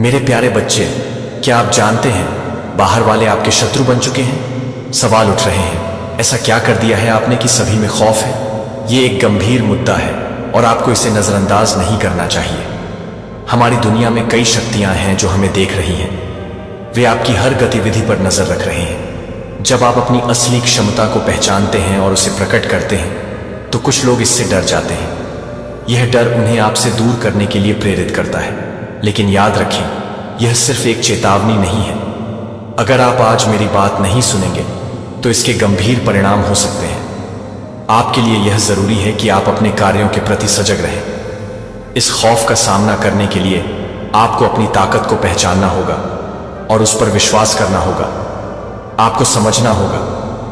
मेरे प्यारे बच्चे, क्या आप जानते हैं बाहर वाले आपके शत्रु बन चुके हैं? सवाल उठ रहे हैं, ऐसा क्या कर दिया है आपने कि सभी में खौफ है? ये एक गंभीर मुद्दा है और आपको इसे नजरअंदाज नहीं करना चाहिए। हमारी दुनिया में कई शक्तियां हैं जो हमें देख रही हैं। वे आपकी हर गतिविधि पर नजर रख रहे हैं। जब आप अपनी असली क्षमता को पहचानते हैं और उसे प्रकट करते हैं तो कुछ लोग इससे डर जाते हैं। यह डर उन्हें आपसे दूर करने के लिए प्रेरित करता है, लेकिन याद रखें, यह सिर्फ एक चेतावनी नहीं है। अगर आप आज मेरी बात नहीं सुनेंगे तो इसके गंभीर परिणाम हो सकते हैं। आपके लिए यह जरूरी है कि आप अपने कार्यों के प्रति सजग रहें। इस खौफ का सामना करने के लिए आपको अपनी ताकत को पहचानना होगा और उस पर विश्वास करना होगा। आपको समझना होगा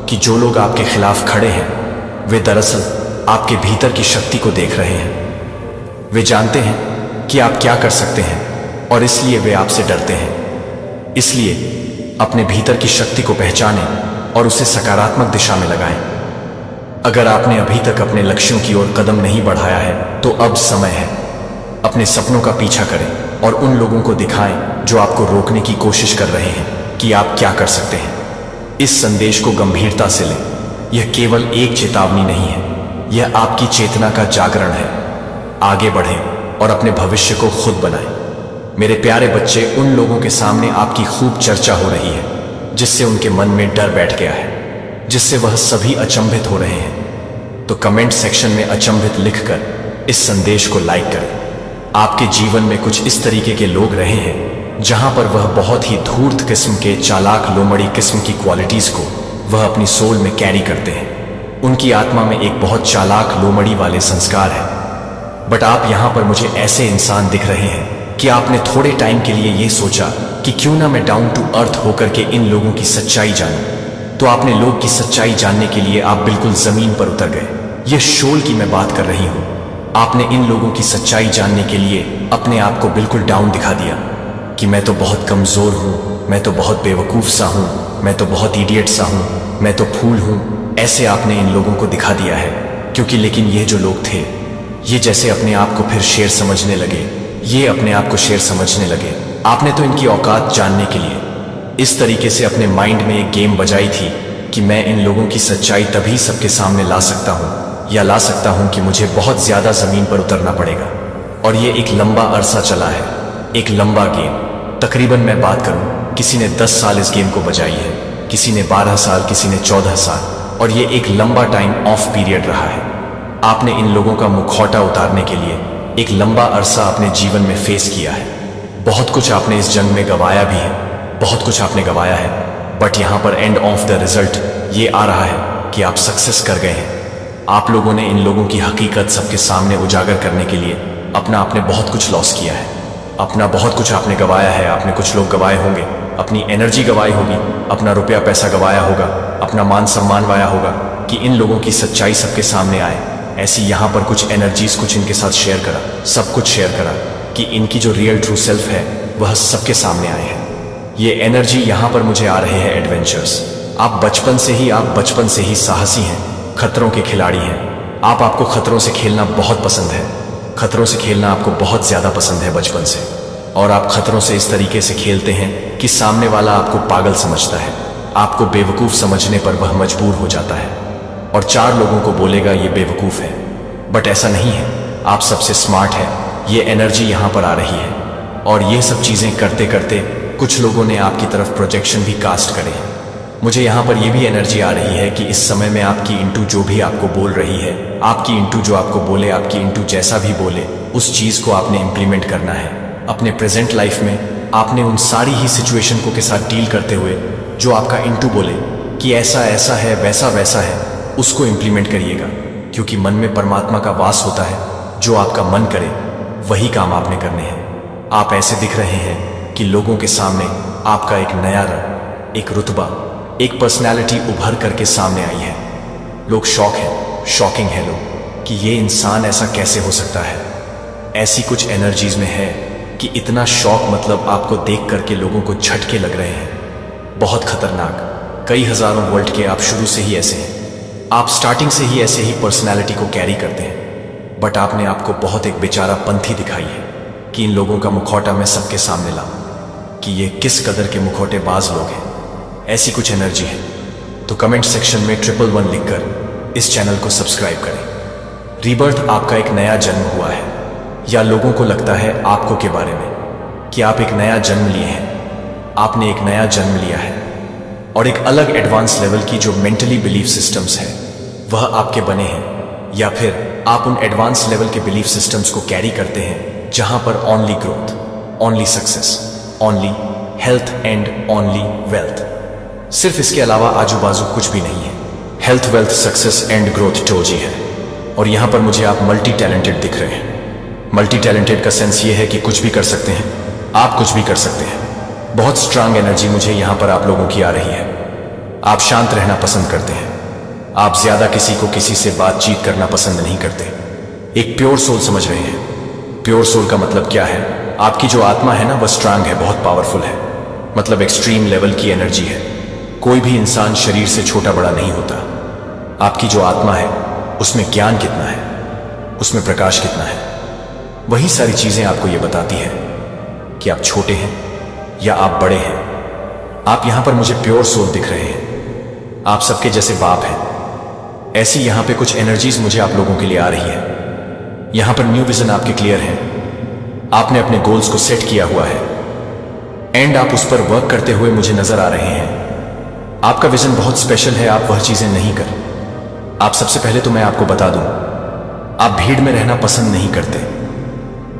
कि जो लोग आपके खिलाफ खड़े हैं वे दरअसल आपके भीतर की शक्ति को देख रहे हैं। वे जानते हैं कि आप क्या कर सकते हैं और इसलिए वे आपसे डरते हैं। इसलिए अपने भीतर की शक्ति को पहचानें और उसे सकारात्मक दिशा में लगाएं। अगर आपने अभी तक अपने लक्ष्यों की ओर कदम नहीं बढ़ाया है तो अब समय है। अपने सपनों का पीछा करें और उन लोगों को दिखाएं जो आपको रोकने की कोशिश कर रहे हैं कि आप क्या कर सकते हैं। इस संदेश को गंभीरता से लें। यह केवल एक चेतावनी नहीं है, यह आपकी चेतना का जागरण है। आगे बढ़ें और अपने भविष्य को खुद बनाएं। मेरे प्यारे बच्चे, उन लोगों के सामने आपकी खूब चर्चा हो रही है जिससे उनके मन में डर बैठ गया है, जिससे वह सभी अचंभित हो रहे हैं। तो कमेंट सेक्शन में अचंभित लिखकर इस संदेश को लाइक करें। आपके जीवन में कुछ इस तरीके के लोग रहे हैं जहां पर वह बहुत ही धूर्त किस्म के, चालाक लोमड़ी किस्म की क्वालिटीज को वह अपनी सोल में कैरी करते हैं। उनकी आत्मा में एक बहुत चालाक लोमड़ी वाले संस्कार है। बट आप यहां पर मुझे ऐसे इंसान दिख रहे हैं कि आपने थोड़े टाइम के लिए यह सोचा कि क्यों ना मैं डाउन टू अर्थ होकर के इन लोगों की सच्चाई जानूं। तो आपने लोग की सच्चाई जानने के लिए आप बिल्कुल जमीन पर उतर गए। यह शोल की मैं बात कर रही हूं। आपने इन लोगों की सच्चाई जानने के लिए अपने आप को बिल्कुल डाउन दिखा दिया कि मैं तो बहुत कमजोर हूं, मैं तो बहुत बेवकूफ सा हूं, मैं तो बहुत इडियट सा हूं, मैं तो फूल हूं। ऐसे आपने इन लोगों को दिखा दिया है क्योंकि लेकिन ये जो लोग थे, ये जैसे अपने आप को फिर शेर समझने लगे। ये अपने आप को शेर समझने लगे। आपने तो इनकी औकात जानने के लिए इस तरीके से अपने माइंड में एक गेम बजाई थी कि मैं इन लोगों की सच्चाई तभी सबके सामने ला सकता हूं या ला सकता हूं कि मुझे बहुत ज्यादा जमीन पर उतरना पड़ेगा। और ये एक लंबा अरसा चला है, एक लंबा गेम। तकरीबन मैं बात करूं, किसी ने 10 साल इस गेम को बजाई है, किसी ने 12 साल, किसी ने 14 साल, और ये एक लंबा टाइम ऑफ पीरियड रहा है। आपने इन लोगों का मुखौटा उतारने के लिए एक लंबा अरसा अपने जीवन में फेस किया है। बहुत कुछ आपने इस जंग में गंवाया भी है, बहुत कुछ आपने गंवाया है। बट यहां पर एंड ऑफ द रिजल्ट ये आ रहा है कि आप सक्सेस कर गए हैं। आप लोगों ने इन लोगों की हकीकत सबके सामने उजागर करने के लिए आपने बहुत कुछ लॉस किया है। अपना बहुत कुछ आपने गंवाया है। आपने कुछ लोग गंवाए होंगे, अपनी एनर्जी गंवाई होगी, अपना रुपया पैसा गंवाया होगा, अपना मान सम्मान गंवाया होगा कि इन लोगों की सच्चाई सबके सामने आए। ऐसी यहां पर कुछ एनर्जीज कुछ इनके साथ शेयर करा, सब कुछ शेयर करा कि इनकी जो रियल ट्रू सेल्फ है वह सबके सामने आए हैं। ये एनर्जी यहां पर मुझे आ रहे हैं एडवेंचर्स। आप बचपन से ही साहसी हैं, खतरों के खिलाड़ी हैं। आपको खतरों से खेलना बहुत पसंद है। खतरों से खेलना आपको बहुत ज्यादा पसंद है बचपन से। और आप खतरों से इस तरीके से खेलते हैं कि सामने वाला आपको पागल समझता है, आपको बेवकूफ समझने पर वह मजबूर हो जाता है और 4 लोगों को बोलेगा ये बेवकूफ है। बट ऐसा नहीं है, आप सबसे स्मार्ट है। ये एनर्जी यहां पर आ रही है और ये सब चीजें करते करते कुछ लोगों ने आपकी तरफ प्रोजेक्शन भी कास्ट करे हैं। मुझे यहां पर यह भी एनर्जी आ रही है कि इस समय में आपकी इंटू जो भी आपको बोल रही है, आपकी इंटू जो आपको बोले, आपकी इंटू जैसा भी बोले, उस चीज को आपने इंप्लीमेंट करना है अपने प्रेजेंट लाइफ में। आपने उन सारी ही सिचुएशन को के साथ डील करते हुए जो आपका इंटू बोले कि ऐसा ऐसा है, वैसा वैसा है, उसको इंप्लीमेंट करिएगा। क्योंकि मन में परमात्मा का वास होता है। जो आपका मन करे वही काम आपने करने हैं। आप ऐसे दिख रहे हैं कि लोगों के सामने आपका एक नया रंग, एक रुतबा, एक पर्सनैलिटी उभर करके सामने आई है। लोग शॉकिंग है लोग कि ये इंसान ऐसा कैसे हो सकता है। ऐसी कुछ एनर्जीज में है कि इतना शॉक, मतलब आपको देख करके लोगों को झटके लग रहे हैं। बहुत खतरनाक। कई हजारों वोल्ट के आप शुरू से ही ऐसे हैं। आप स्टार्टिंग से ही ऐसे ही पर्सनैलिटी को कैरी करते हैं। बट आपने आपको बहुत एक बेचारा पंथी दिखाई है। कि इन लोगों का मुखौटा मैं सबके सामने लाऊं कि ये किस कदर के मुखौटेबाज लोग हैं। ऐसी कुछ एनर्जी है तो कमेंट सेक्शन में 111 लिखकर इस चैनल को सब्सक्राइब करें। रीबर्थ आपका एक नया जन्म हुआ है, या लोगों को लगता है आपको के बारे में कि आप एक नया जन्म लिए हैं। आपने एक नया जन्म लिया है और एक अलग एडवांस लेवल की जो मेंटली बिलीफ सिस्टम्स है वह आपके बने हैं, या फिर आप उन एडवांस लेवल के बिलीफ सिस्टम्स को कैरी करते हैं जहां पर only growth, only success, only health and only wealth, सिर्फ इसके अलावा आजू बाजू कुछ भी नहीं है। Health, wealth, success and growth टोजी है। और यहां पर मुझे आप मल्टी टैलेंटेड दिख रहे हैं। मल्टी टैलेंटेड का सेंस ये है कि कुछ भी कर सकते हैं, आप कुछ भी कर सकते हैं। बहुत स्ट्रांग एनर्जी मुझे यहां पर आप लोगों की आ रही है। आप शांत रहना पसंद करते हैं। आप ज्यादा किसी को किसी से बातचीत करना पसंद नहीं करते। एक प्योर सोल समझ रहे हैं। प्योर सोल का मतलब क्या है? आपकी जो आत्मा है ना वह स्ट्रांग है, बहुत पावरफुल है, मतलब एक्सट्रीम लेवल की एनर्जी है। कोई भी इंसान शरीर से छोटा बड़ा नहीं होता। आपकी जो आत्मा है उसमें ज्ञान कितना है, उसमें प्रकाश कितना है, वही सारी चीजें आपको ये बताती है कि आप छोटे हैं या आप बड़े हैं। आप यहां पर मुझे प्योर सोल दिख रहे हैं। आप सबके जैसे बाप हैं। ऐसी यहां पे कुछ एनर्जीज मुझे आप लोगों के लिए आ रही है। यहां पर न्यू विजन आपके क्लियर है। आपने अपने गोल्स को सेट किया हुआ है एंड आप उस पर वर्क करते हुए मुझे नजर आ रहे हैं। आपका विजन बहुत स्पेशल है। आप वह चीजें नहीं कर। आप सबसे पहले तो मैं आपको बता दूं, आप भीड़ में रहना पसंद नहीं करते।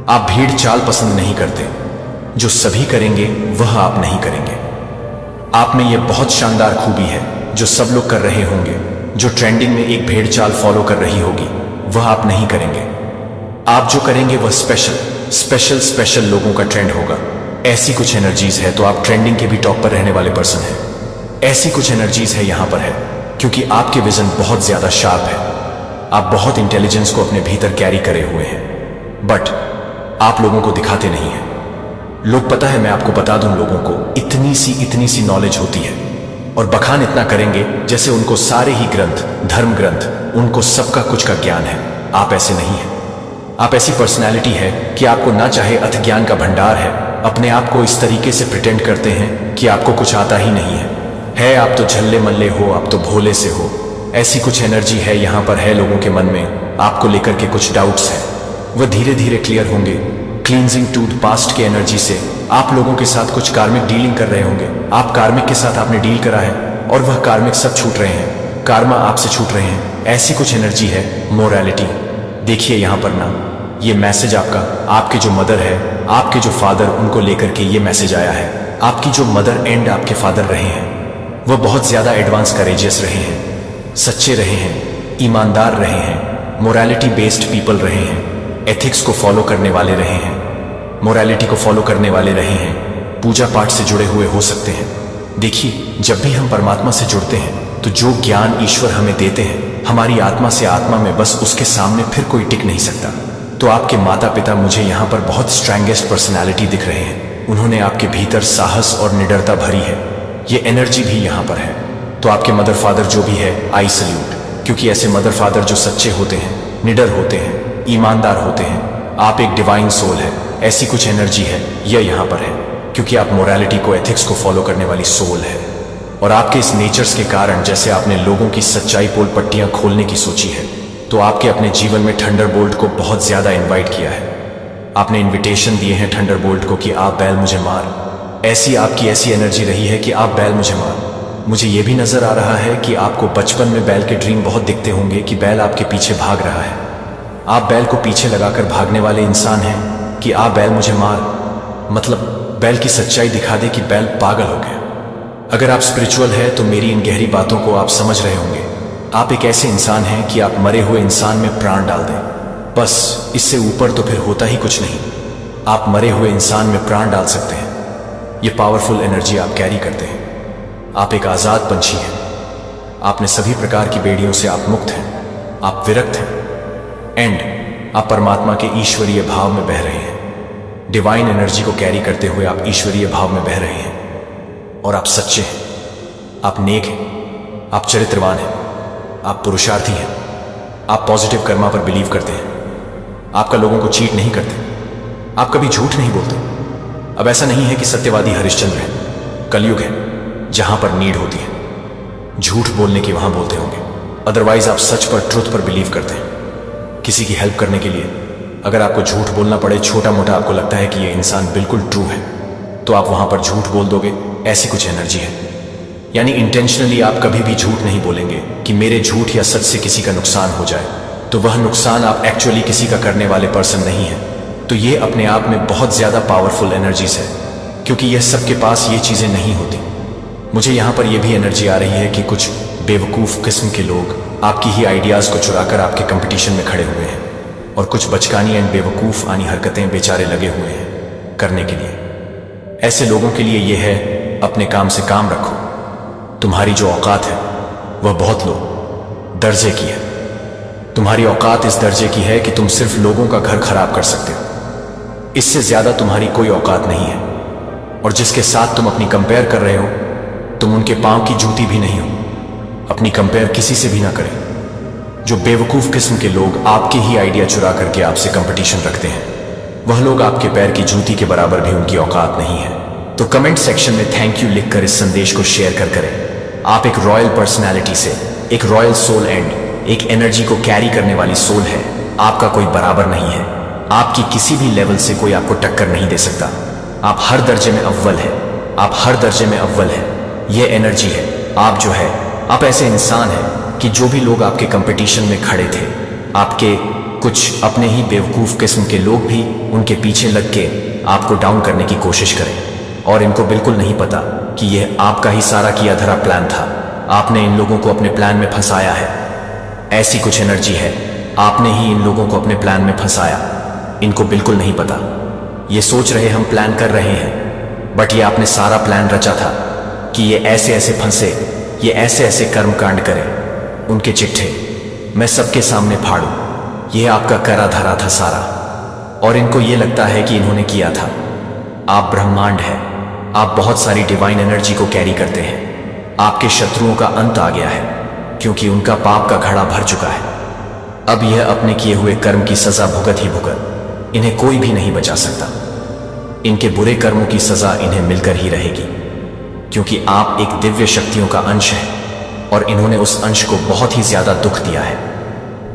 आप भीड़ चाल पसंद नहीं करते। जो सभी करेंगे वह आप नहीं करेंगे। आप में यह बहुत शानदार खूबी है जो सब लोग कर रहे होंगे। जो ट्रेंडिंग में एक भेड़ चाल फॉलो कर रही होगी वह आप नहीं करेंगे। आप जो करेंगे वह स्पेशल लोगों का ट्रेंड होगा। ऐसी कुछ एनर्जीज है तो आप ट्रेंडिंग के भी टॉप पर रहने वाले पर्सन हैं। ऐसी कुछ एनर्जीज है यहां पर है क्योंकि आपके विजन बहुत ज्यादा शार्प है। आप बहुत इंटेलिजेंस को अपने भीतर कैरी करे हुए हैं, बट आप लोगों को दिखाते नहीं हैं। लोग, पता है मैं आपको बता दूं, लोगों को इतनी सी नॉलेज होती है और बखान इतना करेंगे जैसे उनको सारे ही ग्रंथ, धर्म ग्रंथ, उनको सबका कुछ का ज्ञान है। आप ऐसे नहीं हैं। आप ऐसी पर्सनैलिटी है कि आपको ना चाहे अथ ज्ञान का भंडार है। अपने आप को इस तरीके से प्रिटेंड करते हैं कि आपको कुछ आता ही नहीं है। आप तो झल्ले मल्ले हो, आप तो भोले से हो। ऐसी कुछ एनर्जी है यहां पर है लोगों के मन में। आपको लेकर के कुछ डाउट्स हैं, वह धीरे धीरे क्लियर होंगे। क्लींजिंग टूथ पास्ट के एनर्जी से आप लोगों के साथ कुछ कार्मिक डीलिंग कर रहे होंगे। आप कार्मिक के साथ आपने डील करा है और वह कार्मिक सब छूट रहे हैं। कार्मा आपसे छूट रहे हैं। ऐसी कुछ एनर्जी है। मोरालिटी देखिए यहां पर ना, ये मैसेज आपका, आपके जो मदर है, आपके जो फादर, उनको लेकर के ये मैसेज आया है। आपकी जो मदर एंड आपके फादर रहे हैं वह बहुत ज्यादा एडवांस करेजियस रहे हैं, सच्चे रहे हैं, ईमानदार रहे हैं, मोरालिटी बेस्ड पीपल रहे हैं, एथिक्स को फॉलो करने वाले रहे हैं, मोरालिटी को फॉलो करने वाले रहे हैं, पूजा पाठ से जुड़े हुए हो सकते हैं। देखिए, जब भी हम परमात्मा से जुड़ते हैं तो जो ज्ञान ईश्वर हमें देते हैं, हमारी आत्मा से आत्मा में, बस उसके सामने फिर कोई टिक नहीं सकता। तो आपके माता पिता मुझे यहाँ पर बहुत स्ट्रांगेस्ट पर्सनैलिटी दिख रहे हैं। उन्होंने आपके भीतर साहस और निडरता भरी है। ये एनर्जी भी यहाँ पर है। तो आपके मदर फादर जो भी है, आई सल्यूट, क्योंकि ऐसे मदर फादर जो सच्चे होते हैं, निडर होते हैं, ईमानदार होते हैं। आप एक डिवाइन सोल है। ऐसी कुछ एनर्जी है, यह यहाँ पर है क्योंकि आप मोरालिटी को, एथिक्स को फॉलो करने वाली सोल है। और आपके इस नेचर्स के कारण, जैसे आपने लोगों की सच्चाई पोल पट्टियां खोलने की सोची है, तो आपके अपने जीवन में थंडरबोल्ट को बहुत ज्यादा इनवाइट किया है। आपने इनविटेशन दिए हैं थंडरबोल्ट को कि आप बैल मुझे मार। ऐसी आपकी ऐसी एनर्जी रही है कि आप बैल मुझे मार। मुझे यह भी नजर आ रहा है कि आपको बचपन में बैल के ड्रीम बहुत दिखते होंगे कि बैल आपके पीछे भाग रहा है। आप बैल को पीछे लगाकर भागने वाले इंसान हैं कि आप बैल मुझे मार, मतलब बैल की सच्चाई दिखा दे कि बैल पागल हो गया। अगर आप स्पिरिचुअल है तो मेरी इन गहरी बातों को आप समझ रहे होंगे। आप एक ऐसे इंसान हैं कि आप मरे हुए इंसान में प्राण डाल दें, बस इससे ऊपर तो फिर होता ही कुछ नहीं। आप मरे हुए इंसान में प्राण डाल सकते हैं। ये पावरफुल एनर्जी आप कैरी करते हैं। आप एक आजाद पंछी हैं। आपने सभी प्रकार की बेड़ियों से आप मुक्त हैं। आप विरक्त हैं एंड आप परमात्मा के ईश्वरीय भाव में बह रहे हैं। डिवाइन एनर्जी को कैरी करते हुए आप ईश्वरीय भाव में बह रहे हैं और आप सच्चे हैं, आप नेक हैं, आप चरित्रवान हैं, आप पुरुषार्थी हैं, आप पॉजिटिव कर्मा पर बिलीव करते हैं, आपका लोगों को चीट नहीं करते, आप कभी झूठ नहीं बोलते। अब ऐसा नहीं है कि सत्यवादी हरिश्चंद्र है, कलयुग है जहां पर नीड होती है। झूठ बोलने की वहां बोलते होंगे, अदरवाइज आप सच पर, ट्रुथ पर बिलीव करते हैं। किसी की हेल्प करने के लिए अगर आपको झूठ बोलना पड़े, छोटा मोटा आपको लगता है कि ये इंसान बिल्कुल ट्रू है, तो आप वहां पर झूठ बोल दोगे। ऐसी कुछ एनर्जी है। यानी इंटेंशनली आप कभी भी झूठ नहीं बोलेंगे कि मेरे झूठ या सच से किसी का नुकसान हो जाए, तो वह नुकसान आप एक्चुअली किसी का करने वाले पर्सन नहीं है। तो ये अपने आप में बहुत ज्यादा पावरफुल एनर्जीज है, क्योंकि यह सबके पास ये चीजें नहीं होती। मुझे यहां पर यह भी एनर्जी आ रही है कि कुछ बेवकूफ किस्म के लोग आपकी ही आइडियाज को चुराकर आपके कंपटीशन में खड़े हुए हैं, और कुछ बचकानी एंड बेवकूफ आनी हरकतें बेचारे लगे हुए हैं करने के लिए। ऐसे लोगों के लिए यह है, अपने काम से काम रखो। तुम्हारी जो औकात है वह बहुत लो दर्जे की है। तुम्हारी औकात इस दर्जे की है कि तुम सिर्फ लोगों का घर खराब कर सकते हो। इससे ज्यादा तुम्हारी कोई औकात नहीं है। और जिसके साथ तुम अपनी कंपेयर कर रहे हो, तुम उनके पांव की जूती भी नहीं हो। अपनी कंपेयर किसी से भी ना करें। जो बेवकूफ किस्म के लोग आपके ही आइडिया चुरा करके आपसे कंपटीशन रखते हैं, वह लोग आपके पैर की जूती के बराबर भी उनकी औकात नहीं है। तो कमेंट सेक्शन में थैंक यू लिखकर इस संदेश को शेयर कर करें। आप एक रॉयल पर्सनैलिटी से, एक रॉयल सोल एंड एक एनर्जी को कैरी करने वाली सोल है। आपका कोई बराबर नहीं है। आपकी किसी भी लेवल से कोई आपको टक्कर नहीं दे सकता। आप हर दर्जे में अव्वल है। आप हर दर्जे में अव्वल है। यह एनर्जी है। आप जो है, आप ऐसे इंसान हैं कि जो भी लोग आपके कंपटीशन में खड़े थे, आपके कुछ अपने ही बेवकूफ किस्म के लोग भी उनके पीछे लग के आपको डाउन करने की कोशिश करें, और इनको बिल्कुल नहीं पता कि यह आपका ही सारा किया धरा प्लान था। आपने इन लोगों को अपने प्लान में फंसाया है। ऐसी कुछ एनर्जी है, आपने ही इन लोगों को अपने प्लान में फंसाया। इनको बिल्कुल नहीं पता। ये सोच रहे हम प्लान कर रहे हैं, बट ये आपने सारा प्लान रचा था कि ये ऐसे ऐसे फंसे, ये ऐसे ऐसे कर्मकांड करें। उनके चिट्ठे मैं सबके सामने फाड़ूं। यह आपका करा धरा था सारा, और इनको ये लगता है कि इन्होंने किया था। आप ब्रह्मांड है। आप बहुत सारी डिवाइन एनर्जी को कैरी करते हैं। आपके शत्रुओं का अंत आ गया है, क्योंकि उनका पाप का घड़ा भर चुका है। अब यह अपने किए हुए कर्म की सजा भुगत ही भुगत। इन्हें कोई भी नहीं बचा सकता। इनके बुरे कर्मों की सजा इन्हें मिलकर ही रहेगी, क्योंकि आप एक दिव्य शक्तियों का अंश है, और इन्होंने उस अंश को बहुत ही ज्यादा दुख दिया है।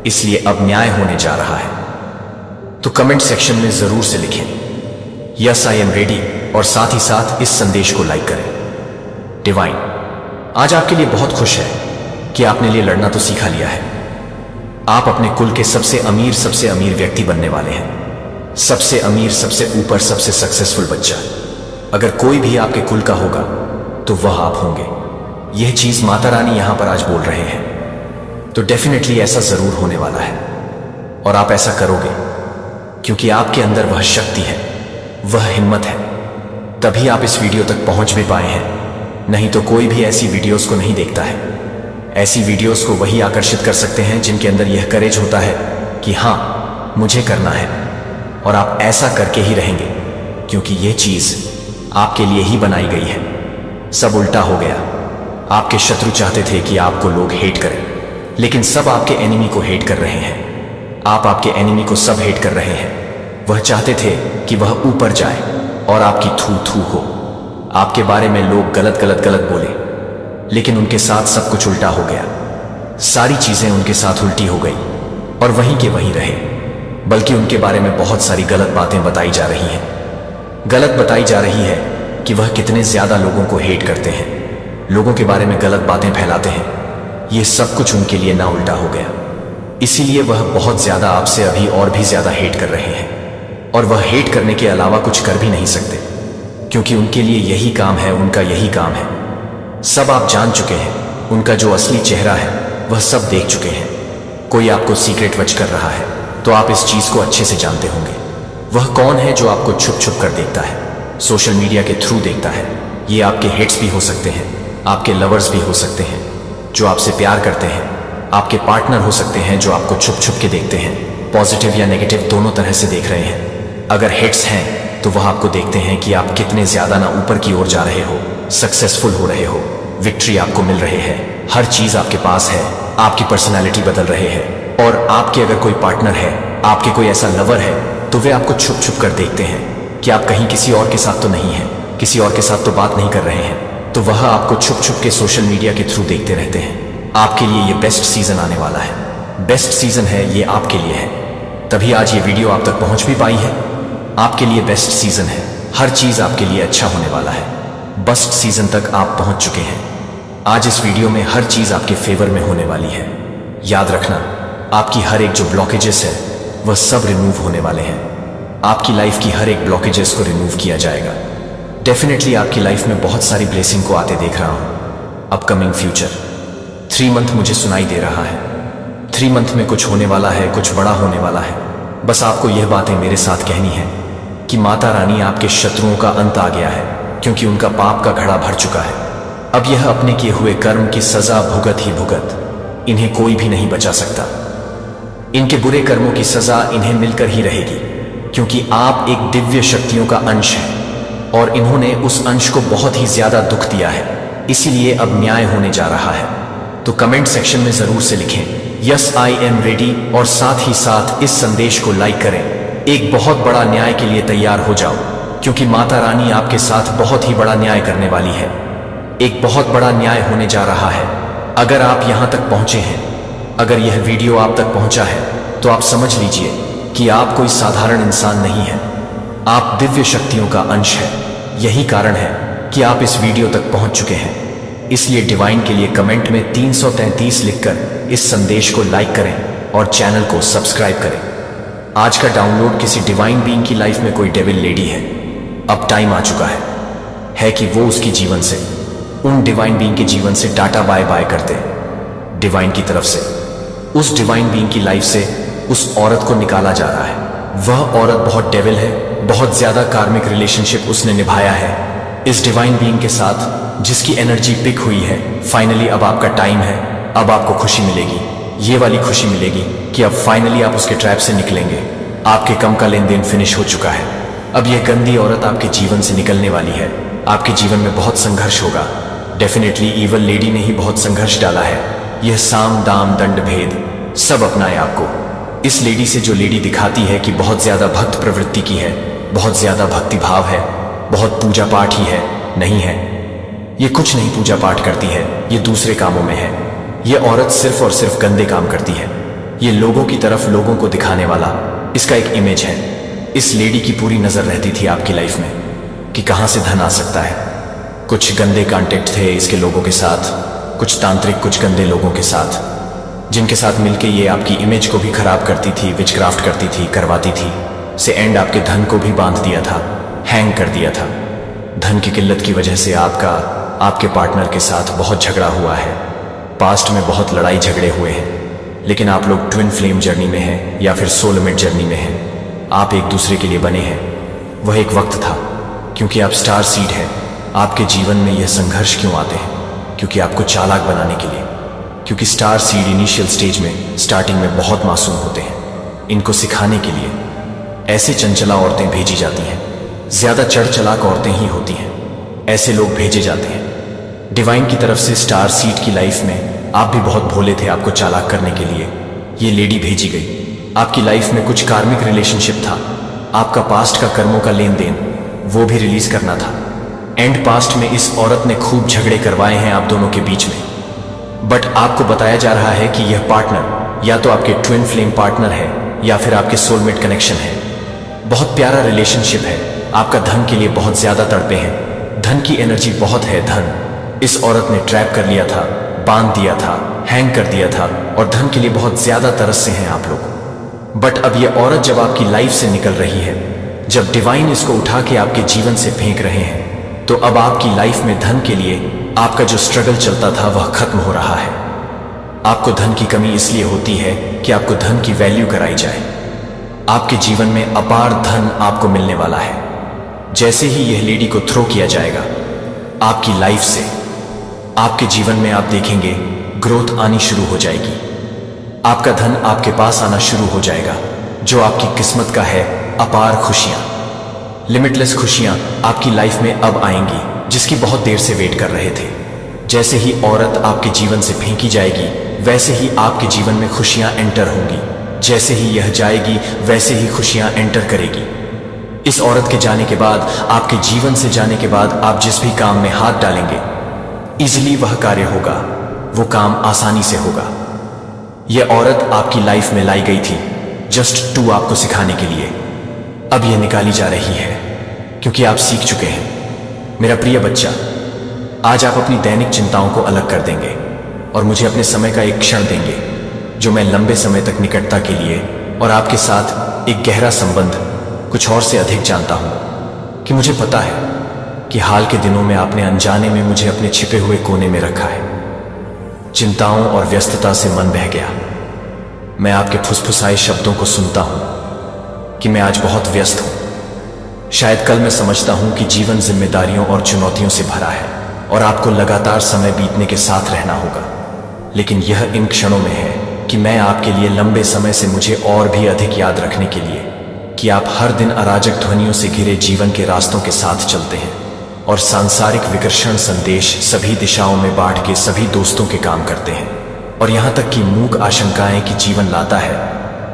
इसलिए अब न्याय होने जा रहा है। तो कमेंट सेक्शन में जरूर से लिखें यस आई एम रेडी, और साथ ही साथ इस संदेश को लाइक करें। डिवाइन आज आपके लिए बहुत खुश है कि आपने लिए लड़ना तो सीखा लिया है। आप अपने कुल के सबसे अमीर व्यक्ति बनने वाले हैं। सबसे अमीर, सबसे ऊपर, सबसे सक्सेसफुल बच्चा अगर कोई भी आपके कुल का होगा तो वह आप होंगे। यह चीज माता रानी यहां पर आज बोल रहे हैं। तो डेफिनेटली ऐसा जरूर होने वाला है, और आप ऐसा करोगे क्योंकि आपके अंदर वह शक्ति है, वह हिम्मत है। तभी आप इस वीडियो तक पहुंच भी पाए हैं। नहीं तो कोई भी ऐसी वीडियोस को नहीं देखता है। ऐसी वीडियोस को वही आकर्षित कर सकते हैं जिनके अंदर यह करेज होता है कि हां, मुझे करना है, और आप ऐसा करके ही रहेंगे, क्योंकि यह चीज आपके लिए ही बनाई गई है। सब उल्टा हो गया। आपके शत्रु चाहते थे कि आपको लोग हेट करें, लेकिन सब आपके एनिमी को हेट कर रहे हैं। आप आपके एनिमी को सब हेट कर रहे हैं। वह चाहते थे कि वह ऊपर जाए और आपकी थू थू हो। आपके बारे में लोग गलत गलत गलत बोले, लेकिन उनके साथ सब कुछ उल्टा हो गया। सारी चीजें उनके साथ उल्टी हो गई, और वहीं के वहीं रहे। बल्कि उनके बारे में बहुत सारी गलत बातें बताई जा रही हैं। गलत बताई जा रही है कि वह कितने ज्यादा लोगों को हेट करते हैं, लोगों के बारे में गलत बातें फैलाते हैं। यह सब कुछ उनके लिए ना उल्टा हो गया। इसीलिए वह बहुत ज्यादा आपसे अभी और भी ज्यादा हेट कर रहे हैं, और वह हेट करने के अलावा कुछ कर भी नहीं सकते, क्योंकि उनके लिए यही काम है, उनका यही काम है। सब आप जान चुके हैं। उनका जो असली चेहरा है वह सब देख चुके हैं। कोई आपको सीक्रेट वच कर रहा है तो आप इस चीज को अच्छे से जानते होंगे। वह कौन है जो आपको छुप छुप कर देखता है, सोशल मीडिया के थ्रू देखता है। ये आपके हेट्स भी हो सकते हैं, आपके लवर्स भी हो सकते हैं जो आपसे प्यार करते हैं, आपके पार्टनर हो सकते हैं जो आपको छुप छुप के देखते हैं। पॉजिटिव या नेगेटिव दोनों तरह से देख रहे हैं। अगर हेट्स हैं तो वह आपको देखते हैं कि आप कितने ज्यादा ना ऊपर की ओर जा रहे हो, सक्सेसफुल हो रहे हो, विक्ट्री आपको मिल रहे हैं, हर चीज आपके पास है, आपकी पर्सनैलिटी बदल रहे हैं। और आपके अगर कोई पार्टनर है, आपके कोई ऐसा लवर है, तो वे आपको छुप छुप कर देखते हैं कि आप कहीं किसी और के साथ तो नहीं हैं, किसी और के साथ तो बात नहीं कर रहे हैं, तो वह आपको छुप छुप के सोशल मीडिया के थ्रू देखते रहते हैं। आपके लिए ये बेस्ट सीजन आने वाला है, बेस्ट सीजन है ये आपके लिए है, तभी आज ये वीडियो आप तक पहुंच भी पाई है। आपके लिए बेस्ट सीजन है, हर चीज आपके लिए अच्छा होने वाला है, बेस्ट सीजन तक आप पहुंच चुके हैं। आज इस वीडियो में हर चीज आपके फेवर में होने वाली है। याद रखना, आपकी हर एक जो ब्लॉकेजेस है वह सब रिमूव होने वाले हैं। आपकी लाइफ की हर एक ब्लॉकेजेस को रिमूव किया जाएगा। डेफिनेटली आपकी लाइफ में बहुत सारी ब्लेसिंग को आते देख रहा हूं। अपकमिंग फ्यूचर 3 मंथ मुझे सुनाई दे रहा है। 3 मंथ में कुछ होने वाला है, कुछ बड़ा होने वाला है। बस आपको यह बातें मेरे साथ कहनी है कि माता रानी आपके शत्रुओं का अंत आ गया है, क्योंकि उनका पाप का घड़ा भर चुका है। अब यह अपने किए हुए कर्म की सजा भुगत ही भुगत, इन्हें कोई भी नहीं बचा सकता। इनके बुरे कर्मों की सजा इन्हें मिलकर ही रहेगी, क्योंकि आप एक दिव्य शक्तियों का अंश हैं और इन्होंने उस अंश को बहुत ही ज्यादा दुख दिया है, इसीलिए अब न्याय होने जा रहा है। तो कमेंट सेक्शन में जरूर से लिखें यस आई एम रेडी, और साथ ही साथ इस संदेश को लाइक करें। एक बहुत बड़ा न्याय के लिए तैयार हो जाओ, क्योंकि माता रानी आपके साथ बहुत ही बड़ा न्याय करने वाली है। एक बहुत बड़ा न्याय होने जा रहा है। अगर आप यहां तक पहुंचे हैं, अगर यह वीडियो आप तक पहुंचा है, तो आप समझ लीजिए कि आप कोई साधारण इंसान नहीं है, आप दिव्य शक्तियों का अंश है। यही कारण है कि आप इस वीडियो तक पहुंच चुके हैं। इसलिए डिवाइन के लिए कमेंट में 333 लिखकर इस संदेश को लाइक करें और चैनल को सब्सक्राइब करें। आज का डाउनलोड किसी डिवाइन बीइंग की लाइफ में कोई डेविल लेडी है। अब टाइम आ चुका है कि वो उसकी जीवन से, उन डिवाइन बीइंग के जीवन से टाटा बाय बाय करते। डिवाइन की तरफ से उस डिवाइन बीइंग की लाइफ से उस औरत को निकाला जा रहा है। वह औरत बहुत डेविल है, बहुत ज्यादा कार्मिक रिलेशनशिप उसने निभाया है इस डिवाइन बीइंग के साथ, जिसकी एनर्जी पिक हुई है। फाइनली अब आपका टाइम है, अब आपको खुशी मिलेगी, ये वाली खुशी मिलेगी कि अब फाइनली आप उसके ट्रैप से निकलेंगे। आपके कम का लेन देन फिनिश हो चुका है। अब यह गंदी औरत आपके जीवन से निकलने वाली है। आपके जीवन में बहुत संघर्ष होगा। डेफिनेटली ईवल लेडी ने ही बहुत संघर्ष डाला है। यह साम दाम दंड भेद सब अपनाए आपको। इस लेडी से जो लेडी दिखाती है कि बहुत ज्यादा भक्त प्रवृत्ति की है, बहुत ज्यादा भक्ति भाव है, बहुत पूजा पाठ ही है, नहीं है। ये कुछ नहीं पूजा पाठ करती है, ये दूसरे कामों में है। ये औरत सिर्फ और सिर्फ गंदे काम करती है। ये लोगों की तरफ लोगों को दिखाने वाला इसका एक इमेज है। इस लेडी की पूरी नजर रहती थी आपकी लाइफ में कि कहां से धन आ सकता है। कुछ गंदे कॉन्टेक्ट थे इसके लोगों के साथ, कुछ तांत्रिक, कुछ गंदे लोगों के साथ, जिनके साथ मिलके ये आपकी इमेज को भी खराब करती थी, विचक्राफ्ट करती थी, करवाती थी। से एंड आपके धन को भी बांध दिया था, हैंग कर दिया था। धन की किल्लत की वजह से आपके पार्टनर के साथ बहुत झगड़ा हुआ है। पास्ट में बहुत लड़ाई झगड़े हुए हैं, लेकिन आप लोग ट्विन फ्लेम जर्नी में हैं या फिर सोलमेट जर्नी में हैं। आप एक दूसरे के लिए बने हैं। वह एक वक्त था, क्योंकि आप स्टार सीड हैं। आपके जीवन में यह संघर्ष क्यों आते हैं? क्योंकि आपको चालाक बनाने के लिए। क्योंकि स्टार सीड इनिशियल स्टेज में, स्टार्टिंग में बहुत मासूम होते हैं। इनको सिखाने के लिए ऐसे चंचला औरतें भेजी जाती हैं। ज्यादा चढ़ चलाक औरतें ही होती हैं, ऐसे लोग भेजे जाते हैं। डिवाइन की तरफ से स्टार सीड की लाइफ में आप भी बहुत भोले थे। आपको चालाक करने के लिए ये लेडी भेजी गई। आपकी लाइफ में कुछ कार्मिक रिलेशनशिप था, आपका पास्ट का कर्मों का लेन देन वो भी रिलीज करना था। एंड पास्ट में इस औरत ने खूब झगड़े करवाए हैं आप दोनों के बीच में। बट आपको बताया जा रहा है कि यह पार्टनर या तो आपके ट्विन फ्लेम पार्टनर है या फिर आपके सोलमेट कनेक्शन है। बहुत प्यारा रिलेशनशिप है। आपका धन के लिए बहुत ज्यादा तड़पे हैं। धन की एनर्जी बहुत है। धन इस औरत ने ट्रैप कर लिया था, बांध दिया था, हैंग कर दिया था, और धन के लिए बहुत ज्यादा तरस से हैं आप लोग। बट अब यह औरत जब आपकी लाइफ से निकल रही है, जब डिवाइन इसको उठा के आपके जीवन से फेंक रहे हैं, तो अब आपकी लाइफ में धन के लिए आपका जो स्ट्रगल चलता था वह खत्म हो रहा है। आपको धन की कमी इसलिए होती है कि आपको धन की वैल्यू कराई जाए। आपके जीवन में अपार धन आपको मिलने वाला है। जैसे ही यह लेडी को थ्रो किया जाएगा आपकी लाइफ से, आपके जीवन में आप देखेंगे ग्रोथ आनी शुरू हो जाएगी। आपका धन आपके पास आना शुरू हो जाएगा, जो आपकी किस्मत का है। अपार खुशियां, लिमिटलेस खुशियां आपकी लाइफ में अब आएंगी, जिसकी बहुत देर से वेट कर रहे थे। जैसे ही औरत आपके जीवन से फेंकी जाएगी, वैसे ही आपके जीवन में खुशियां एंटर होंगी, जैसे ही यह जाएगी वैसे ही खुशियां एंटर करेगी। इस औरत के जाने के बाद, आपके जीवन से जाने के बाद आप जिस भी काम में हाथ डालेंगे, इजीली वह कार्य होगा, वो काम आसानी से होगा। यह औरत आपकी लाइफ में लाई गई थी जस्ट टू आपको सिखाने के लिए। अब यह निकाली जा रही है क्योंकि आप सीख चुके हैं। मेरा प्रिय बच्चा, आज आप अपनी दैनिक चिंताओं को अलग कर देंगे और मुझे अपने समय का एक क्षण देंगे जो मैं लंबे समय तक निकटता के लिए और आपके साथ एक गहरा संबंध कुछ और से अधिक जानता हूं कि मुझे पता है कि हाल के दिनों में आपने अनजाने में मुझे अपने छिपे हुए कोने में रखा है। चिंताओं और व्यस्तता से मन बह गया। मैं आपके फुसफुसाए शब्दों को सुनता हूं कि मैं आज बहुत व्यस्त हूं। शायद कल मैं समझता हूं कि जीवन जिम्मेदारियों और चुनौतियों से भरा है और आपको लगातार समय बीतने के साथ रहना होगा। लेकिन यह इन क्षणों में है कि मैं आपके लिए लंबे समय से मुझे और भी अधिक याद रखने के लिए कि आप हर दिन अराजक ध्वनियों से घिरे जीवन के रास्तों के साथ चलते हैं और सांसारिक विकर्षण संदेश सभी दिशाओं में बांट के सभी दोस्तों के काम करते हैं और यहां तक कि मूक आशंकाएं कि जीवन लाता है।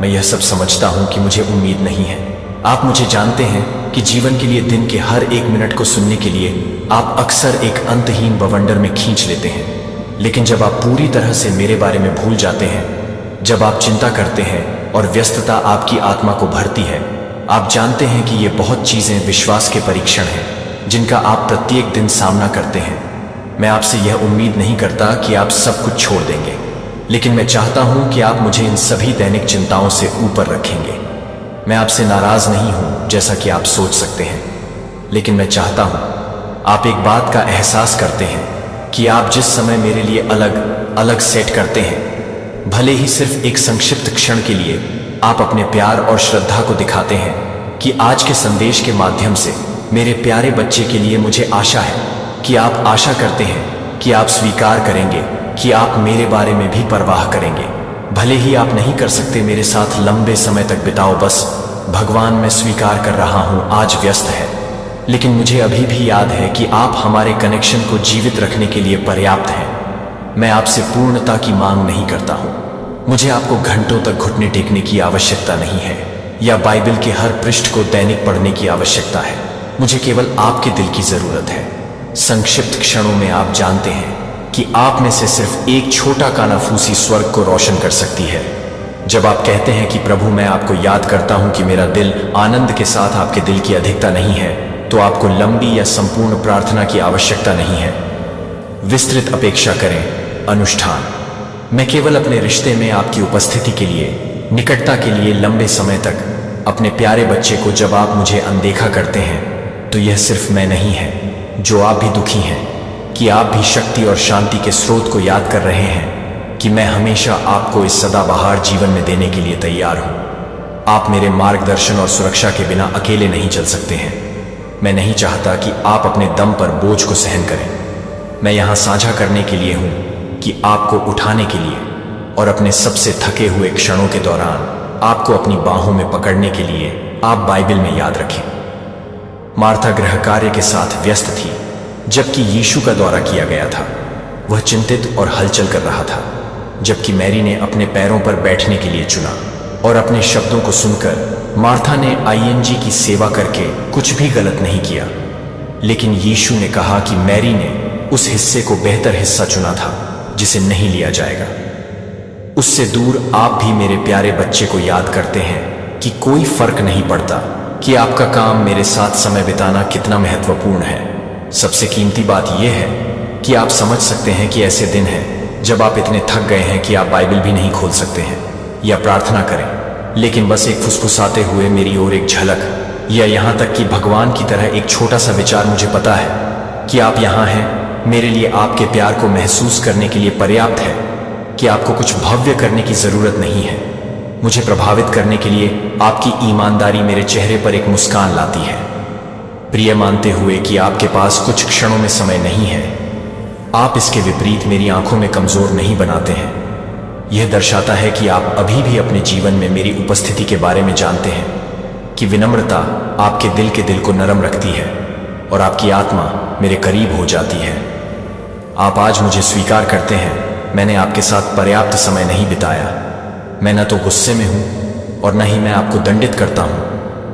मैं यह सब समझता हूं कि मुझे उम्मीद नहीं है। आप मुझे जानते हैं कि जीवन के लिए दिन के हर एक मिनट को सुनने के लिए आप अक्सर एक अंतहीन बवंडर में खींच लेते हैं। लेकिन जब आप पूरी तरह से मेरे बारे में भूल जाते हैं, जब आप चिंता करते हैं और व्यस्तता आपकी आत्मा को भरती है, आप जानते हैं कि ये बहुत चीजें विश्वास के परीक्षण हैं जिनका आप प्रत्येक दिन सामना करते हैं। मैं आपसे यह उम्मीद नहीं करता कि आप सब कुछ छोड़ देंगे, लेकिन मैं चाहता हूं कि आप मुझे इन सभी दैनिक चिंताओं से ऊपर रखेंगे। मैं आपसे नाराज नहीं हूं जैसा कि आप सोच सकते हैं, लेकिन मैं चाहता हूं आप एक बात का एहसास करते हैं कि आप जिस समय मेरे लिए अलग अलग सेट करते हैं, भले ही सिर्फ एक संक्षिप्त क्षण के लिए, आप अपने प्यार और श्रद्धा को दिखाते हैं कि आज के संदेश के माध्यम से मेरे प्यारे बच्चे के लिए मुझे आशा है कि आप आशा करते हैं कि आप स्वीकार करेंगे कि आप मेरे बारे में भी परवाह करेंगे। भले ही आप नहीं कर सकते मेरे साथ लंबे समय तक बिताओ, बस भगवान मैं स्वीकार कर रहा हूं आज व्यस्त है, लेकिन मुझे अभी भी याद है कि आप हमारे कनेक्शन को जीवित रखने के लिए पर्याप्त हैं। मैं आपसे पूर्णता की मांग नहीं करता हूं। मुझे आपको घंटों तक घुटने टेकने की आवश्यकता नहीं है या बाइबल के हर पृष्ठ को दैनिक पढ़ने की आवश्यकता है। मुझे केवल आपके दिल की जरूरत है। संक्षिप्त क्षणों में आप जानते हैं कि आप में से सिर्फ एक छोटा कानाफूसी स्वर्ग को रोशन कर सकती है। जब आप कहते हैं कि प्रभु मैं आपको याद करता हूं कि मेरा दिल आनंद के साथ आपके दिल की अधिकता नहीं है, तो आपको लंबी या संपूर्ण प्रार्थना की आवश्यकता नहीं है। विस्तृत अपेक्षा करें अनुष्ठान। मैं केवल अपने रिश्ते में आपकी उपस्थिति के लिए, निकटता के लिए लंबे समय तक अपने प्यारे बच्चे को, जब आप मुझे अनदेखा करते हैं तो यह सिर्फ मैं नहीं है जो आप भी दुखी हैं कि आप भी शक्ति और शांति के स्रोत को याद कर रहे हैं कि मैं हमेशा आपको इस सदाबहार जीवन में देने के लिए तैयार हूं। आप मेरे मार्गदर्शन और सुरक्षा के बिना अकेले नहीं चल सकते हैं। मैं नहीं चाहता कि आप अपने दम पर बोझ को सहन करें। मैं यहां साझा करने के लिए हूं कि आपको उठाने के लिए और अपने सबसे थके हुए क्षणों के दौरान आपको अपनी बाहों में पकड़ने के लिए आप बाइबल में याद रखें। मार्था गृह कार्य के साथ व्यस्त थी जबकि यीशु का दौरा किया गया था। वह चिंतित और हलचल कर रहा था, जबकि मैरी ने अपने पैरों पर बैठने के लिए चुना। और अपने शब्दों को सुनकर मार्था ने आईएनजी की सेवा करके कुछ भी गलत नहीं किया, लेकिन यीशु ने कहा कि मैरी ने उस हिस्से को बेहतर हिस्सा चुना था जिसे नहीं लिया जाएगा। उससे दूर आप भी मेरे प्यारे बच्चे को याद करते हैं कि कोई फर्क नहीं पड़ता कि आपका काम मेरे साथ समय बिताना कितना महत्वपूर्ण है। सबसे कीमती बात यह है कि आप समझ सकते हैं कि ऐसे दिन हैं जब आप इतने थक गए हैं कि आप बाइबल भी नहीं खोल सकते हैं या प्रार्थना करें, लेकिन बस एक फुसफुसाते हुए मेरी ओर एक झलक, या यहां तक कि भगवान की तरह एक छोटा सा विचार, मुझे पता है कि आप यहां हैं, मेरे लिए आपके प्यार को महसूस करने के लिए पर्याप्त है कि आपको कुछ भव्य करने की जरूरत नहीं है। मुझे प्रभावित करने के लिए आपकी ईमानदारी मेरे चेहरे पर एक मुस्कान लाती है। प्रिय, मानते हुए कि आपके पास कुछ क्षणों में समय नहीं है, आप इसके विपरीत मेरी आंखों में कमजोर नहीं बनाते हैं। यह दर्शाता है कि आप अभी भी अपने जीवन में मेरी उपस्थिति के बारे में जानते हैं कि विनम्रता आपके दिल को नरम रखती है और आपकी आत्मा मेरे करीब हो जाती है। आप आज मुझे स्वीकार करते हैं, मैंने आपके साथ पर्याप्त समय नहीं बिताया। मैं न तो गुस्से में हूं और न ही मैं आपको दंडित करता हूं।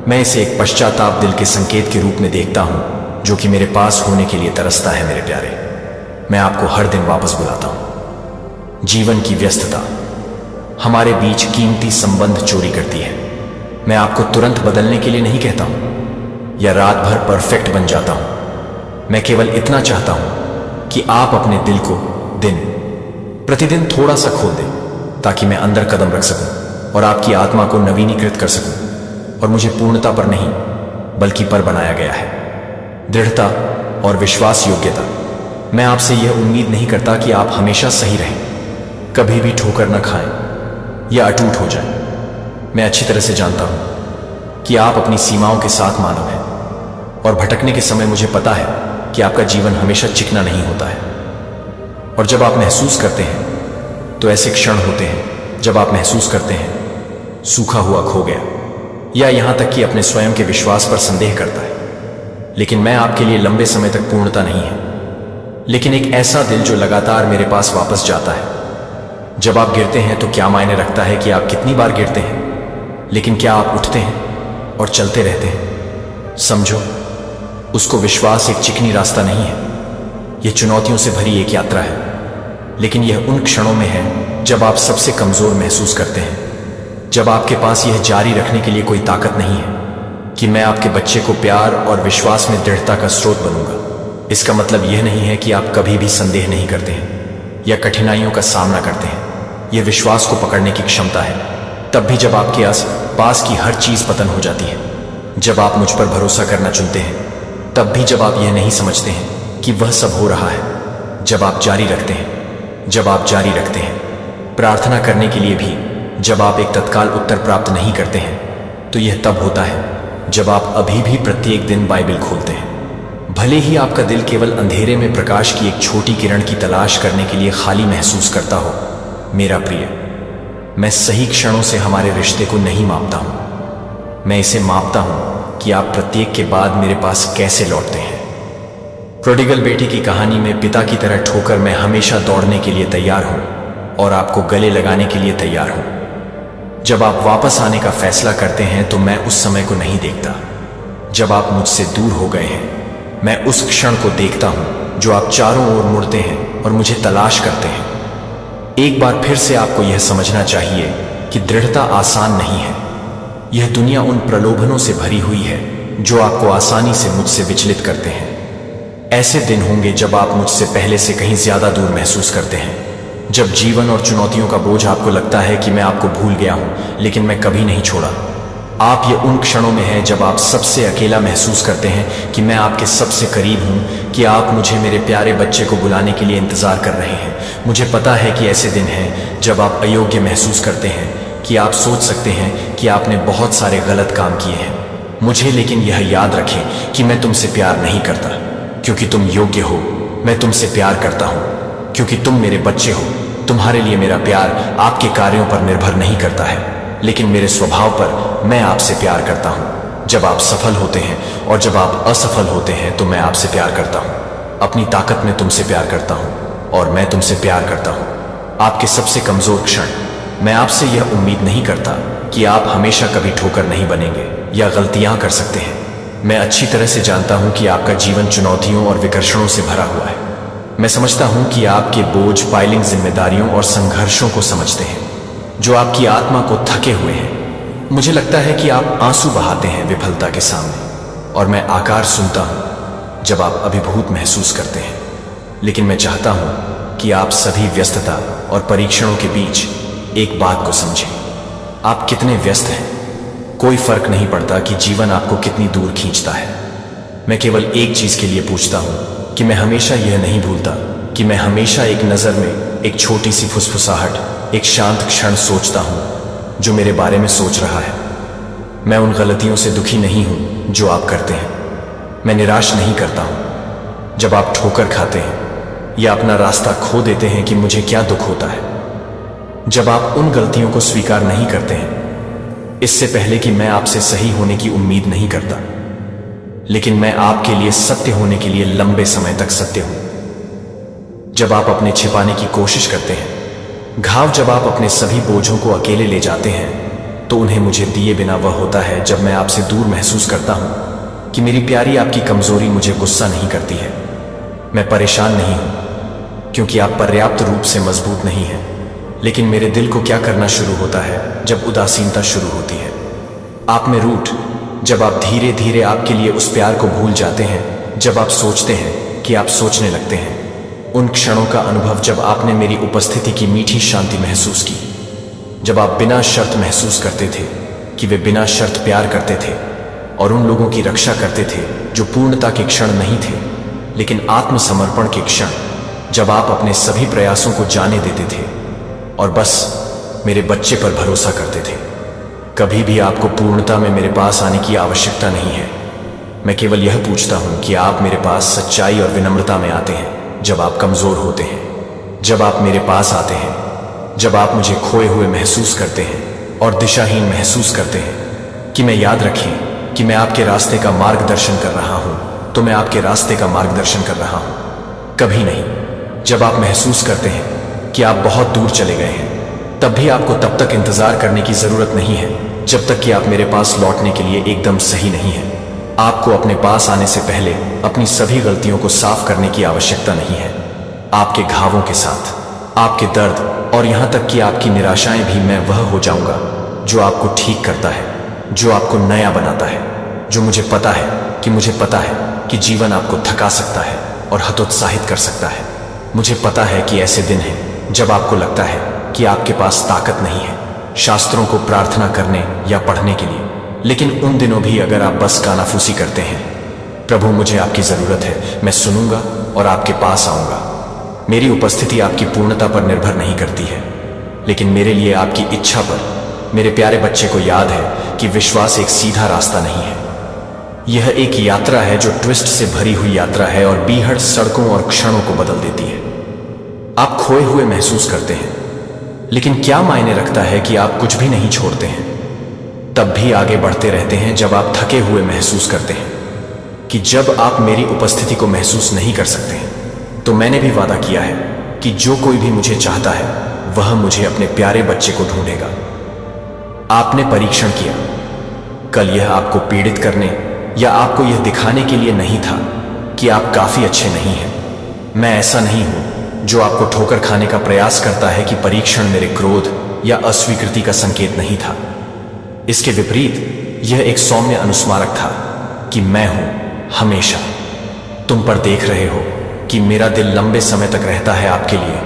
मैं इसे एक पश्चाताप दिल के संकेत के रूप में देखता हूं जो कि मेरे पास होने के लिए तरसता है। मेरे प्यारे, मैं आपको हर दिन वापस बुलाता हूं। जीवन की व्यस्तता हमारे बीच कीमती संबंध चोरी करती है। मैं आपको तुरंत बदलने के लिए नहीं कहता हूं या रात भर परफेक्ट बन जाता हूं। मैं केवल इतना चाहता हूं कि आप अपने दिल को दिन प्रतिदिन थोड़ा सा खोल दें ताकि मैं अंदर कदम रख सकूं और आपकी आत्मा को नवीनीकृत कर सकूं। और मुझे पूर्णता पर नहीं बल्कि पर बनाया गया है। दृढ़ता और विश्वास योग्यता। मैं आपसे यह उम्मीद नहीं करता कि आप हमेशा सही रहें, कभी भी ठोकर न खाएं या अटूट हो जाएं। मैं अच्छी तरह से जानता हूं कि आप अपनी सीमाओं के साथ मानव हैं और भटकने के समय मुझे पता है कि आपका जीवन हमेशा चिकना नहीं होता है। और जब आप महसूस करते हैं तो ऐसे क्षण होते हैं जब आप महसूस करते हैं सूखा हुआ खो गया, या यहां तक कि अपने स्वयं के विश्वास पर संदेह करता है। लेकिन मैं आपके लिए लंबे समय तक पूर्णता नहीं है, लेकिन एक ऐसा दिल जो लगातार मेरे पास वापस जाता है। जब आप गिरते हैं तो क्या मायने रखता है कि आप कितनी बार गिरते हैं, लेकिन क्या आप उठते हैं और चलते रहते हैं। समझो, उसको विश्वास एक चिकनी रास्ता नहीं है, यह चुनौतियों से भरी एक यात्रा है। लेकिन यह उन क्षणों में है जब आप सबसे कमजोर महसूस करते हैं, जब आपके पास यह जारी रखने के लिए कोई ताकत नहीं है कि मैं आपके बच्चे को प्यार और विश्वास में दृढ़ता का स्रोत बनूंगा। इसका मतलब यह नहीं है कि आप कभी भी संदेह नहीं करते हैं या कठिनाइयों का सामना करते हैं। यह विश्वास को पकड़ने की क्षमता है, तब भी जब आपके पास की हर चीज पतन हो जाती है। जब आप मुझ पर भरोसा करना चुनते हैं, तब भी जब आप यह नहीं समझते हैं कि वह सब हो रहा है। जब आप जारी रखते हैं, जब आप जारी रखते हैं प्रार्थना करने के लिए भी, जब आप एक तत्काल उत्तर प्राप्त नहीं करते हैं, तो यह तब होता है जब आप अभी भी प्रत्येक दिन बाइबल खोलते हैं। भले ही आपका दिल केवल अंधेरे में प्रकाश की एक छोटी किरण की तलाश करने के लिए खाली महसूस करता हो। मेरा प्रिय, मैं सही क्षणों से हमारे रिश्ते को नहीं मापता हूं, मैं इसे मापता हूं कि आप प्रत्येक के बाद मेरे पास कैसे लौटते हैं। प्रोडिगल बेटी की कहानी में पिता की तरह ठोकर मैं हमेशा दौड़ने के लिए तैयार हूं और आपको गले लगाने के लिए तैयार हूं। जब आप वापस आने का फैसला करते हैं तो मैं उस समय को नहीं देखता जब आप मुझसे दूर हो गए हैं। मैं उस क्षण को देखता हूं जो आप चारों ओर मुड़ते हैं और मुझे तलाश करते हैं। एक बार फिर से आपको यह समझना चाहिए कि दृढ़ता आसान नहीं है। यह दुनिया उन प्रलोभनों से भरी हुई है जो आपको आसानी से मुझसे विचलित करते हैं। ऐसे दिन होंगे जब आप मुझसे पहले से कहीं ज्यादा दूर महसूस करते हैं, जब जीवन और चुनौतियों का बोझ आपको लगता है कि मैं आपको भूल गया हूं, लेकिन मैं कभी नहीं छोड़ा। आप ये उन क्षणों में हैं जब आप सबसे अकेला महसूस करते हैं कि मैं आपके सबसे करीब हूं, कि आप मुझे मेरे प्यारे बच्चे को बुलाने के लिए इंतजार कर रहे हैं। मुझे पता है कि ऐसे दिन हैं जब आप अयोग्य महसूस करते हैं, कि आप सोच सकते हैं कि आपने बहुत सारे गलत काम किए हैं। मुझे लेकिन यह याद रखें कि मैं तुमसे प्यार नहीं करता क्योंकि तुम योग्य हो। मैं तुमसे प्यार करता हूं क्योंकि तुम मेरे बच्चे हो। तुम्हारे लिए मेरा प्यार आपके कार्यों पर निर्भर नहीं करता है, लेकिन मेरे स्वभाव पर मैं आपसे प्यार करता हूं। जब आप सफल होते हैं और जब आप असफल होते हैं तो मैं आपसे प्यार करता हूं। अपनी ताकत में तुमसे प्यार करता हूं और मैं तुमसे प्यार करता हूं। आपके सबसे कमजोर क्षण। मैं आपसे यह उम्मीद नहीं करता कि आप हमेशा कभी ठोकर नहीं बनेंगे या गलतियां कर सकते हैं। मैं अच्छी तरह से जानता हूं कि आपका जीवन चुनौतियों और विकर्षणों से भरा हुआ है। मैं समझता हूं कि आपके बोझ, पाइलिंग जिम्मेदारियों और संघर्षों को समझते हैं जो आपकी आत्मा को थके हुए हैं। मुझे लगता है कि आप आंसू बहाते हैं विफलता के सामने, और मैं आकार सुनता हूं जब आप अभिभूत महसूस करते हैं। लेकिन मैं चाहता हूं कि आप सभी व्यस्तता और परीक्षणों के बीच एक बात को समझें। आप कितने व्यस्त हैं, कोई फर्क नहीं पड़ता कि जीवन आपको कितनी दूर खींचता है। मैं केवल एक चीज के लिए पूछता हूं कि मैं हमेशा यह नहीं भूलता कि मैं हमेशा एक नजर में एक छोटी सी फुसफुसाहट, एक शांत क्षण सोचता हूं जो मेरे बारे में सोच रहा है। मैं उन गलतियों से दुखी नहीं हूं जो आप करते हैं। मैं निराश नहीं करता हूं जब आप ठोकर खाते हैं या अपना रास्ता खो देते हैं कि मुझे क्या दुख होता है जब आप उन गलतियों को स्वीकार नहीं करते हैं। इससे पहले कि मैं आपसे सही होने की उम्मीद नहीं करता, लेकिन मैं आपके लिए सत्य होने के लिए लंबे समय तक सत्य हूं। जब आप अपने छिपाने की कोशिश करते हैं घाव, जब आप अपने सभी बोझों को अकेले ले जाते हैं, तो उन्हें मुझे दिए बिना वह होता है जब मैं आपसे दूर महसूस करता हूं कि मेरी प्यारी आपकी कमजोरी मुझे गुस्सा नहीं करती है। मैं परेशान नहीं हूं क्योंकि आप पर्याप्त रूप से मजबूत नहीं हैं, लेकिन मेरे दिल को क्या करना शुरू होता है जब उदासीनता शुरू होती है। आप में रूठ, जब आप धीरे धीरे आपके लिए उस प्यार को भूल जाते हैं, जब आप सोचते हैं कि आप सोचने लगते हैं। उन क्षणों का अनुभव जब आपने मेरी उपस्थिति की मीठी शांति महसूस की, जब आप बिना शर्त महसूस करते थे कि वे बिना शर्त प्यार करते थे और उन लोगों की रक्षा करते थे जो पूर्णता के क्षण नहीं थे लेकिन आत्मसमर्पण के क्षण, जब आप अपने सभी प्रयासों को जाने देते थे और बस मेरे बच्चे पर भरोसा करते थे। कभी भी आपको पूर्णता में मेरे पास आने की आवश्यकता नहीं है। मैं केवल यह पूछता हूं कि आप मेरे पास सच्चाई और विनम्रता में आते हैं जब आप कमजोर होते हैं, जब आप मेरे पास आते हैं, जब आप मुझे खोए हुए महसूस करते हैं और दिशाहीन महसूस करते हैं। कि मैं याद रखें कि मैं आपके रास्ते का मार्गदर्शन कर रहा हूं, तो मैं आपके रास्ते का मार्गदर्शन कर रहा हूं, कभी नहीं। जब आप महसूस करते हैं कि आप बहुत दूर चले गए हैं, तब भी आपको तब तक इंतजार करने की जरूरत नहीं है जब तक कि आप मेरे पास लौटने के लिए एकदम सही नहीं है। आपको अपने पास आने से पहले अपनी सभी गलतियों को साफ करने की आवश्यकता नहीं है। आपके घावों के साथ, आपके दर्द और यहां तक कि आपकी निराशाएं भी मैं वह हो जाऊंगा जो आपको ठीक करता है, जो आपको नया बनाता है, जो मुझे पता है कि जीवन आपको थका सकता है और हतोत्साहित कर सकता है। मुझे पता है कि ऐसे दिन हैं जब आपको लगता है कि आपके पास ताकत नहीं है शास्त्रों को प्रार्थना करने या पढ़ने के लिए, लेकिन उन दिनों भी अगर आप बस कानाफूसी करते हैं, प्रभु मुझे आपकी जरूरत है, मैं सुनूंगा और आपके पास आऊंगा। मेरी उपस्थिति आपकी पूर्णता पर निर्भर नहीं करती है, लेकिन मेरे लिए आपकी इच्छा पर। मेरे प्यारे बच्चे को याद है कि विश्वास एक सीधा रास्ता नहीं है। यह एक यात्रा है जो ट्विस्ट से भरी हुई यात्रा है और बीहड़ सड़कों और क्षणों को बदल देती है। आप खोए हुए महसूस करते हैं, लेकिन क्या मायने रखता है कि आप कुछ भी नहीं छोड़ते हैं, तब भी आगे बढ़ते रहते हैं जब आप थके हुए महसूस करते हैं। कि जब आप मेरी उपस्थिति को महसूस नहीं कर सकते हैं, तो मैंने भी वादा किया है कि जो कोई भी मुझे चाहता है वह मुझे अपने प्यारे बच्चे को ढूंढेगा। आपने परीक्षण किया। कल यह आपको पीड़ित करने या आपको यह दिखाने के लिए नहीं था कि आप काफी अच्छे नहीं हैं। मैं ऐसा नहीं हूं जो आपको ठोकर खाने का प्रयास करता है कि परीक्षण मेरे क्रोध या अस्वीकृति का संकेत नहीं था। इसके विपरीत यह एक सौम्य अनुस्मारक था कि मैं हूं हमेशा तुम पर देख रहे हो, कि मेरा दिल लंबे समय तक रहता है आपके लिए।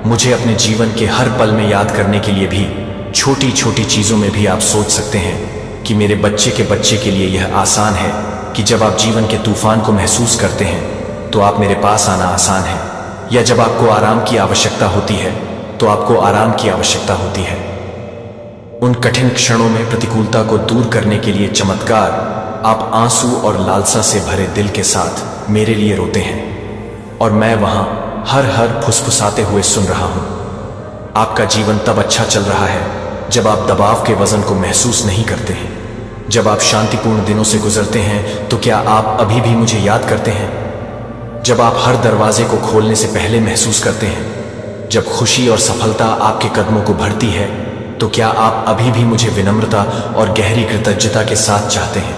मुझे अपने जीवन के हर पल में याद करने के लिए भी, छोटी छोटी चीजों में भी आप सोच सकते हैं कि मेरे बच्चे के लिए यह आसान है कि जब आप जीवन के तूफान को महसूस करते हैं तो आप मेरे पास आना आसान है, या जब आपको आराम की आवश्यकता होती है तो आपको आराम की आवश्यकता होती है। उन कठिन क्षणों में प्रतिकूलता को दूर करने के लिए चमत्कार, आप आंसू और लालसा से भरे दिल के साथ मेरे लिए रोते हैं और मैं वहां हर फुसफुसाते हुए सुन रहा हूं। आपका जीवन तब अच्छा चल रहा है जब आप दबाव के वजन को महसूस नहीं करते हैं। जब आप शांतिपूर्ण दिनों से गुजरते हैं तो क्या आप अभी भी मुझे याद करते हैं? जब आप हर दरवाजे को खोलने से पहले महसूस करते हैं, जब खुशी और सफलता आपके कदमों को भरती है, तो क्या आप अभी भी मुझे विनम्रता और गहरी कृतज्ञता के साथ चाहते हैं?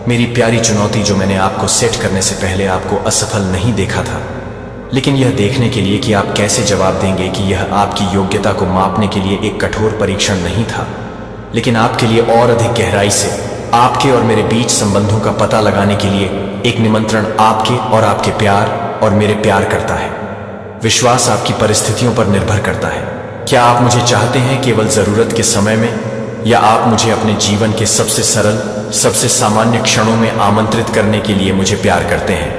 मेरी प्यारी चुनौती जो मैंने आपको सेट करने से पहले आपको असफल नहीं देखा था, लेकिन यह देखने के लिए कि आप कैसे जवाब देंगे कि यह आपकी योग्यता को मापने के लिए एक कठोर परीक्षण नहीं था, लेकिन आपके लिए और अधिक गहराई से आपके और मेरे बीच संबंधों का पता लगाने के लिए एक निमंत्रण आपके और आपके प्यार और मेरे प्यार करता है। विश्वास आपकी परिस्थितियों पर निर्भर करता है। क्या आप मुझे चाहते हैं केवल जरूरत के समय में, या आप मुझे अपने जीवन के सबसे सरल, सबसे सामान्य क्षणों में आमंत्रित करने के लिए मुझे प्यार करते हैं?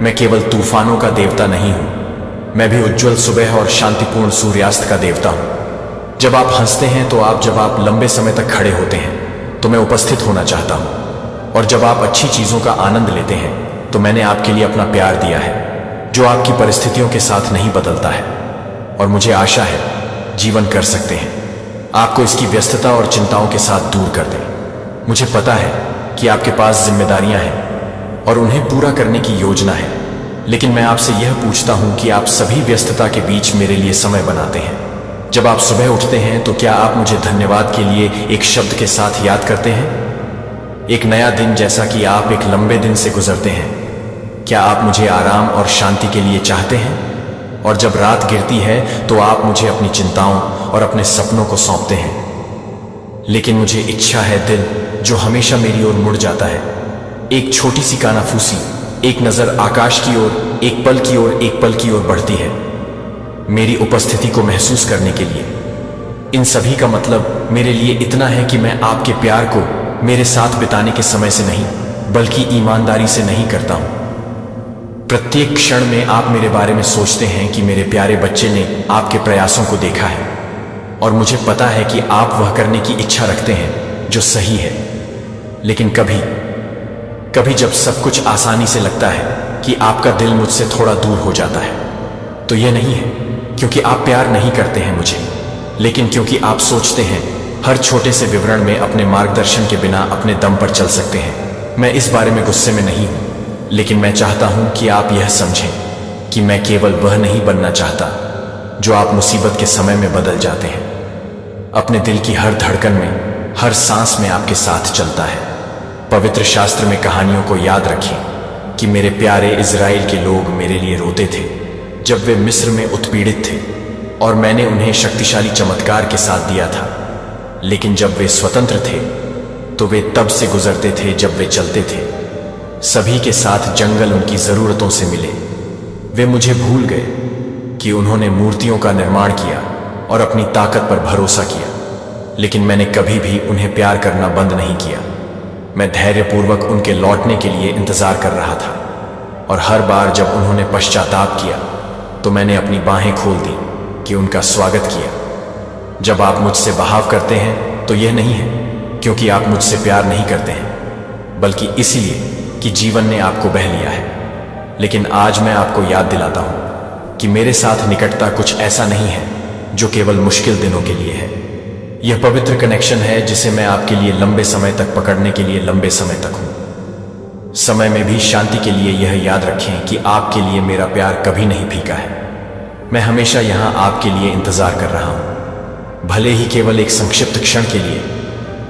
मैं केवल तूफानों का देवता नहीं हूं, मैं भी उज्जवल सुबह और शांतिपूर्ण सूर्यास्त का देवता हूं। जब आप हंसते हैं तो जब आप लंबे समय तक खड़े होते हैं तो मैं उपस्थित होना चाहता हूं, और जब आप अच्छी चीजों का आनंद लेते हैं तो मैंने आपके लिए अपना प्यार दिया है जो आपकी परिस्थितियों के साथ नहीं बदलता है। और मुझे आशा है जीवन कर सकते हैं आपको इसकी व्यस्तता और चिंताओं के साथ दूर कर दें। मुझे पता है कि आपके पास जिम्मेदारियां हैं और उन्हें पूरा करने की योजना है, लेकिन मैं आपसे यह पूछता हूं कि आप सभी व्यस्तता के बीच मेरे लिए समय बनाते हैं? जब आप सुबह उठते हैं तो क्या आप मुझे धन्यवाद के लिए एक शब्द के साथ याद करते हैं? एक नया दिन जैसा कि आप एक लंबे दिन से गुजरते हैं, क्या आप मुझे आराम और शांति के लिए चाहते हैं? और जब रात गिरती है तो आप मुझे अपनी चिंताओं और अपने सपनों को सौंपते हैं। लेकिन मुझे इच्छा है दिल जो हमेशा मेरी ओर मुड़ जाता है। एक छोटी सी कानाफूसी, एक नजर आकाश की ओर, एक पल की ओर, एक पल की ओर बढ़ती है मेरी उपस्थिति को महसूस करने के लिए। इन सभी का मतलब मेरे लिए इतना है कि मैं आपके प्यार को मेरे साथ बिताने के समय से नहीं, बल्कि ईमानदारी से नहीं करता हूं। प्रत्येक क्षण में आप मेरे बारे में सोचते हैं कि मेरे प्यारे बच्चे ने आपके प्रयासों को देखा है, और मुझे पता है कि आप वह करने की इच्छा रखते हैं जो सही है। लेकिन कभी कभी जब सब कुछ आसानी से लगता है कि आपका दिल मुझसे थोड़ा दूर हो जाता है, तो यह नहीं है क्योंकि आप प्यार नहीं करते हैं मुझे, लेकिन क्योंकि आप सोचते हैं हर छोटे से विवरण में अपने मार्गदर्शन के बिना अपने दम पर चल सकते हैं। मैं इस बारे में गुस्से में नहीं हूं, लेकिन मैं चाहता हूं कि आप यह समझें कि मैं केवल वह नहीं बनना चाहता जो आप मुसीबत के समय में बदल जाते हैं। अपने दिल की हर धड़कन में, हर सांस में आपके साथ चलता है। पवित्र शास्त्र में कहानियों को याद रखें कि मेरे प्यारे इज़राइल के लोग मेरे लिए रोते थे जब वे मिस्र में उत्पीड़ित थे, और मैंने उन्हें शक्तिशाली चमत्कार के साथ दिया था। लेकिन जब वे स्वतंत्र थे तो वे तब से गुजरते थे जब वे चलते थे। सभी के साथ जंगल उनकी जरूरतों से मिले। वे मुझे भूल गए कि उन्होंने मूर्तियों का निर्माण किया और अपनी ताकत पर भरोसा किया। लेकिन मैंने कभी भी उन्हें प्यार करना बंद नहीं किया। मैं धैर्यपूर्वक उनके लौटने के लिए इंतजार कर रहा था, और हर बार जब उन्होंने पश्चाताप किया तो मैंने अपनी बाहें खोल दी कि उनका स्वागत किया। जब आप मुझसे बहाव करते हैं तो यह नहीं है क्योंकि आप मुझसे प्यार नहीं करते हैं, बल्कि इसलिए कि जीवन ने आपको बह लिया है। लेकिन आज मैं आपको याद दिलाता हूं कि मेरे साथ निकटता कुछ ऐसा नहीं है जो केवल मुश्किल दिनों के लिए है। यह पवित्र कनेक्शन है जिसे मैं आपके लिए लंबे समय तक पकड़ने के लिए लंबे समय तक हूं। समय में भी शांति के लिए यह याद रखें कि आपके लिए मेरा प्यार कभी नहीं फीका है। मैं हमेशा यहां आपके लिए इंतजार कर रहा हूं, भले ही केवल एक संक्षिप्त क्षण के लिए,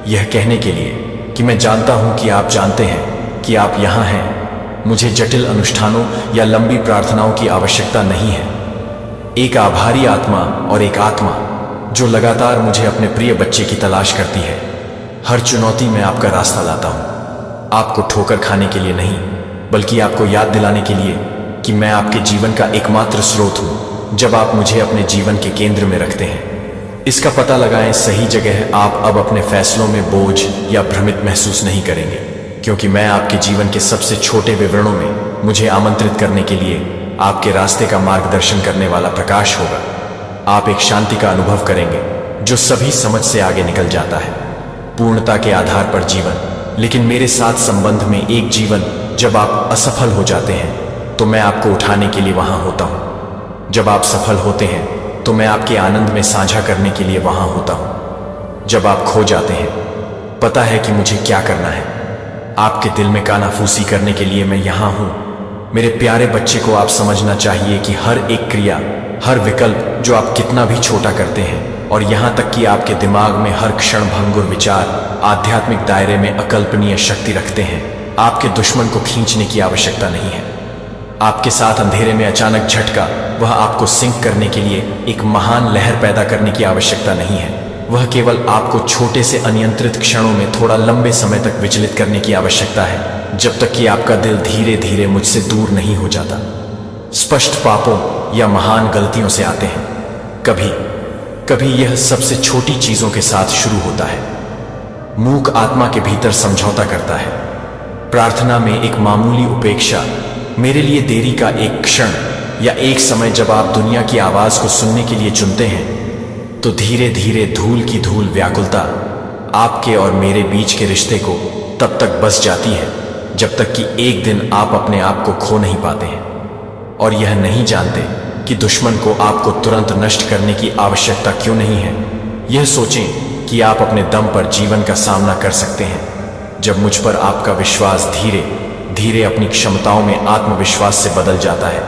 यह कहने के लिए कि मैं जानता हूं कि आप जानते हैं कि आप यहां हैं। मुझे जटिल अनुष्ठानों या लंबी प्रार्थनाओं की आवश्यकता नहीं है। एक आभारी आत्मा और एक आत्मा जो लगातार मुझे अपने प्रिय बच्चे की तलाश करती है। हर चुनौती में आपका रास्ता लाता हूं, आपको ठोकर खाने के लिए नहीं, बल्कि आपको याद दिलाने के लिए कि मैं आपके जीवन का एकमात्र स्रोत हूं। जब आप मुझे अपने जीवन के केंद्र में रखते हैं, इसका पता लगाएं सही जगह, आप अब अपने फैसलों में बोझ या भ्रमित महसूस नहीं करेंगे, क्योंकि मैं आपके जीवन के सबसे छोटे विवरणों में मुझे आमंत्रित करने के लिए आपके रास्ते का मार्गदर्शन करने वाला प्रकाश होगा। आप एक शांति का अनुभव करेंगे जो सभी समझ से आगे निकल जाता है। पूर्णता के आधार पर जीवन, लेकिन मेरे साथ संबंध में एक जीवन। जब आप असफल हो जाते हैं तो मैं आपको उठाने के लिए वहां होता हूं। जब आप सफल होते हैं तो मैं आपके आनंद में साझा करने के लिए वहां होता हूं। जब आप खो जाते हैं, पता है कि मुझे क्या करना है। आपके दिल में कानाफूसी करने के लिए मैं यहां हूं। मेरे प्यारे बच्चे को आप समझना चाहिए कि हर एक क्रिया, हर विकल्प जो आप कितना भी छोटा करते हैं, और यहां तक कि आपके दिमाग में हर क्षण भंगुर विचार आध्यात्मिक दायरे में अकल्पनीय शक्ति रखते हैं। आपके दुश्मन को खींचने की आवश्यकता नहीं है। आपके साथ अंधेरे में अचानक झटका, वह आपको सिंक करने के लिए एक महान लहर पैदा करने की आवश्यकता नहीं है। वह केवल आपको छोटे से अनियंत्रित क्षणों में थोड़ा लंबे समय तक विचलित करने की आवश्यकता है, जब तक कि आपका दिल धीरे धीरे मुझसे दूर नहीं हो जाता। स्पष्ट पापों या महान गलतियों से आते हैं। कभी कभी यह सबसे छोटी चीजों के साथ शुरू होता है। मूक आत्मा के भीतर समझौता करता है। प्रार्थना में एक मामूली उपेक्षा, मेरे लिए देरी का एक क्षण, या एक समय जब आप दुनिया की आवाज को सुनने के लिए चुनते हैं, तो धीरे धीरे धूल की धूल व्याकुलता आपके और मेरे बीच के रिश्ते को तब तक बस जाती है जब तक कि एक दिन आप अपने आप को खो नहीं पाते हैं, और यह नहीं जानते कि दुश्मन को आपको तुरंत नष्ट करने की आवश्यकता क्यों नहीं है। यह सोचें कि आप अपने दम पर जीवन का सामना कर सकते हैं। जब मुझ पर आपका विश्वास धीरे धीरे अपनी क्षमताओं में आत्मविश्वास से बदल जाता है,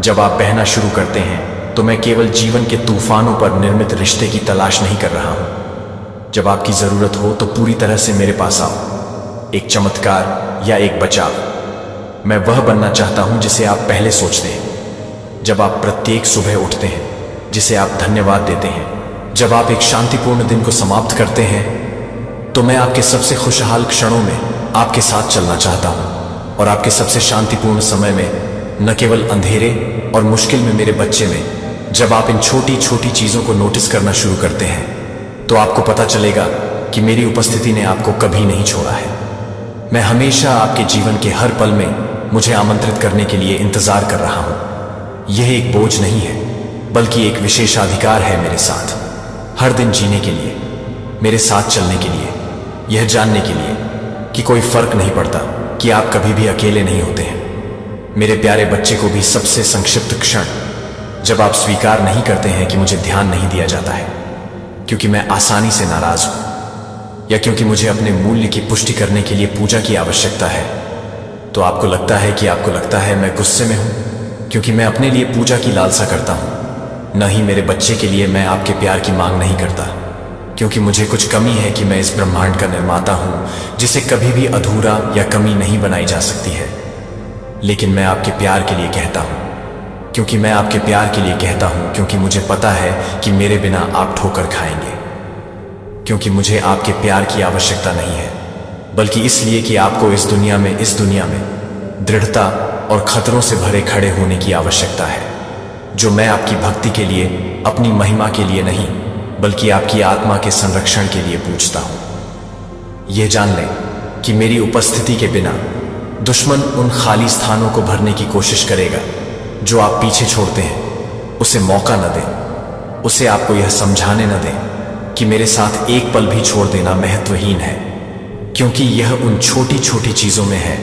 जब आप बहना शुरू करते हैं तो मैं केवल जीवन के तूफानों पर निर्मित रिश्ते की तलाश नहीं कर रहा हूं। जब आपकी जरूरत हो तो पूरी तरह से मेरे पास आओ, एक चमत्कार या एक बचाव। मैं वह बनना चाहता हूं जिसे आप पहले सोचते हैं, जब आप प्रत्येक सुबह उठते हैं, जिसे आप धन्यवाद देते हैं, जब आप एक शांतिपूर्ण दिन को समाप्त करते हैं। तो मैं आपके सबसे खुशहाल क्षणों में आपके साथ चलना चाहता हूं और आपके सबसे शांतिपूर्ण समय में, न केवल अंधेरे और मुश्किल में मेरे बच्चे में। जब आप इन छोटी छोटी चीजों को नोटिस करना शुरू करते हैं तो आपको पता चलेगा कि मेरी उपस्थिति ने आपको कभी नहीं छोड़ा है। मैं हमेशा आपके जीवन के हर पल में मुझे आमंत्रित करने के लिए इंतजार कर रहा हूं। यह एक बोझ नहीं है, बल्कि एक विशेषाधिकार है मेरे साथ, हर दिन जीने के लिए, मेरे साथ चलने के लिए, यह जानने के लिए कि कोई फर्क नहीं पड़ता कि आप कभी भी अकेले नहीं होते हैं। मेरे प्यारे बच्चे को भी सबसे संक्षिप्त क्षण, जब आप स्वीकार नहीं करते हैं कि मुझे ध्यान नहीं दिया जाता है क्योंकि मैं आसानी से नाराज हूं, या क्योंकि मुझे अपने मूल्य की पुष्टि करने के लिए पूजा की आवश्यकता है, तो आपको लगता है मैं गुस्से में हूं क्योंकि मैं अपने लिए पूजा की लालसा करता हूं। न ही मेरे बच्चे के लिए मैं आपके प्यार की मांग नहीं करता, क्योंकि मुझे कुछ कमी है कि मैं इस ब्रह्मांड का निर्माता हूं जिसे कभी भी अधूरा या कमी नहीं बनाई जा सकती है। लेकिन मैं आपके प्यार के लिए कहता हूं, क्योंकि मैं आपके प्यार के लिए कहता हूं, क्योंकि मुझे पता है कि मेरे बिना आप ठोकर खाएंगे, क्योंकि मुझे आपके प्यार की आवश्यकता नहीं है, बल्कि इसलिए कि आपको इस दुनिया में दृढ़ता और खतरों से भरे खड़े होने की आवश्यकता है, जो मैं आपकी भक्ति के लिए, अपनी महिमा के लिए नहीं, बल्कि आपकी आत्मा के संरक्षण के लिए पूछता हूं। यह जान लें कि मेरी उपस्थिति के बिना दुश्मन उन खाली स्थानों को भरने की कोशिश करेगा जो आप पीछे छोड़ते हैं। उसे मौका न दें, उसे आपको यह समझाने न दें कि मेरे साथ एक पल भी छोड़ देना महत्वहीन है, क्योंकि यह उन छोटी छोटी चीजों में है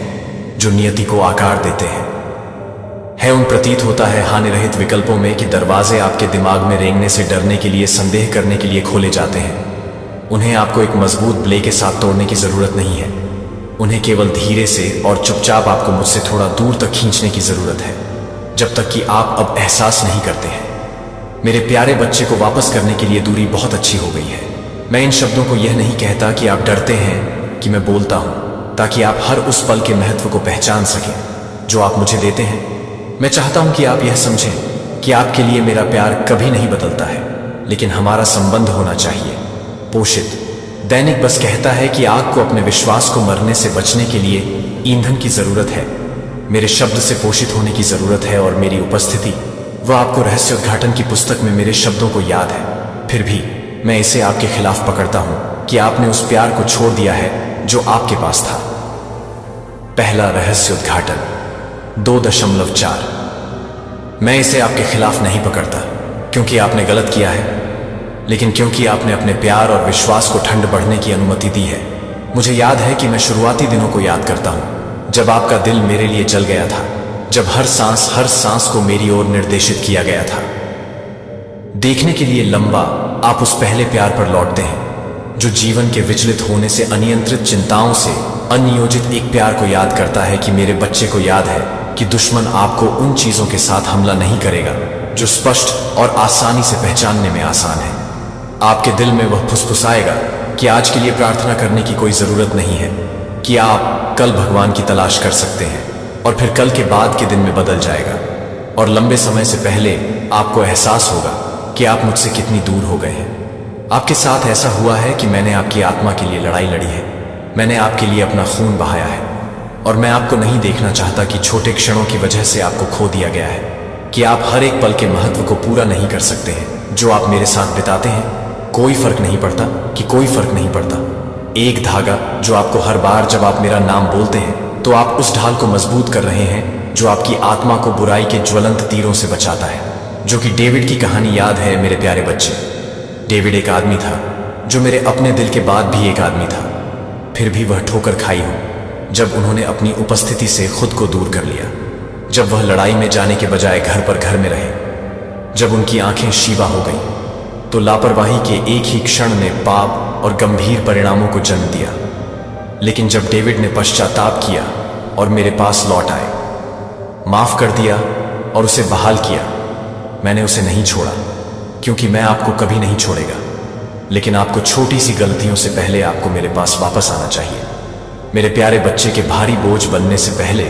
जो नियति को आकार देते हैं। उन प्रतीत होता है हानि रहित विकल्पों में कि दरवाजे आपके दिमाग में रेंगने से डरने के लिए, संदेह करने के लिए खोले जाते हैं। उन्हें आपको एक मजबूत ब्ले के साथ तोड़ने की जरूरत नहीं है, उन्हें केवल धीरे से और चुपचाप आपको मुझसे थोड़ा दूर तक खींचने की जरूरत है, जब तक कि आप अब एहसास नहीं करते हैं। मेरे प्यारे बच्चे को वापस करने के लिए दूरी बहुत अच्छी हो गई है। मैं इन शब्दों को यह नहीं कहता कि आप डरते हैं कि मैं बोलता हूं, ताकि आप हर उस पल के महत्व को पहचान सकें जो आप मुझे देते हैं। मैं चाहता हूं कि आप यह समझें कि आपके लिए मेरा प्यार कभी नहीं बदलता है, लेकिन हमारा संबंध होना चाहिए पोषित। दैनिक बस कहता है कि आग को अपने विश्वास को मरने से बचने के लिए ईंधन की जरूरत है, मेरे शब्द से पोषित होने की जरूरत है, और मेरी उपस्थिति, वह आपको रहस्य उद्घाटन की पुस्तक में मेरे शब्दों को याद है। फिर भी मैं इसे आपके खिलाफ पकड़ता हूं कि आपने उस प्यार को छोड़ दिया है जो आपके पास था। पहला रहस्य उद्घाटन 2.4। मैं इसे आपके खिलाफ नहीं पकड़ता क्योंकि आपने गलत किया है, लेकिन क्योंकि आपने अपने प्यार और विश्वास को ठंड बढ़ने की अनुमति दी है। मुझे याद है कि मैं शुरुआती दिनों को याद करता हूं, जब आपका दिल मेरे लिए जल गया था, जब हर सांस को मेरी ओर निर्देशित किया गया था। देखने के लिए लंबा, आप उस पहले प्यार पर लौटते हैं जो जीवन के विचलित होने से, अनियंत्रित चिंताओं से, अनियोजित एक प्यार को याद करता है कि मेरे बच्चे को याद है कि दुश्मन आपको उन चीजों के साथ हमला नहीं करेगा जो स्पष्ट और आसानी से पहचानने में आसान है। आपके दिल में वह फुसफुसाएगा कि आज के लिए प्रार्थना करने की कोई जरूरत नहीं है, कि आप कल भगवान की तलाश कर सकते हैं, और फिर कल के बाद के दिन में बदल जाएगा, और लंबे समय से पहले आपको एहसास होगा कि आप मुझसे कितनी दूर हो गए हैं। आपके साथ ऐसा हुआ है कि मैंने आपकी आत्मा के लिए लड़ाई लड़ी है, मैंने आपके लिए अपना खून बहाया है, और मैं आपको नहीं देखना चाहता कि छोटे क्षणों की वजह से आपको खो दिया गया है, कि आप हर एक पल के महत्व को पूरा नहीं कर सकते हैं जो आप मेरे साथ बिताते हैं। कोई फर्क नहीं पड़ता कि कोई फर्क नहीं पड़ता। एक धागा जो आपको हर बार जब आप मेरा नाम बोलते हैं तो आप उस ढाल को मजबूत कर रहे हैं जो आपकी आत्मा को बुराई के ज्वलंत तीरों से बचाता है। जो कि डेविड की कहानी याद है मेरे प्यारे बच्चे। डेविड एक आदमी था जो मेरे अपने दिल के बाद भी एक आदमी था, फिर भी वह ठोकर खाई हो जब उन्होंने अपनी उपस्थिति से खुद को दूर कर लिया, जब वह लड़ाई में जाने के बजाय घर पर घर में रहे, जब उनकी आंखें शीवा हो गईं, तो लापरवाही के एक ही क्षण ने पाप और गंभीर परिणामों को जन्म दिया। लेकिन जब डेविड ने पश्चाताप किया और मेरे पास लौट आए, माफ कर दिया और उसे बहाल किया, मैंने उसे नहीं छोड़ा, क्योंकि मैं आपको कभी नहीं छोड़ेगा। लेकिन आपको छोटी सी गलतियों से पहले आपको मेरे पास वापस आना चाहिए। मेरे प्यारे बच्चे के भारी बोझ बनने से पहले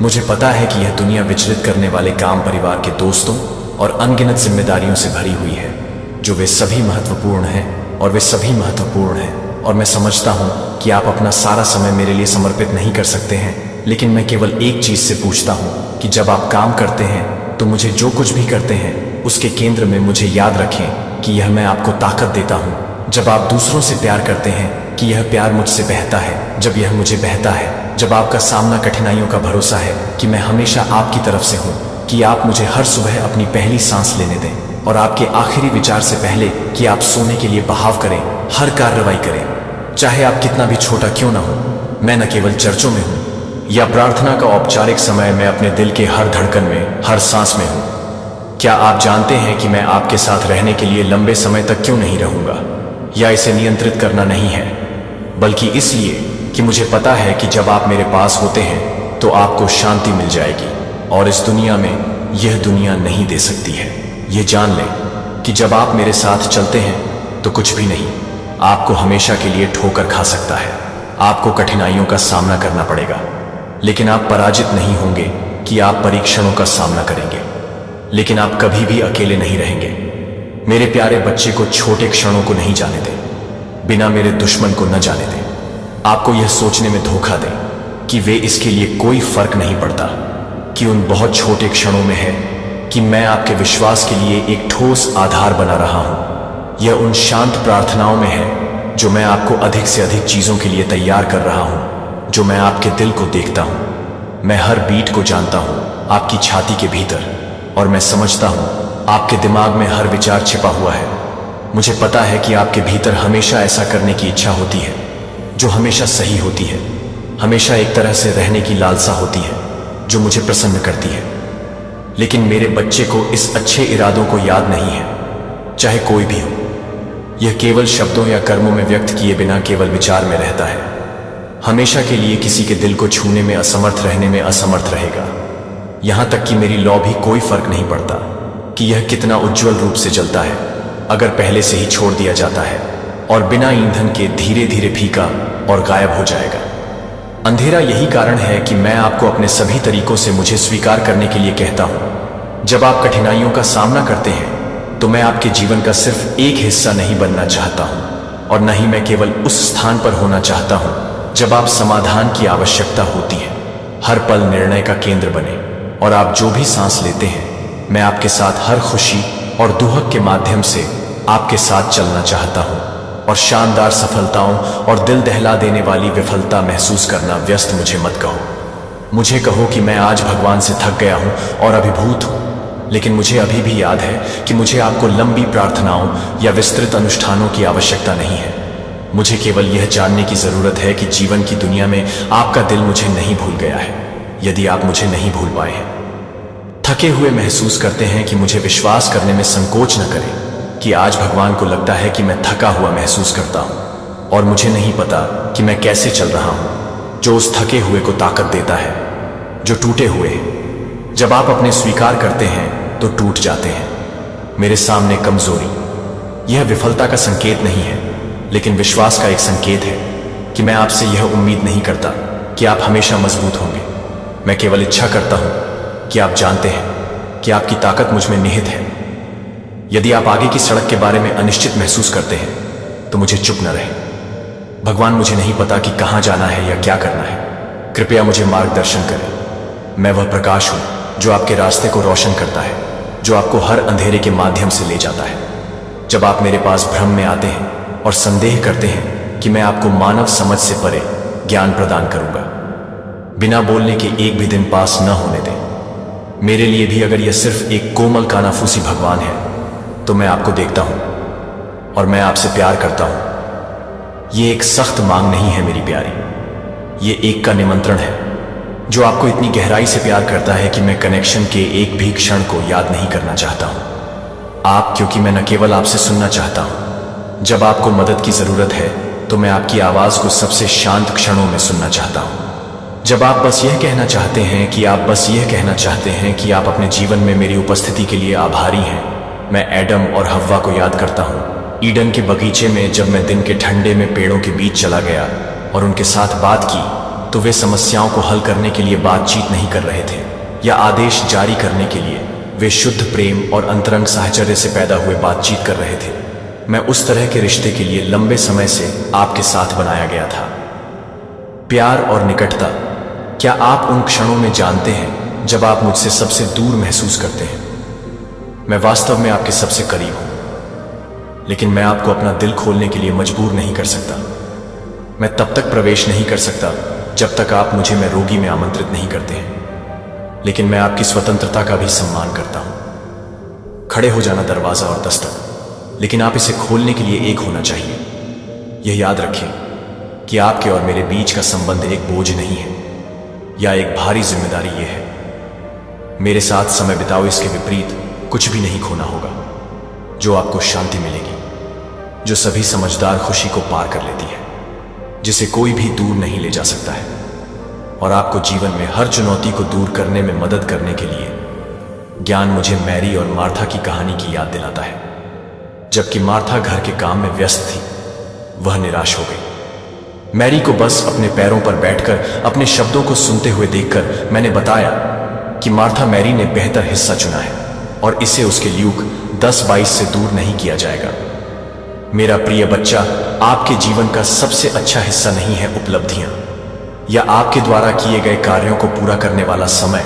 मुझे पता है कि यह दुनिया विचलित करने वाले काम, परिवार के दोस्तों और अनगिनत जिम्मेदारियों से भरी हुई है, जो वे सभी महत्वपूर्ण हैं और वे सभी महत्वपूर्ण हैं। और मैं समझता हूँ कि आप अपना सारा समय मेरे लिए समर्पित नहीं कर सकते हैं, लेकिन मैं केवल एक चीज से पूछता हूँ कि जब आप काम करते हैं तो मुझे जो कुछ भी करते हैं उसके केंद्र में मुझे याद रखें कि यह मैं आपको ताकत देता हूँ। जब आप दूसरों से प्यार करते हैं कि यह प्यार मुझसे बहता है, जब यह मुझे बहता है, जब आपका सामना कठिनाइयों का भरोसा है कि मैं हमेशा आपकी तरफ से हूँ, कि आप मुझे हर सुबह अपनी पहली सांस लेने दें और आपके आखिरी विचार से पहले कि आप सोने के लिए बहाव करें, हर कार्रवाई करें, चाहे आप कितना भी छोटा क्यों ना हो। मैं न केवल चर्चों में हूँ या प्रार्थना का औपचारिक समय, मैं अपने दिल के हर धड़कन में, हर सांस में हूँ। क्या आप जानते हैं कि मैं आपके साथ रहने के लिए लंबे समय तक क्यों नहीं रहूंगा? या इसे नियंत्रित करना नहीं है, बल्कि इसलिए कि मुझे पता है कि जब आप मेरे पास होते हैं तो आपको शांति मिल जाएगी, और इस दुनिया में यह दुनिया नहीं दे सकती है। ये जान लें कि जब आप मेरे साथ चलते हैं तो कुछ भी नहीं आपको हमेशा के लिए ठोकर खा सकता है। आपको कठिनाइयों का सामना करना पड़ेगा, लेकिन आप पराजित नहीं होंगे कि आप परीक्षणों का सामना करेंगे, लेकिन आप कभी भी अकेले नहीं रहेंगे। मेरे प्यारे बच्चे को छोटे क्षणों को नहीं जाने दें, बिना मेरे दुश्मन को न जाने दें। आपको यह सोचने में धोखा दें कि वे इसके लिए कोई फर्क नहीं पड़ता, कि उन बहुत छोटे क्षणों में है कि मैं आपके विश्वास के लिए एक ठोस आधार बना रहा हूं। यह उन शांत प्रार्थनाओं में है जो मैं आपको अधिक से अधिक चीजों के लिए तैयार कर रहा हूं, जो मैं आपके दिल को देखता हूं। मैं हर बीट को जानता हूं आपकी छाती के भीतर, और मैं समझता हूं आपके दिमाग में हर विचार छिपा हुआ है। मुझे पता है कि आपके भीतर हमेशा ऐसा करने की इच्छा होती है जो हमेशा सही होती है, हमेशा एक तरह से रहने की लालसा होती है जो मुझे प्रसन्न करती है। लेकिन मेरे बच्चे को इस अच्छे इरादों को याद नहीं है, चाहे कोई भी हो। यह केवल शब्दों या कर्मों में व्यक्त किए बिना केवल विचार में रहता है, हमेशा के लिए किसी के दिल को छूने में असमर्थ, रहने में असमर्थ रहेगा। यहां तक कि मेरी लौ भी कोई फर्क नहीं पड़ता कि यह कितना उज्जवल रूप से जलता है, अगर पहले से ही छोड़ दिया जाता है और बिना ईंधन के धीरे धीरे फीका और गायब हो जाएगा। अंधेरा यही कारण है कि मैं आपको अपने सभी तरीकों से मुझे स्वीकार करने के लिए कहता हूं। जब आप कठिनाइयों का सामना करते हैं तो मैं आपके जीवन का सिर्फ एक हिस्सा नहीं बनना चाहता हूं, और न ही मैं केवल उस स्थान पर होना चाहता हूं जब आप समाधान की आवश्यकता होती है। हर पल निर्णय का केंद्र बने, और आप जो भी सांस लेते हैं, मैं आपके साथ हर खुशी और दुहक के माध्यम से आपके साथ चलना चाहता हूं। और शानदार सफलताओं और दिल दहला देने वाली विफलता महसूस करना व्यस्त मुझे मत कहो। मुझे कहो कि मैं आज भगवान से थक गया हूं और अभिभूत हूं, लेकिन मुझे अभी भी याद है कि मुझे आपको लंबी प्रार्थनाओं या विस्तृत अनुष्ठानों की आवश्यकता नहीं है। मुझे केवल यह जानने की जरूरत है कि जीवन की दुनिया में आपका दिल मुझे नहीं भूल गया है। यदि आप मुझे नहीं भूल पाए हैं, थके हुए महसूस करते हैं, कि मुझे विश्वास करने में संकोच न करें कि आज भगवान को लगता है कि मैं थका हुआ महसूस करता हूं, और मुझे नहीं पता कि मैं कैसे चल रहा हूं, जो उस थके हुए को ताकत देता है, जो टूटे हुए हैं। जब आप अपने स्वीकार करते हैं तो टूट जाते हैं। मेरे सामने कमजोरी यह विफलता का संकेत नहीं है, लेकिन विश्वास का एक संकेत है कि मैं आपसे यह उम्मीद नहीं करता कि आप हमेशा मजबूत होंगे। मैं केवल इच्छा करता हूं कि आप जानते हैं कि आपकी ताकत मुझ में निहित है। यदि आप आगे की सड़क के बारे में अनिश्चित महसूस करते हैं तो मुझे चुप न रहें। भगवान मुझे नहीं पता कि कहां जाना है या क्या करना है, कृपया मुझे मार्गदर्शन करें। मैं वह प्रकाश हूं जो आपके रास्ते को रोशन करता है, जो आपको हर अंधेरे के माध्यम से ले जाता है। जब आप मेरे पास भ्रम में आते हैं और संदेह करते हैं कि मैं आपको मानव समझ से परे ज्ञान प्रदान करूंगा, बिना बोलने के एक भी दिन पास न होने दें। मेरे लिए भी अगर यह सिर्फ एक कोमल कानाफूसी भगवान है तो मैं आपको देखता हूं और मैं आपसे प्यार करता हूं। ये एक सख्त मांग नहीं है मेरी प्यारी, ये एक का निमंत्रण है जो आपको इतनी गहराई से प्यार करता है कि मैं कनेक्शन के एक भी क्षण को याद नहीं करना चाहता हूं। आप, क्योंकि मैं न केवल आपसे सुनना चाहता हूं, जब आपको मदद की जरूरत है तो मैं आपकी आवाज को सबसे शांत क्षणों में सुनना चाहता हूं। जब आप बस यह कहना चाहते हैं कि आप अपने जीवन में मेरी उपस्थिति के लिए आभारी हैं। मैं एडम और हव्वा को याद करता हूँ। ईडन के बगीचे में जब मैं दिन के ठंडे में पेड़ों के बीच चला गया और उनके साथ बात की, तो वे समस्याओं को हल करने के लिए बातचीत नहीं कर रहे थे या आदेश जारी करने के लिए। वे शुद्ध प्रेम और अंतरंग साहचर्य से पैदा हुए बातचीत कर रहे थे। मैं उस तरह के रिश्ते के लिए लंबे समय से आपके साथ बनाया गया था। प्यार और निकटता। क्या आप उन क्षणों में जानते हैं जब आप मुझसे सबसे दूर महसूस करते हैं? मैं वास्तव में आपके सबसे करीब हूं, लेकिन मैं आपको अपना दिल खोलने के लिए मजबूर नहीं कर सकता। मैं तब तक प्रवेश नहीं कर सकता जब तक आप मुझे मैं रोगी में आमंत्रित नहीं करते हैं। लेकिन मैं आपकी स्वतंत्रता का भी सम्मान करता हूं। खड़े हो जाना दरवाजा और दस्तक, लेकिन आप इसे खोलने के लिए एक होना चाहिए। यह याद रखें कि आपके और मेरे बीच का संबंध एक बोझ नहीं है या एक भारी जिम्मेदारी। यह है मेरे साथ समय बिताओ, इसके विपरीत कुछ भी नहीं खोना होगा। जो आपको शांति मिलेगी, जो सभी समझदार खुशी को पार कर लेती है, जिसे कोई भी दूर नहीं ले जा सकता है, और आपको जीवन में हर चुनौती को दूर करने में मदद करने के लिए। ज्ञान मुझे मैरी और मार्था की कहानी की याद दिलाता है। जबकि मार्था घर के काम में व्यस्त थी, वह निराश हो गई। मैरी को बस अपने पैरों पर बैठकर अपने शब्दों को सुनते हुए देखकर मैंने बताया कि मार्था, मैरी ने बेहतर हिस्सा चुना है और इसे उसके ल्यूक 10-22 से दूर नहीं किया जाएगा। मेरा प्रिय बच्चा, आपके जीवन का सबसे अच्छा हिस्सा नहीं है उपलब्धियां या आपके द्वारा किए गए कार्यों को पूरा करने वाला समय।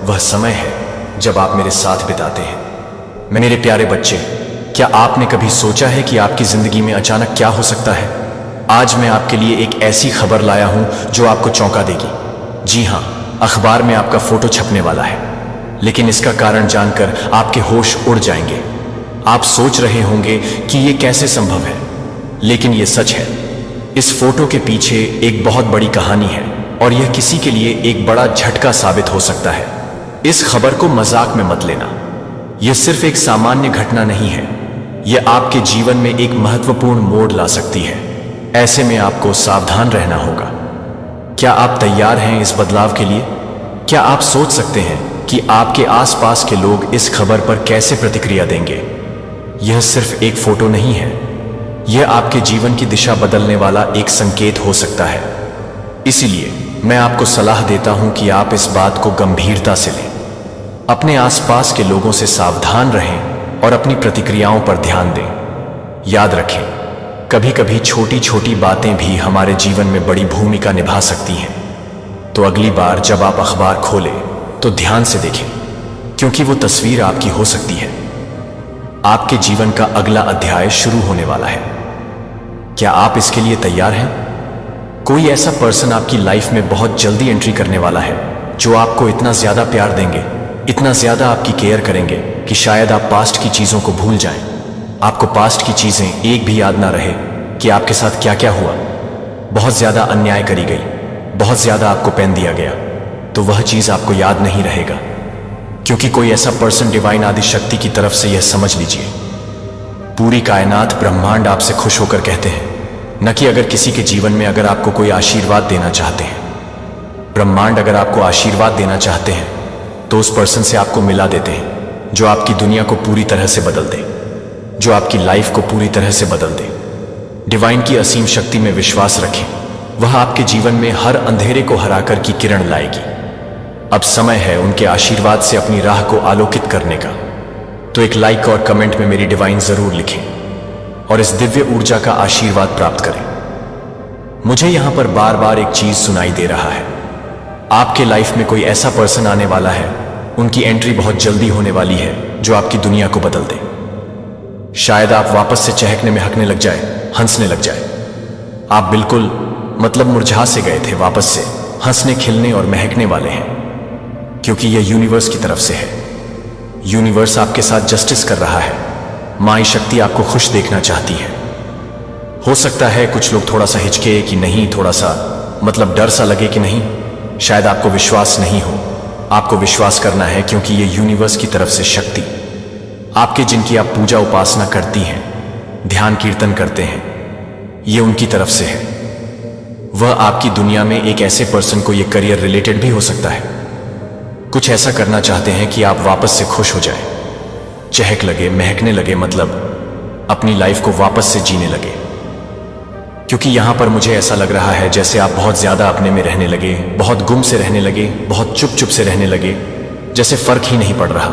वह समय है जब आप मेरे साथ बिताते हैं। मेरे प्यारे बच्चे, क्या आपने कभी सोचा है कि आपकी जिंदगी में अचानक क्या हो सकता है? आज मैं आपके लिए एक ऐसी खबर लाया हूं जो आपको चौंका देगी। जी हां, अखबार में आपका फोटो छपने वाला है, लेकिन इसका कारण जानकर आपके होश उड़ जाएंगे। आप सोच रहे होंगे कि यह कैसे संभव है, लेकिन यह सच है। इस फोटो के पीछे एक बहुत बड़ी कहानी है और यह किसी के लिए एक बड़ा झटका साबित हो सकता है। इस खबर को मजाक में मत लेना। यह सिर्फ एक सामान्य घटना नहीं है, यह आपके जीवन में एक महत्वपूर्ण मोड़ ला सकती है। ऐसे में आपको सावधान रहना होगा। क्या आप तैयार हैं इस बदलाव के लिए? क्या आप सोच सकते हैं कि आपके आसपास के लोग इस खबर पर कैसे प्रतिक्रिया देंगे? यह सिर्फ एक फोटो नहीं है, यह आपके जीवन की दिशा बदलने वाला एक संकेत हो सकता है। इसीलिए मैं आपको सलाह देता हूं कि आप इस बात को गंभीरता से लें। अपने आसपास के लोगों से सावधान रहें और अपनी प्रतिक्रियाओं पर ध्यान दें। याद रखें, कभी कभी छोटी छोटी बातें भी हमारे जीवन में बड़ी भूमिका निभा सकती हैं। तो अगली बार जब आप अखबार खोलें तो ध्यान से देखें, क्योंकि वो तस्वीर आपकी हो सकती है। आपके जीवन का अगला अध्याय शुरू होने वाला है। क्या आप इसके लिए तैयार हैं? कोई ऐसा पर्सन आपकी लाइफ में बहुत जल्दी एंट्री करने वाला है जो आपको इतना ज्यादा प्यार देंगे, इतना ज्यादा आपकी केयर करेंगे कि शायद आप पास्ट की चीजों को भूल जाएं। आपको पास्ट की चीजें एक भी याद ना रहे कि आपके साथ क्या क्या हुआ। बहुत ज्यादा अन्याय करी गई, बहुत ज्यादा आपको पेन दिया गया, तो वह चीज आपको याद नहीं रहेगा, क्योंकि कोई ऐसा पर्सन डिवाइन आदि शक्ति की तरफ से। यह समझ लीजिए, पूरी कायनात ब्रह्मांड आपसे खुश होकर कहते हैं, न कि अगर किसी के जीवन में अगर आपको कोई आशीर्वाद देना चाहते हैं। ब्रह्मांड अगर आपको आशीर्वाद देना चाहते हैं तो उस पर्सन से आपको मिला देते हैं जो आपकी दुनिया को पूरी तरह से बदल दे, जो आपकी लाइफ को पूरी तरह से बदल दे। डिवाइन की असीम शक्ति में विश्वास रखें, वह आपके जीवन में हर अंधेरे को हराकर की किरण लाएगी। अब समय है उनके आशीर्वाद से अपनी राह को आलोकित करने का। तो एक लाइक और कमेंट में मेरी डिवाइन जरूर लिखें और इस दिव्य ऊर्जा का आशीर्वाद प्राप्त करें। मुझे यहां पर बार बार एक चीज सुनाई दे रहा है। आपके लाइफ में कोई ऐसा पर्सन आने वाला है, उनकी एंट्री बहुत जल्दी होने वाली है जो आपकी दुनिया को बदल दे। शायद आप वापस से चहकने महकने लग जाए, हंसने लग जाए। आप बिल्कुल मुरझा से गए थे, वापस से हंसने, खिलने और महकने वाले हैं, क्योंकि यह यूनिवर्स की तरफ से है। यूनिवर्स आपके साथ जस्टिस कर रहा है। माई शक्ति आपको खुश देखना चाहती है। हो सकता है कुछ लोग थोड़ा सा हिचके कि नहीं, थोड़ा सा डर सा लगे कि नहीं, शायद आपको विश्वास नहीं हो। आपको विश्वास करना है, क्योंकि यह यूनिवर्स की तरफ से शक्ति आपके, जिनकी आप पूजा उपासना करती हैं, ध्यान कीर्तन करते हैं, ये उनकी तरफ से है। वह आपकी दुनिया में एक ऐसे पर्सन को यह करियर रिलेटेड भी हो सकता है। कुछ ऐसा करना चाहते हैं कि आप वापस से खुश हो जाए, चहक लगे, महकने लगे, मतलब अपनी लाइफ को वापस से जीने लगे। क्योंकि यहां पर मुझे ऐसा लग रहा है जैसे आप बहुत ज्यादा अपने में रहने लगे, बहुत गुम से रहने लगे, बहुत चुप चुप से रहने लगे, जैसे फर्क ही नहीं पड़ रहा।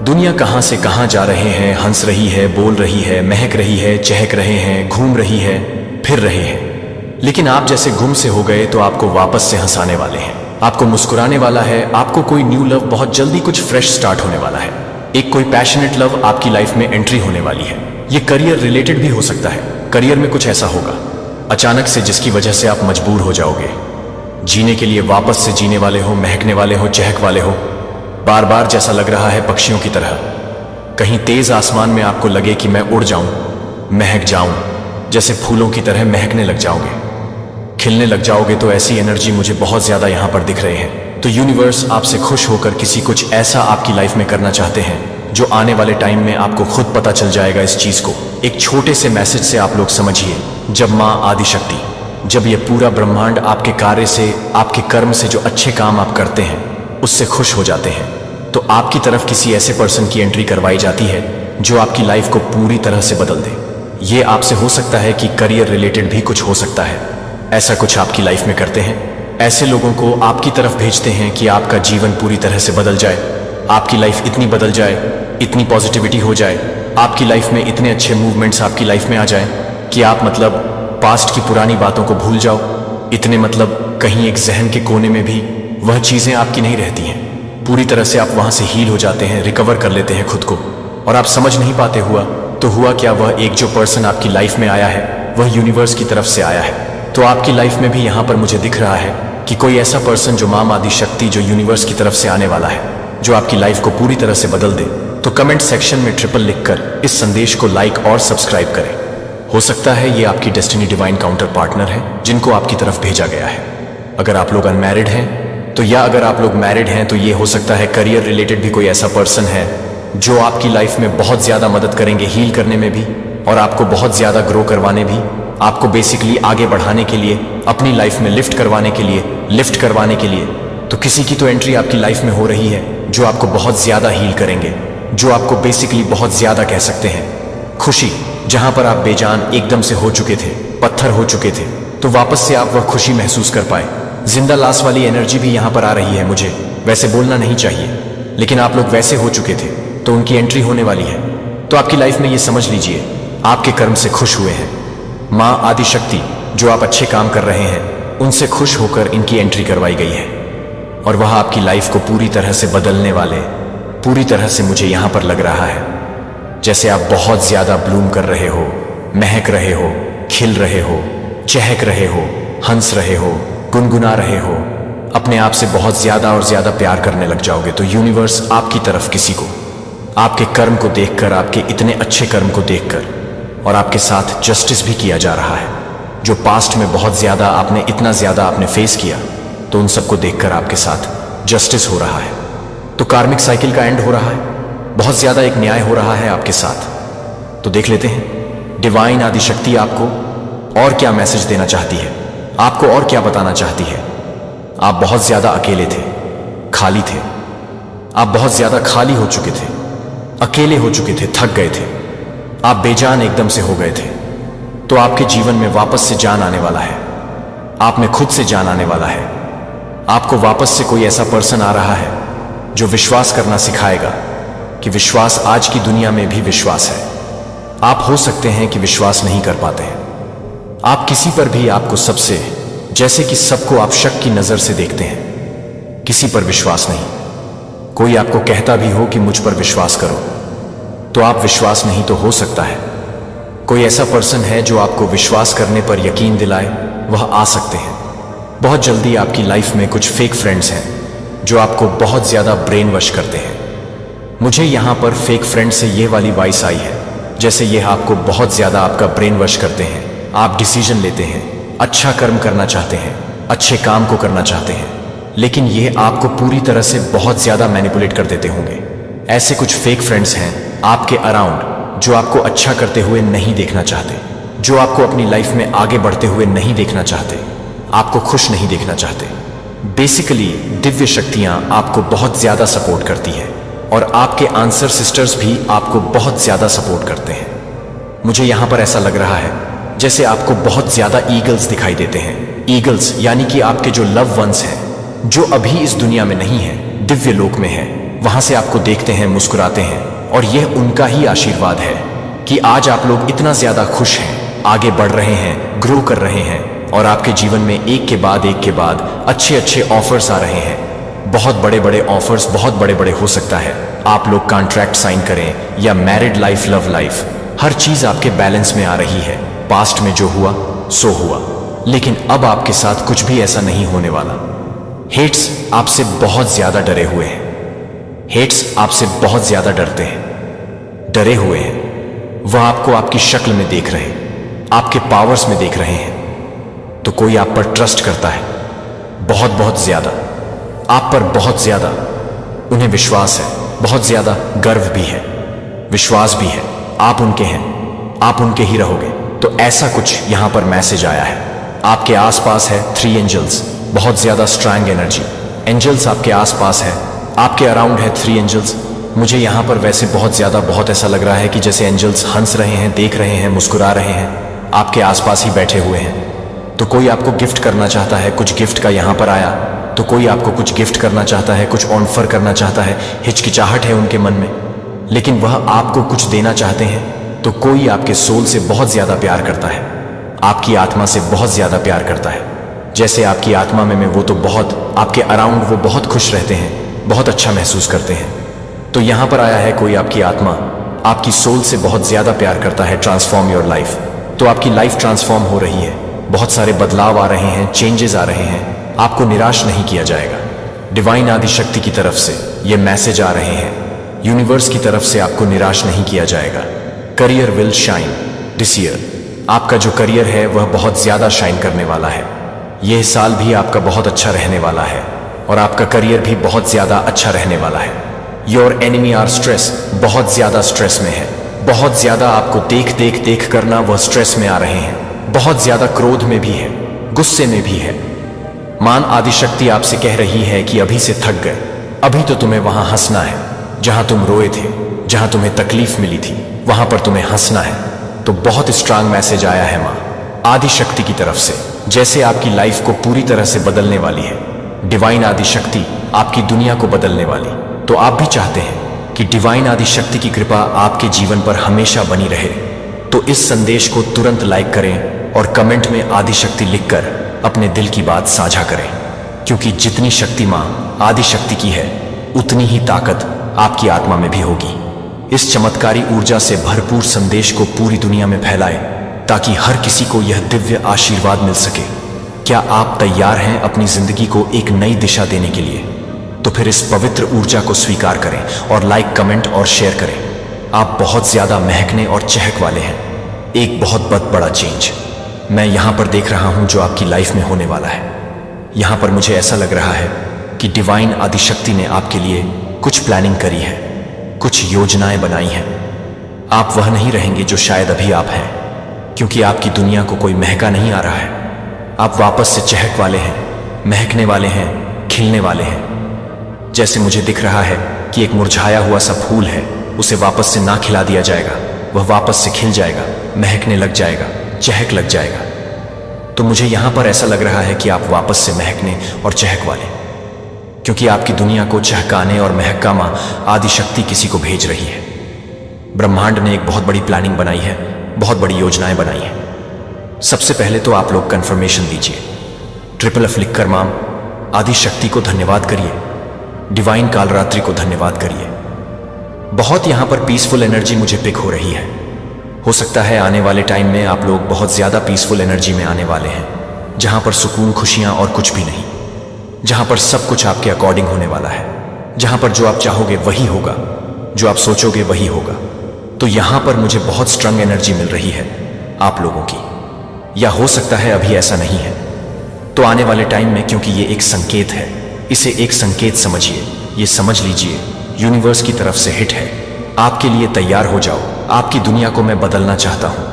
दुनिया कहां से कहां जा रहे हैं, हंस रही है, बोल रही है, महक रही है, चहक रहे हैं, घूम रही है, फिर रहे हैं। लेकिन आप जैसे गुम से हो गए तो आपको वापस से हंसाने वाले हैं, आपको मुस्कुराने वाला है, आपको कोई न्यू लव, बहुत जल्दी कुछ फ्रेश स्टार्ट होने वाला है। एक कोई पैशनेट लव आपकी लाइफ में एंट्री होने वाली है। ये करियर रिलेटेड भी हो सकता है। करियर में कुछ ऐसा होगा अचानक से जिसकी वजह से आप मजबूर हो जाओगे जीने के लिए, वापस से जीने वाले हो, महकने वाले हो, चहक वाले हो, बार बार जैसा लग रहा है पक्षियों की तरह। कहीं तेज आसमान में आपको लगे कि मैं उड़ जाऊं, महक जाऊं, जैसे फूलों की तरह महकने लग जाओगे, खिलने लग जाओगे। तो ऐसी एनर्जी मुझे बहुत ज्यादा यहां पर दिख रहे हैं। तो यूनिवर्स आपसे खुश होकर किसी कुछ ऐसा आपकी लाइफ में करना चाहते हैं जो आने वाले टाइम में आपको खुद पता चल जाएगा इस चीज को। एक छोटे से मैसेज से आप लोग समझिए, जब मां आदिशक्ति, जब ये पूरा ब्रह्मांड आपके कार्य से, आपके कर्म से, जो अच्छे काम आप करते हैं उससे खुश हो जाते हैं, तो आपकी तरफ किसी ऐसे पर्सन की एंट्री करवाई जाती है जो आपकी लाइफ को पूरी तरह से बदल दे। ये आपसे हो सकता है कि करियर रिलेटेड भी कुछ हो सकता है। ऐसा कुछ आपकी लाइफ में करते हैं, ऐसे लोगों को आपकी तरफ भेजते हैं कि आपका जीवन पूरी तरह से बदल जाए, आपकी लाइफ इतनी बदल जाए, इतनी पॉजिटिविटी हो जाए, आपकी लाइफ में इतने अच्छे मूवमेंट्स आपकी लाइफ में आ जाएं कि आप मतलब पास्ट की पुरानी बातों को भूल जाओ। इतने मतलब कहीं एक जहन के कोने में भी वह चीजें आपकी नहीं रहती हैं, पूरी तरह से आप वहां से हील हो जाते हैं, रिकवर कर लेते हैं खुद को, और आप समझ नहीं पाते हुआ तो हुआ क्या। वह एक जो पर्सन आपकी लाइफ में आया है वह यूनिवर्स की तरफ से आया है। तो आपकी लाइफ में भी यहां पर मुझे दिख रहा है कि कोई ऐसा पर्सन जो मां आदिशक्ति, जो यूनिवर्स की तरफ से आने वाला है, जो आपकी लाइफ को पूरी तरह से बदल दे। तो कमेंट सेक्शन में ट्रिपल लिखकर इस संदेश को लाइक और सब्सक्राइब करें। हो सकता है ये आपकी डेस्टिनी डिवाइन काउंटर पार्टनर है जिनको आपकी तरफ भेजा गया है। अगर आप लोग अनमैरिड हैं तो, या अगर आप लोग मैरिड हैं तो ये हो सकता है करियर रिलेटेड भी कोई ऐसा पर्सन है जो आपकी लाइफ में बहुत ज्यादा मदद करेंगे हील करने में भी, और आपको बहुत ज्यादा ग्रो करवाने भी, आपको बेसिकली आगे बढ़ाने के लिए, अपनी लाइफ में लिफ्ट करवाने के लिए। तो किसी की तो एंट्री आपकी लाइफ में हो रही है जो आपको बहुत ज्यादा हील करेंगे, जो आपको बेसिकली बहुत ज्यादा कह सकते हैं खुशी। जहां पर आप बेजान एकदम से हो चुके थे, पत्थर हो चुके थे, तो वापस से आप वह खुशी महसूस कर पाए। जिंदा लाश वाली एनर्जी भी यहां पर आ रही है। मुझे वैसे बोलना नहीं चाहिए, लेकिन आप लोग वैसे हो चुके थे तो उनकी एंट्री होने वाली है। तो आपकी लाइफ में ये समझ लीजिए, आपके कर्म से खुश हुए हैं। मां आदिशक्ति, जो आप अच्छे काम कर रहे हैं उनसे खुश होकर इनकी एंट्री करवाई गई है, और वह आपकी लाइफ को पूरी तरह से बदलने वाले, पूरी तरह से मुझे यहां पर लग रहा है जैसे आप बहुत ज्यादा ब्लूम कर रहे हो, महक रहे हो, खिल रहे हो, चहक रहे हो, हंस रहे हो, गुनगुना रहे हो, अपने आप से बहुत ज्यादा और ज्यादा प्यार करने लग जाओगे। तो यूनिवर्स आपकी तरफ किसी को, आपके कर्म को देखकर, आपके इतने अच्छे कर्म को देखकर, और आपके साथ जस्टिस भी किया जा रहा है। जो पास्ट में बहुत ज्यादा आपने, इतना ज्यादा आपने फेस किया, तो उन सबको देखकर आपके साथ जस्टिस हो रहा है। तो कार्मिक साइकिल का एंड हो रहा है, बहुत ज्यादा एक न्याय हो रहा है आपके साथ। तो देख लेते हैं डिवाइन आदिशक्ति आपको और क्या मैसेज देना चाहती है, आपको और क्या बताना चाहती है। आप बहुत ज्यादा अकेले थे, खाली थे, आप बहुत ज्यादा खाली हो चुके थे, अकेले हो चुके थे, थक गए थे, आप बेजान एकदम से हो गए थे। तो आपके जीवन में वापस से जान आने वाला है, आप में खुद से जान आने वाला है। आपको वापस से कोई ऐसा पर्सन आ रहा है जो विश्वास करना सिखाएगा कि विश्वास आज की दुनिया में भी विश्वास है। आप हो सकते हैं कि विश्वास नहीं कर पाते हैं, आप किसी पर भी, आपको सबसे, जैसे कि सबको आप शक की नजर से देखते हैं, किसी पर विश्वास नहीं। कोई आपको कहता भी हो कि मुझ पर विश्वास करो, तो आप विश्वास नहीं तो हो सकता है कोई ऐसा पर्सन है जो आपको विश्वास करने पर यकीन दिलाए, वह आ सकते हैं। बहुत जल्दी आपकी लाइफ में कुछ फेक फ्रेंड्स हैं जो आपको बहुत ज्यादा ब्रेन वॉश करते हैं। मुझे यहां पर फेक फ्रेंड से ये वाली वॉइस आई है जैसे ये आपको बहुत ज्यादा आपका ब्रेन वॉश करते हैं। आप डिसीजन लेते हैं, अच्छा कर्म करना चाहते हैं, अच्छे काम को करना चाहते हैं, लेकिन ये आपको पूरी तरह से बहुत ज्यादा मैनिपुलेट कर देते होंगे। ऐसे कुछ फेक फ्रेंड्स हैं आपके अराउंड जो आपको अच्छा करते हुए नहीं देखना चाहते, जो आपको अपनी लाइफ में आगे बढ़ते हुए नहीं देखना चाहते, आपको खुश नहीं देखना चाहते। बेसिकली दिव्य शक्तियां आपको बहुत ज्यादा सपोर्ट करती है और आपके आंसर सिस्टर्स भी आपको बहुत ज्यादा सपोर्ट करते हैं। मुझे यहां पर ऐसा लग रहा है जैसे आपको बहुत ज्यादा ईगल्स दिखाई देते हैं। ईगल्स यानी कि आपके जो लव वंस हैं, जो अभी इस दुनिया में नहीं है, दिव्य लोक में है, वहां से आपको देखते हैं, मुस्कुराते हैं, और यह उनका ही आशीर्वाद है कि आज आप लोग इतना ज्यादा खुश हैं, आगे बढ़ रहे हैं, ग्रो कर रहे हैं, और आपके जीवन में एक के बाद अच्छे अच्छे ऑफर्स आ रहे हैं। बहुत बड़े बड़े ऑफर्स, बहुत बड़े बड़े हो सकता है आप लोग कॉन्ट्रैक्ट साइन करें या मैरिड लाइफ, लव लाइफ, हर चीज आपके बैलेंस में आ रही है। पास्ट में जो हुआ सो हुआ, लेकिन अब आपके साथ कुछ भी ऐसा नहीं होने वाला। हेट्स आपसे बहुत ज्यादा डरे हुए हैं। हेट्स आपसे बहुत ज्यादा डरते हैं, डरे हुए हैं। वह आपको आपकी शक्ल में देख रहे हैं, आपके पावर्स में देख रहे हैं। तो कोई आप पर ट्रस्ट करता है, बहुत बहुत ज्यादा, आप पर बहुत ज्यादा उन्हें विश्वास है, बहुत ज्यादा गर्व भी है, विश्वास भी है। आप उनके हैं, आप उनके ही रहोगे। तो ऐसा कुछ यहां पर मैसेज आया है। आपके आसपास है 3 एंजल्स, बहुत ज्यादा स्ट्रांग एनर्जी। एंजल्स आपके आसपास है, आपके अराउंड है 3 एंजल्स। मुझे यहां पर वैसे बहुत ज्यादा, बहुत ऐसा लग रहा है कि जैसे एंजल्स हंस रहे हैं, देख रहे हैं, मुस्कुरा रहे हैं, आपके आसपास ही बैठे हुए हैं। तो कोई आपको गिफ्ट करना चाहता है, कुछ गिफ्ट का यहां पर आया। तो कोई आपको कुछ गिफ्ट करना चाहता है, कुछ ऑफर करना चाहता है। हिचकिचाहट है उनके मन में, लेकिन वह आपको कुछ देना चाहते हैं। तो कोई आपके सोल से बहुत ज्यादा प्यार करता है, आपकी आत्मा से बहुत ज्यादा प्यार करता है। जैसे आपकी आत्मा में वो तो बहुत आपके अराउंड, वो बहुत खुश रहते हैं, बहुत अच्छा महसूस करते हैं। तो यहां पर आया है कोई आपकी आत्मा आपकी सोल से बहुत ज्यादा प्यार करता है। Transform your life. तो आपकी लाइफ ट्रांसफॉर्म हो रही है, बहुत सारे बदलाव आ रहे हैं, चेंजेस आ रहे हैं। आपको निराश नहीं किया जाएगा। डिवाइन आदि शक्ति की तरफ से ये मैसेज आ रहे हैं, यूनिवर्स की तरफ से आपको निराश नहीं किया जाएगा। Career will shine this year. आपका जो करियर है वह बहुत ज्यादा शाइन करने वाला है। यह साल भी आपका बहुत अच्छा रहने वाला है और आपका करियर भी बहुत ज्यादा अच्छा रहने वाला है। योर एनिमी आर स्ट्रेस, बहुत ज्यादा स्ट्रेस में है, बहुत ज्यादा आपको देख करना वह स्ट्रेस में आ रहे हैं, बहुत ज्यादा क्रोध में भी है, गुस्से में भी है। मान आदि शक्ति आपसे कह रही है कि अभी से थक गए, अभी तो तुम्हें वहां हंसना है जहां तुम रोए थे, जहां तुम्हें तकलीफ मिली थी, वहां पर तुम्हें हंसना है। तो बहुत स्ट्रांग मैसेज आया है मां आदि शक्ति की तरफ से, जैसे आपकी लाइफ को पूरी तरह से बदलने वाली है। डिवाइन आदि शक्ति आपकी दुनिया को बदलने वाली। तो आप भी चाहते हैं कि डिवाइन आदि शक्ति की कृपा आपके जीवन पर हमेशा बनी रहे। तो इस संदेश को तुरंत लाइक करें और कमेंट में आदि शक्ति लिखकर अपने दिल की बात साझा करें, क्योंकि जितनी शक्ति मां आदि शक्ति की है, उतनी ही ताकत आपकी आत्मा में भी होगी। इस चमत्कारी ऊर्जा से भरपूर संदेश को पूरी दुनिया में फैलाएं, ताकि हर किसी को यह दिव्य आशीर्वाद मिल सके। क्या आप तैयार हैं अपनी जिंदगी को एक नई दिशा देने के लिए? तो फिर इस पवित्र ऊर्जा को स्वीकार करें और लाइक, कमेंट और शेयर करें। आप बहुत ज्यादा महकने और चहक वाले हैं। एक बहुत बड़ा चेंज मैं यहां पर देख रहा हूं जो आपकी लाइफ में होने वाला है। यहां पर मुझे ऐसा लग रहा है कि डिवाइन आदि शक्ति ने आपके लिए कुछ प्लानिंग करी है, कुछ योजनाएं बनाई हैं। आप वह नहीं रहेंगे जो शायद अभी आप हैं, क्योंकि आपकी दुनिया को कोई महका नहीं आ रहा है। आप वापस से चहक वाले हैं, महकने वाले हैं, खिलने वाले हैं। जैसे मुझे दिख रहा है कि एक मुरझाया हुआ सा फूल है, उसे वापस से ना खिला दिया जाएगा, वह वापस से खिल जाएगा, महकने लग जाएगा, चहक लग जाएगा। तो मुझे यहां पर ऐसा लग रहा है कि आप वापस से महकने और चहक वाले, क्योंकि आपकी दुनिया को चहकाने और महका मां आदि शक्ति किसी को भेज रही है। ब्रह्मांड ने एक बहुत बड़ी प्लानिंग बनाई है, बहुत बड़ी योजनाएं बनाई हैं। सबसे पहले तो आप लोग कंफर्मेशन दीजिए, FFF लिखकर मां आदि शक्ति को धन्यवाद करिए, डिवाइन कालरात्रि को धन्यवाद करिए। बहुत यहां पर पीसफुल एनर्जी मुझे पिक हो रही है। हो सकता है आने वाले टाइम में आप लोग बहुत ज्यादा पीसफुल एनर्जी में आने वाले हैं, जहां पर सुकून, खुशियां और कुछ भी नहीं, जहां पर सब कुछ आपके अकॉर्डिंग होने वाला है, जहां पर जो आप चाहोगे वही होगा, जो आप सोचोगे वही होगा। तो यहां पर मुझे बहुत स्ट्रांग एनर्जी मिल रही है आप लोगों की। या हो सकता है अभी ऐसा नहीं है, तो आने वाले टाइम में, क्योंकि ये एक संकेत है, इसे एक संकेत समझिए, ये समझ लीजिए यूनिवर्स की तरफ से हिट है। आपके लिए तैयार हो जाओ, आपकी दुनिया को मैं बदलना चाहता हूं।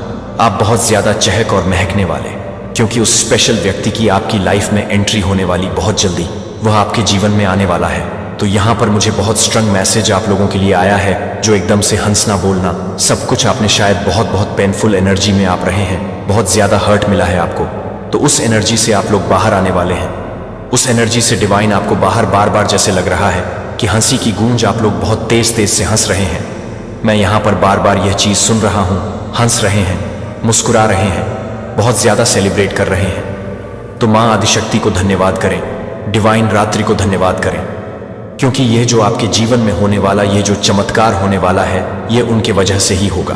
आप बहुत ज्यादा चहक और महकने वाले, क्योंकि उस स्पेशल व्यक्ति की आपकी लाइफ में एंट्री होने वाली बहुत जल्दी, वह आपके जीवन में आने वाला है। तो यहाँ पर मुझे बहुत स्ट्रॉन्ग मैसेज आप लोगों के लिए आया है, जो एकदम से हंसना बोलना सब कुछ आपने शायद बहुत पेनफुल एनर्जी में आप रहे हैं, बहुत ज़्यादा हर्ट मिला है आपको। तो उस एनर्जी से आप लोग बाहर आने वाले हैं। उस एनर्जी से डिवाइन आपको बाहर बार जैसे लग रहा है कि हंसी की गूंज, आप लोग बहुत तेज से हंस रहे हैं। मैं यहाँ पर बार यह चीज़ सुन रहा हूँ, हंस रहे हैं, मुस्कुरा रहे हैं, बहुत ज़्यादा सेलिब्रेट कर रहे हैं। तो माँ आदिशक्ति को धन्यवाद करें, डिवाइन रात्रि को धन्यवाद करें, क्योंकि यह जो आपके जीवन में होने वाला, ये जो चमत्कार होने वाला है, ये उनके वजह से ही होगा।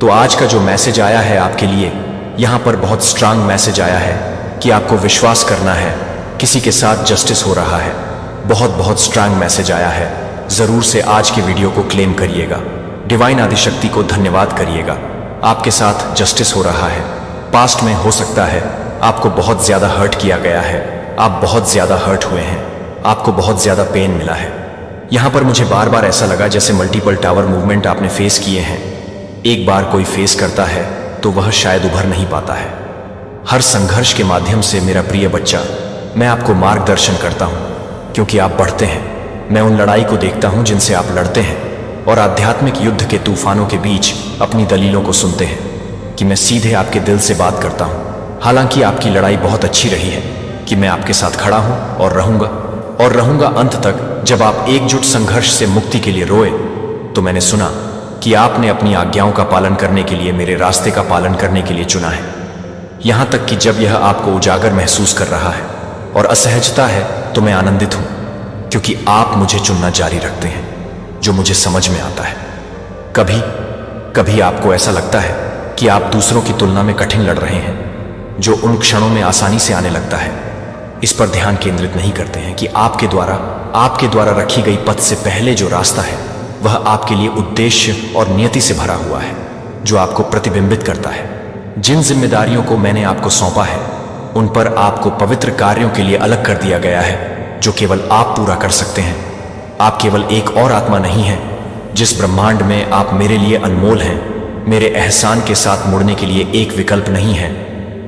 तो आज का जो मैसेज आया है आपके लिए, यहाँ पर बहुत स्ट्रांग मैसेज आया है कि आपको विश्वास करना है, किसी के साथ जस्टिस हो रहा है। बहुत स्ट्रांग मैसेज आया है। ज़रूर से आज के वीडियो को क्लेम करिएगा, डिवाइन आदिशक्ति को धन्यवाद करिएगा। आपके साथ जस्टिस हो रहा है। पास्ट में हो सकता है आपको बहुत ज़्यादा हर्ट किया गया है, आप बहुत ज़्यादा हर्ट हुए हैं, आपको बहुत ज़्यादा पेन मिला है। यहाँ पर मुझे बार ऐसा लगा जैसे मल्टीपल टावर मूवमेंट आपने फेस किए हैं। एक बार कोई फेस करता है तो वह शायद उभर नहीं पाता है। हर संघर्ष के माध्यम से मेरा प्रिय बच्चा, मैं आपको मार्गदर्शन करता हूँ, क्योंकि आप बढ़ते हैं। मैं उन लड़ाई को देखता हूँ जिनसे आप लड़ते हैं, और आध्यात्मिक युद्ध के तूफानों के बीच अपनी दलीलों को सुनते हैं कि मैं सीधे आपके दिल से बात करता हूँ। हालांकि आपकी लड़ाई बहुत अच्छी रही है कि मैं आपके साथ खड़ा हूँ और रहूंगा अंत तक। जब आप एकजुट संघर्ष से मुक्ति के लिए रोए, तो मैंने सुना कि आपने अपनी आज्ञाओं का पालन करने के लिए, मेरे रास्ते का पालन करने के लिए चुना है। यहां तक कि जब यह आपको उजागर महसूस कर रहा है और असहजता है, तो मैं आनंदित हूं, क्योंकि आप मुझे चुनना जारी रखते हैं, जो मुझे समझ में आता है। कभी आपको ऐसा लगता है कि आप दूसरों की तुलना में कठिन लड़ रहे हैं, जो उन क्षणों में आसानी से आने लगता है। इस पर ध्यान केंद्रित नहीं करते हैं कि आपके द्वारा रखी गई पथ से पहले जो रास्ता है, वह आपके लिए उद्देश्य और नियति से भरा हुआ है, जो आपको प्रतिबिंबित करता है। जिन जिम्मेदारियों को मैंने आपको सौंपा है, उन पर आपको पवित्र कार्यों के लिए अलग कर दिया गया है, जो केवल आप पूरा कर सकते हैं। आप केवल एक और आत्मा नहीं हैं। जिस ब्रह्मांड में आप मेरे लिए अनमोल हैं, मेरे एहसान के साथ मुड़ने के लिए एक विकल्प नहीं है,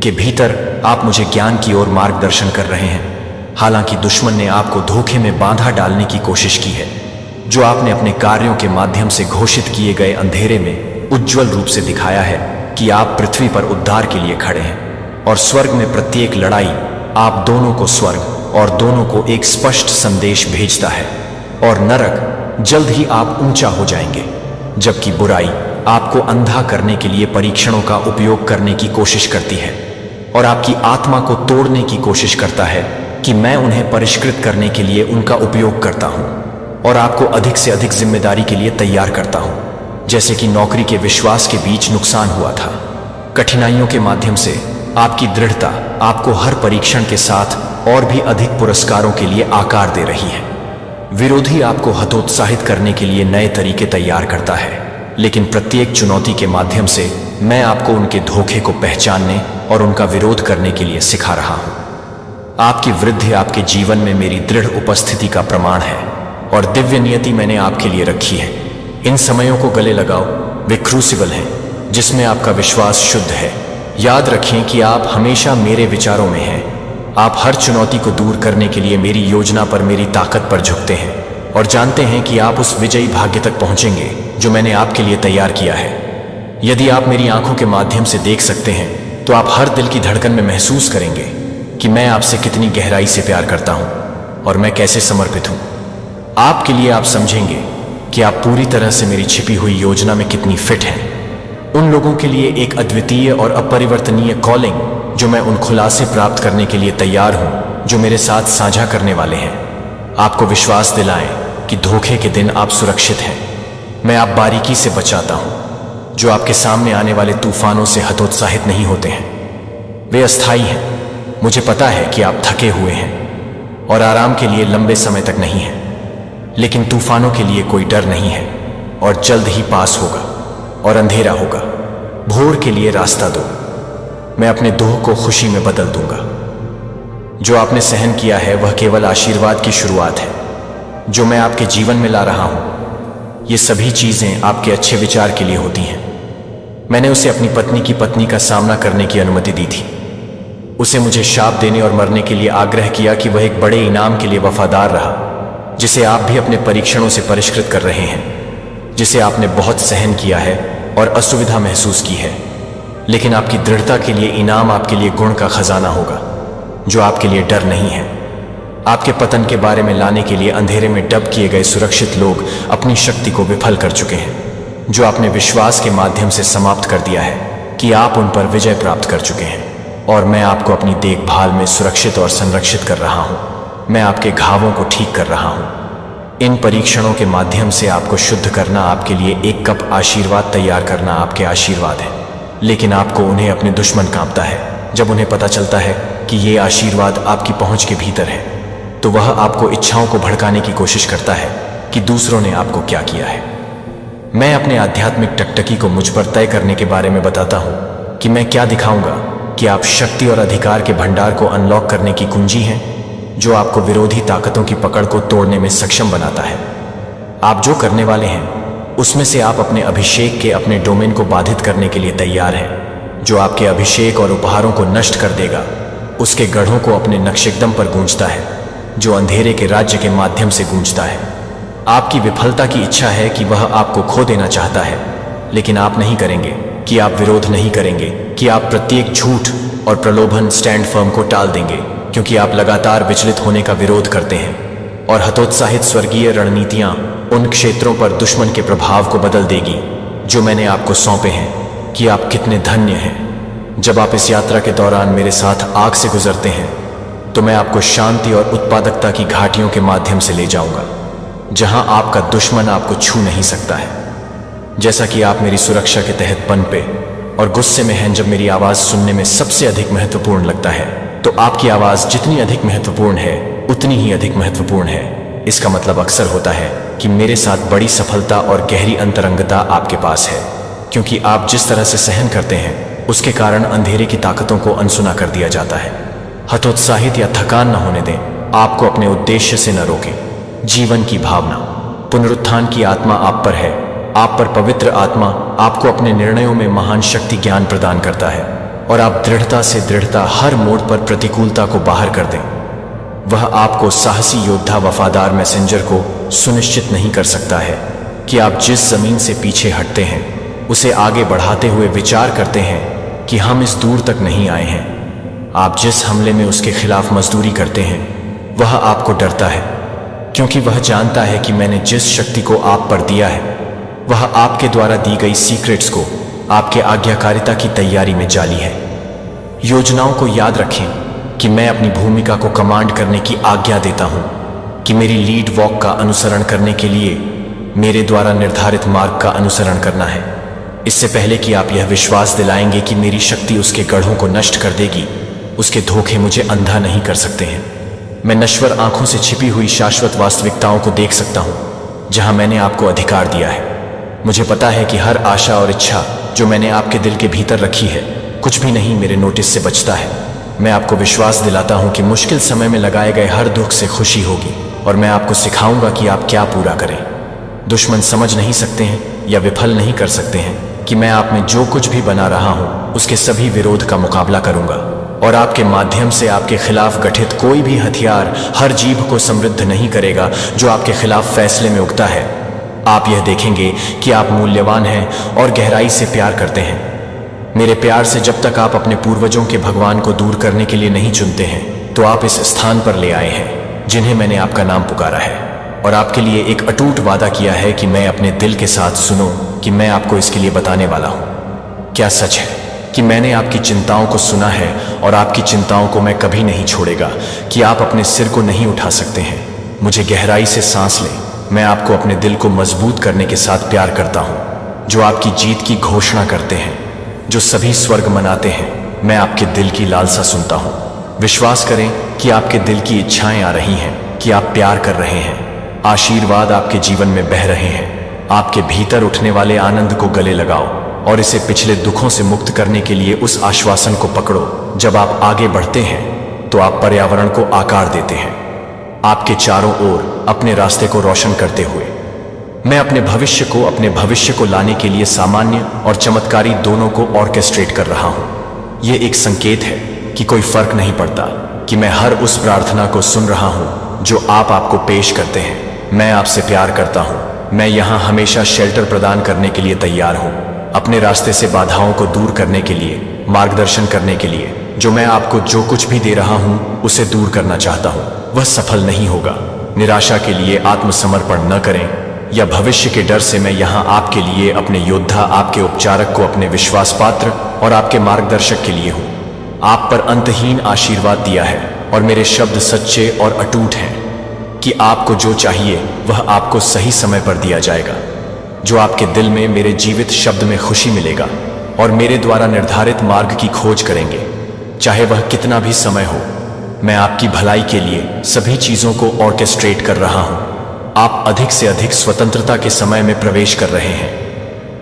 के भीतर आप मुझे ज्ञान की ओर मार्गदर्शन कर रहे हैं। हालांकि दुश्मन ने आपको धोखे में बांधा डालने की कोशिश की है, जो आपने अपने कार्यों के माध्यम से घोषित किए गए अंधेरे में उज्जवल रूप से दिखाया है कि आप पृथ्वी पर उद्धार के लिए खड़े हैं। और स्वर्ग में प्रत्येक लड़ाई आप दोनों को स्वर्ग और दोनों को एक स्पष्ट संदेश भेजता है, और नरक जल्द ही आप ऊंचा हो जाएंगे, जबकि बुराई आपको अंधा करने के लिए परीक्षणों का उपयोग करने की कोशिश करती है और आपकी आत्मा को तोड़ने की कोशिश करता है कि मैं उन्हें परिष्कृत करने के लिए उनका उपयोग करता हूं और आपको अधिक से अधिक जिम्मेदारी के लिए तैयार करता हूं। जैसे कि नौकरी के विश्वास के बीच नुकसान हुआ था, कठिनाइयों के माध्यम से आपकी दृढ़ता आपको हर परीक्षण के साथ और भी अधिक पुरस्कारों के लिए आकार दे रही है। विरोधी आपको हतोत्साहित करने के लिए नए तरीके तैयार करता है, लेकिन प्रत्येक चुनौती के माध्यम से मैं आपको उनके धोखे को पहचानने और उनका विरोध करने के लिए सिखा रहा हूं। आपकी वृद्धि आपके जीवन में मेरी दृढ़ उपस्थिति का प्रमाण है और दिव्य नियति मैंने आपके लिए रखी है। इन समयों को गले लगाओ, वे क्रूसिबल हैं जिसमें आपका विश्वास शुद्ध है। याद रखें कि आप हमेशा मेरे विचारों में हैं। आप हर चुनौती को दूर करने के लिए मेरी योजना पर, मेरी ताकत पर झुकते हैं और जानते हैं कि आप उस विजयी भाग्य तक पहुंचेंगे जो मैंने आपके लिए तैयार किया है। यदि आप मेरी आंखों के माध्यम से देख सकते हैं, तो आप हर दिल की धड़कन में महसूस करेंगे कि मैं आपसे कितनी गहराई से प्यार करता हूं और मैं कैसे समर्पित हूं आपके लिए। आप समझेंगे कि आप पूरी तरह से मेरी छिपी हुई योजना में कितनी फिट हैं। उन लोगों के लिए एक अद्वितीय और अपरिवर्तनीय कॉलिंग, जो मैं उन खुलासे प्राप्त करने के लिए तैयार हूं, जो मेरे साथ साझा करने वाले हैं। आपको विश्वास दिलाएं कि धोखे के दिन आप सुरक्षित हैं। मैं आप बारीकी से बचाता हूं, जो आपके सामने आने वाले तूफानों से हतोत्साहित नहीं होते हैं। वे अस्थायी हैं। मुझे पता है कि आप थके हुए हैं और आराम के लिए लंबे समय तक नहीं हैं, लेकिन तूफानों के लिए कोई डर नहीं है और जल्द ही पास होगा और अंधेरा होगा। भोर के लिए रास्ता दो। मैं अपने दुख को खुशी में बदल दूंगा। जो आपने सहन किया है वह केवल आशीर्वाद की शुरुआत है, जो मैं आपके जीवन में ला रहा हूं। ये सभी चीजें आपके अच्छे विचार के लिए होती हैं। मैंने उसे अपनी पत्नी की पत्नी का सामना करने की अनुमति दी थी, उसे मुझे शाप देने और मरने के लिए आग्रह किया कि वह एक बड़े इनाम के लिए वफादार रहा, जिसे आप भी अपने परीक्षणों से परिष्कृत कर रहे हैं, जिसे आपने बहुत सहन किया है और असुविधा महसूस की है। लेकिन आपकी दृढ़ता के लिए इनाम आपके लिए गुण का खजाना होगा, जो आपके लिए डर नहीं है। आपके पतन के बारे में लाने के लिए अंधेरे में डब किए गए सुरक्षित लोग अपनी शक्ति को विफल कर चुके हैं, जो आपने विश्वास के माध्यम से समाप्त कर दिया है कि आप उन पर विजय प्राप्त कर चुके हैं। और मैं आपको अपनी देखभाल में सुरक्षित और संरक्षित कर रहा हूं। मैं आपके घावों को ठीक कर रहा हूं। इन परीक्षणों के माध्यम से आपको शुद्ध करना, आपके लिए एक कप आशीर्वाद तैयार करना आपके आशीर्वाद है। लेकिन आपको उन्हें अपने दुश्मन कांपता है। जब उन्हें पता चलता है कि ये आशीर्वाद आपकी पहुंच के भीतर है, तो वह आपको इच्छाओं को भड़काने की कोशिश करता है कि दूसरों ने आपको क्या किया है। मैं अपने आध्यात्मिक टकटकी को मुझ पर तय करने के बारे में बताता हूं कि मैं क्या दिखाऊंगा कि आप शक्ति और अधिकार के भंडार को अनलॉक करने की कुंजी हैं, जो आपको विरोधी ताकतों की पकड़ को तोड़ने में सक्षम बनाता है। आप जो करने वाले हैं उसमें से आप अपने अभिषेक के अपने डोमेन को बाधित करने के लिए तैयार हैं, जो आपके अभिषेक और उपहारों को नष्ट कर देगा। उसके गढ़ों को अपने नक्शेकदम पर गूंजता है, जो अंधेरे के राज्य के माध्यम से गूंजता है। आपकी विफलता की इच्छा है कि वह आपको खो देना चाहता है, लेकिन आप नहीं करेंगे, कि आप विरोध नहीं करेंगे, कि आप प्रत्येक झूठ और प्रलोभन स्टैंड फर्म को टाल देंगे, क्योंकि आप लगातार विचलित होने का विरोध करते हैं। और हतोत्साहित स्वर्गीय रणनीतियां उन क्षेत्रों पर दुश्मन के प्रभाव को बदल देगी जो मैंने आपको सौंपे हैं। कि आप कितने धन्य हैं। जब आप इस यात्रा के दौरान मेरे साथ आग से गुजरते हैं, तो मैं आपको शांति और उत्पादकता की घाटियों के माध्यम से ले जाऊंगा, जहां आपका दुश्मन आपको छू नहीं सकता है। जैसा कि आप मेरी सुरक्षा के तहत पनपे और गुस्से में हैं। जब मेरी आवाज सुनने में सबसे अधिक महत्वपूर्ण लगता है, तो आपकी आवाज जितनी अधिक महत्वपूर्ण है उतनी ही अधिक महत्वपूर्ण है। इसका मतलब अक्सर होता है कि मेरे साथ बड़ी सफलता और गहरी अंतरंगता आपके पास है, क्योंकि आप जिस तरह से सहन करते हैं उसके कारण अंधेरे की ताकतों को अनसुना कर दिया जाता है। हतोत्साहित या थकान न होने दें। आपको अपने उद्देश्य से न रोकें। जीवन की भावना, पुनरुत्थान की आत्मा आप पर है। आप पर पवित्र आत्मा आपको अपने निर्णयों में महान शक्ति ज्ञान प्रदान करता है, और आप दृढ़ता से दृढ़ता हर मोड़ पर प्रतिकूलता को बाहर कर दें। वह आपको साहसी योद्धा, वफादार मैसेंजर को सुनिश्चित नहीं कर सकता है कि आप जिस जमीन से पीछे हटते हैं उसे आगे बढ़ाते हुए विचार करते हैं कि हम इस दूर तक नहीं आए हैं। आप जिस हमले में उसके खिलाफ मजदूरी करते हैं, वह आपको डरता है, क्योंकि वह जानता है कि मैंने जिस शक्ति को आप पर दिया है वह आपके द्वारा दी गई सीक्रेट्स को आपके आज्ञाकारिता की तैयारी में जाली है। योजनाओं को याद रखें कि मैं अपनी भूमिका को कमांड करने की आज्ञा देता हूं, कि मेरी लीड वॉक का अनुसरण करने के लिए मेरे द्वारा निर्धारित मार्ग का अनुसरण करना है। इससे पहले कि आप यह विश्वास दिलाएंगे कि मेरी शक्ति उसके गढ़ों को नष्ट कर देगी, उसके धोखे मुझे अंधा नहीं कर सकते हैं। मैं नश्वर आंखों से छिपी हुई शाश्वत वास्तविकताओं को देख सकता हूं, जहां मैंने आपको अधिकार दिया है। मुझे पता है कि हर आशा और इच्छा जो मैंने आपके दिल के भीतर रखी है, कुछ भी नहीं मेरे नोटिस से बचता है। मैं आपको विश्वास दिलाता हूं कि मुश्किल समय में लगाए गए हर दुख से खुशी होगी, और मैं आपको सिखाऊंगा कि आप क्या पूरा करें। दुश्मन समझ नहीं सकते हैं या विफल नहीं कर सकते हैं कि मैं आप में जो कुछ भी बना रहा हूं उसके सभी विरोध का मुकाबला करूंगा, और आपके माध्यम से आपके खिलाफ गठित कोई भी हथियार हर जीभ को समृद्ध नहीं करेगा जो आपके खिलाफ फैसले में उगता है। आप यह देखेंगे कि आप मूल्यवान हैं और गहराई से प्यार करते हैं। मेरे प्यार से जब तक आप अपने पूर्वजों के भगवान को दूर करने के लिए नहीं चुनते हैं, तो आप इस स्थान पर ले आए हैं जिन्हें मैंने आपका नाम पुकारा है, और आपके लिए एक अटूट वादा किया है कि मैं अपने दिल के साथ सुनो कि मैं आपको इसके लिए बताने वाला हूं। क्या सच है कि मैंने आपकी चिंताओं को सुना है, और आपकी चिंताओं को मैं कभी नहीं छोड़ेगा कि आप अपने सिर को नहीं उठा सकते हैं। मुझे गहराई से सांस लें। मैं आपको अपने दिल को मजबूत करने के साथ प्यार करता हूं, जो आपकी जीत की घोषणा करते हैं, जो सभी स्वर्ग मनाते हैं। मैं आपके दिल की लालसा सुनता हूं। विश्वास करें कि आपके दिल की इच्छाएं आ रही हैं, कि आप प्यार कर रहे हैं। आशीर्वाद आपके जीवन में बह रहे हैं। आपके भीतर उठने वाले आनंद को गले लगाओ, और इसे पिछले दुखों से मुक्त करने के लिए उस आश्वासन को पकड़ो। जब आप आगे बढ़ते हैं तो आप पर्यावरण को आकार देते हैं, आपके चारों ओर अपने रास्ते को रोशन करते हुए। मैं अपने भविष्य को लाने के लिए सामान्य और चमत्कारी दोनों को ऑर्केस्ट्रेट कर रहा हूं। यह एक संकेत है कि कोई फर्क नहीं पड़ता कि मैं हर उस प्रार्थना को सुन रहा हूं जो आप आपको पेश करते हैं। मैं आपसे प्यार करता हूं। मैं यहां हमेशा शेल्टर प्रदान करने के लिए तैयार हूं, अपने रास्ते से बाधाओं को दूर करने के लिए, मार्गदर्शन करने के लिए। जो मैं आपको जो कुछ भी दे रहा हूं उसे दूर करना चाहता हूं, वह सफल नहीं होगा। निराशा के लिए आत्मसमर्पण न करें या भविष्य के डर से मैं यहां आपके लिए, अपने योद्धा, आपके उपचारक को, अपने विश्वास पात्र और आपके मार्गदर्शक के लिए हूं। आप पर अंतहीन आशीर्वाद दिया है और मेरे शब्द सच्चे और अटूट हैं कि आपको जो चाहिए वह आपको सही समय पर दिया जाएगा। जो आपके दिल में मेरे जीवित शब्द में खुशी मिलेगा और मेरे द्वारा निर्धारित मार्ग की खोज करेंगे, चाहे वह कितना भी समय हो। मैं आपकी भलाई के लिए सभी चीजों को ऑर्केस्ट्रेट कर रहा हूं। आप अधिक से अधिक स्वतंत्रता के समय में प्रवेश कर रहे हैं।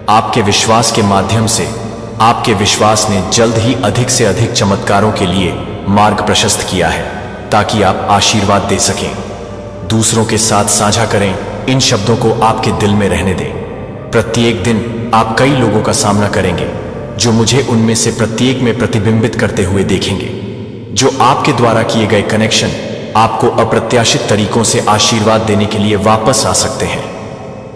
आपके विश्वास के माध्यम से आपके विश्वास ने जल्द ही अधिक से अधिक चमत्कारों के लिए मार्ग प्रशस्त किया है ताकि आप आशीर्वाद दे सकें, दूसरों के साथ साझा करें। इन शब्दों को आपके दिल में रहने दें। प्रत्येक दिन आप कई लोगों का सामना करेंगे जो मुझे उनमें से प्रत्येक में प्रतिबिंबित करते हुए देखेंगे। जो आपके द्वारा किए गए कनेक्शन आपको अप्रत्याशित तरीकों से आशीर्वाद देने के लिए वापस आ सकते हैं।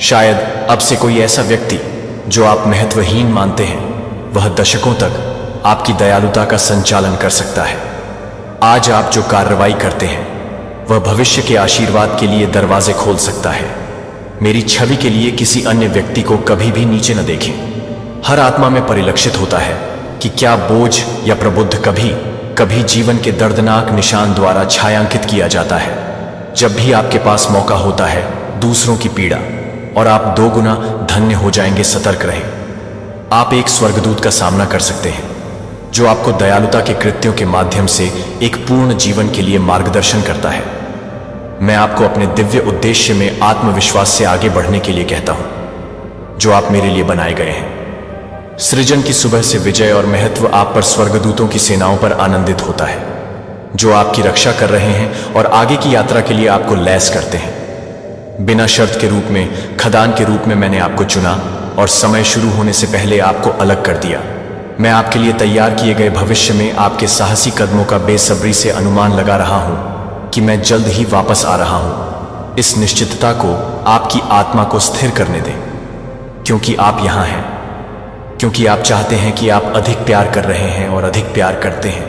शायद अब से कोई ऐसा व्यक्ति जो आप महत्वहीन मानते हैं, वह दशकों तक आपकी दयालुता का संचालन कर सकता है। आज आप जो कार्रवाई करते हैं वह भविष्य के आशीर्वाद के लिए दरवाजे खोल सकता है। मेरी छवि के लिए किसी अन्य व्यक्ति को कभी भी नीचे न देखें। हर आत्मा में परिलक्षित होता है कि क्या बोझ या प्रबुद्ध कभी कभी जीवन के दर्दनाक निशान द्वारा छायांकित किया जाता है। जब भी आपके पास मौका होता है दूसरों की पीड़ा और आप दोगुना धन्य हो जाएंगे। सतर्क रहें। आप एक स्वर्गदूत का सामना कर सकते हैं जो आपको दयालुता के कृत्यों के माध्यम से एक पूर्ण जीवन के लिए मार्गदर्शन करता है। मैं आपको अपने दिव्य उद्देश्य में आत्मविश्वास से आगे बढ़ने के लिए कहता हूं जो आप मेरे लिए बनाए गए हैं। सृजन की सुबह से विजय और महत्व आप पर स्वर्गदूतों की सेनाओं पर आनंदित होता है जो आपकी रक्षा कर रहे हैं और आगे की यात्रा के लिए आपको लैस करते हैं। बिना शर्त के रूप में, खदान के रूप में मैंने आपको चुना और समय शुरू होने से पहले आपको अलग कर दिया। मैं आपके लिए तैयार किए गए भविष्य में आपके साहसी कदमों का बेसब्री से अनुमान लगा रहा हूं कि मैं जल्द ही वापस आ रहा हूं। इस निश्चितता को आपकी आत्मा को स्थिर करने दें, क्योंकि आप यहां हैं, क्योंकि आप चाहते हैं कि आप अधिक प्यार कर रहे हैं और अधिक प्यार करते हैं।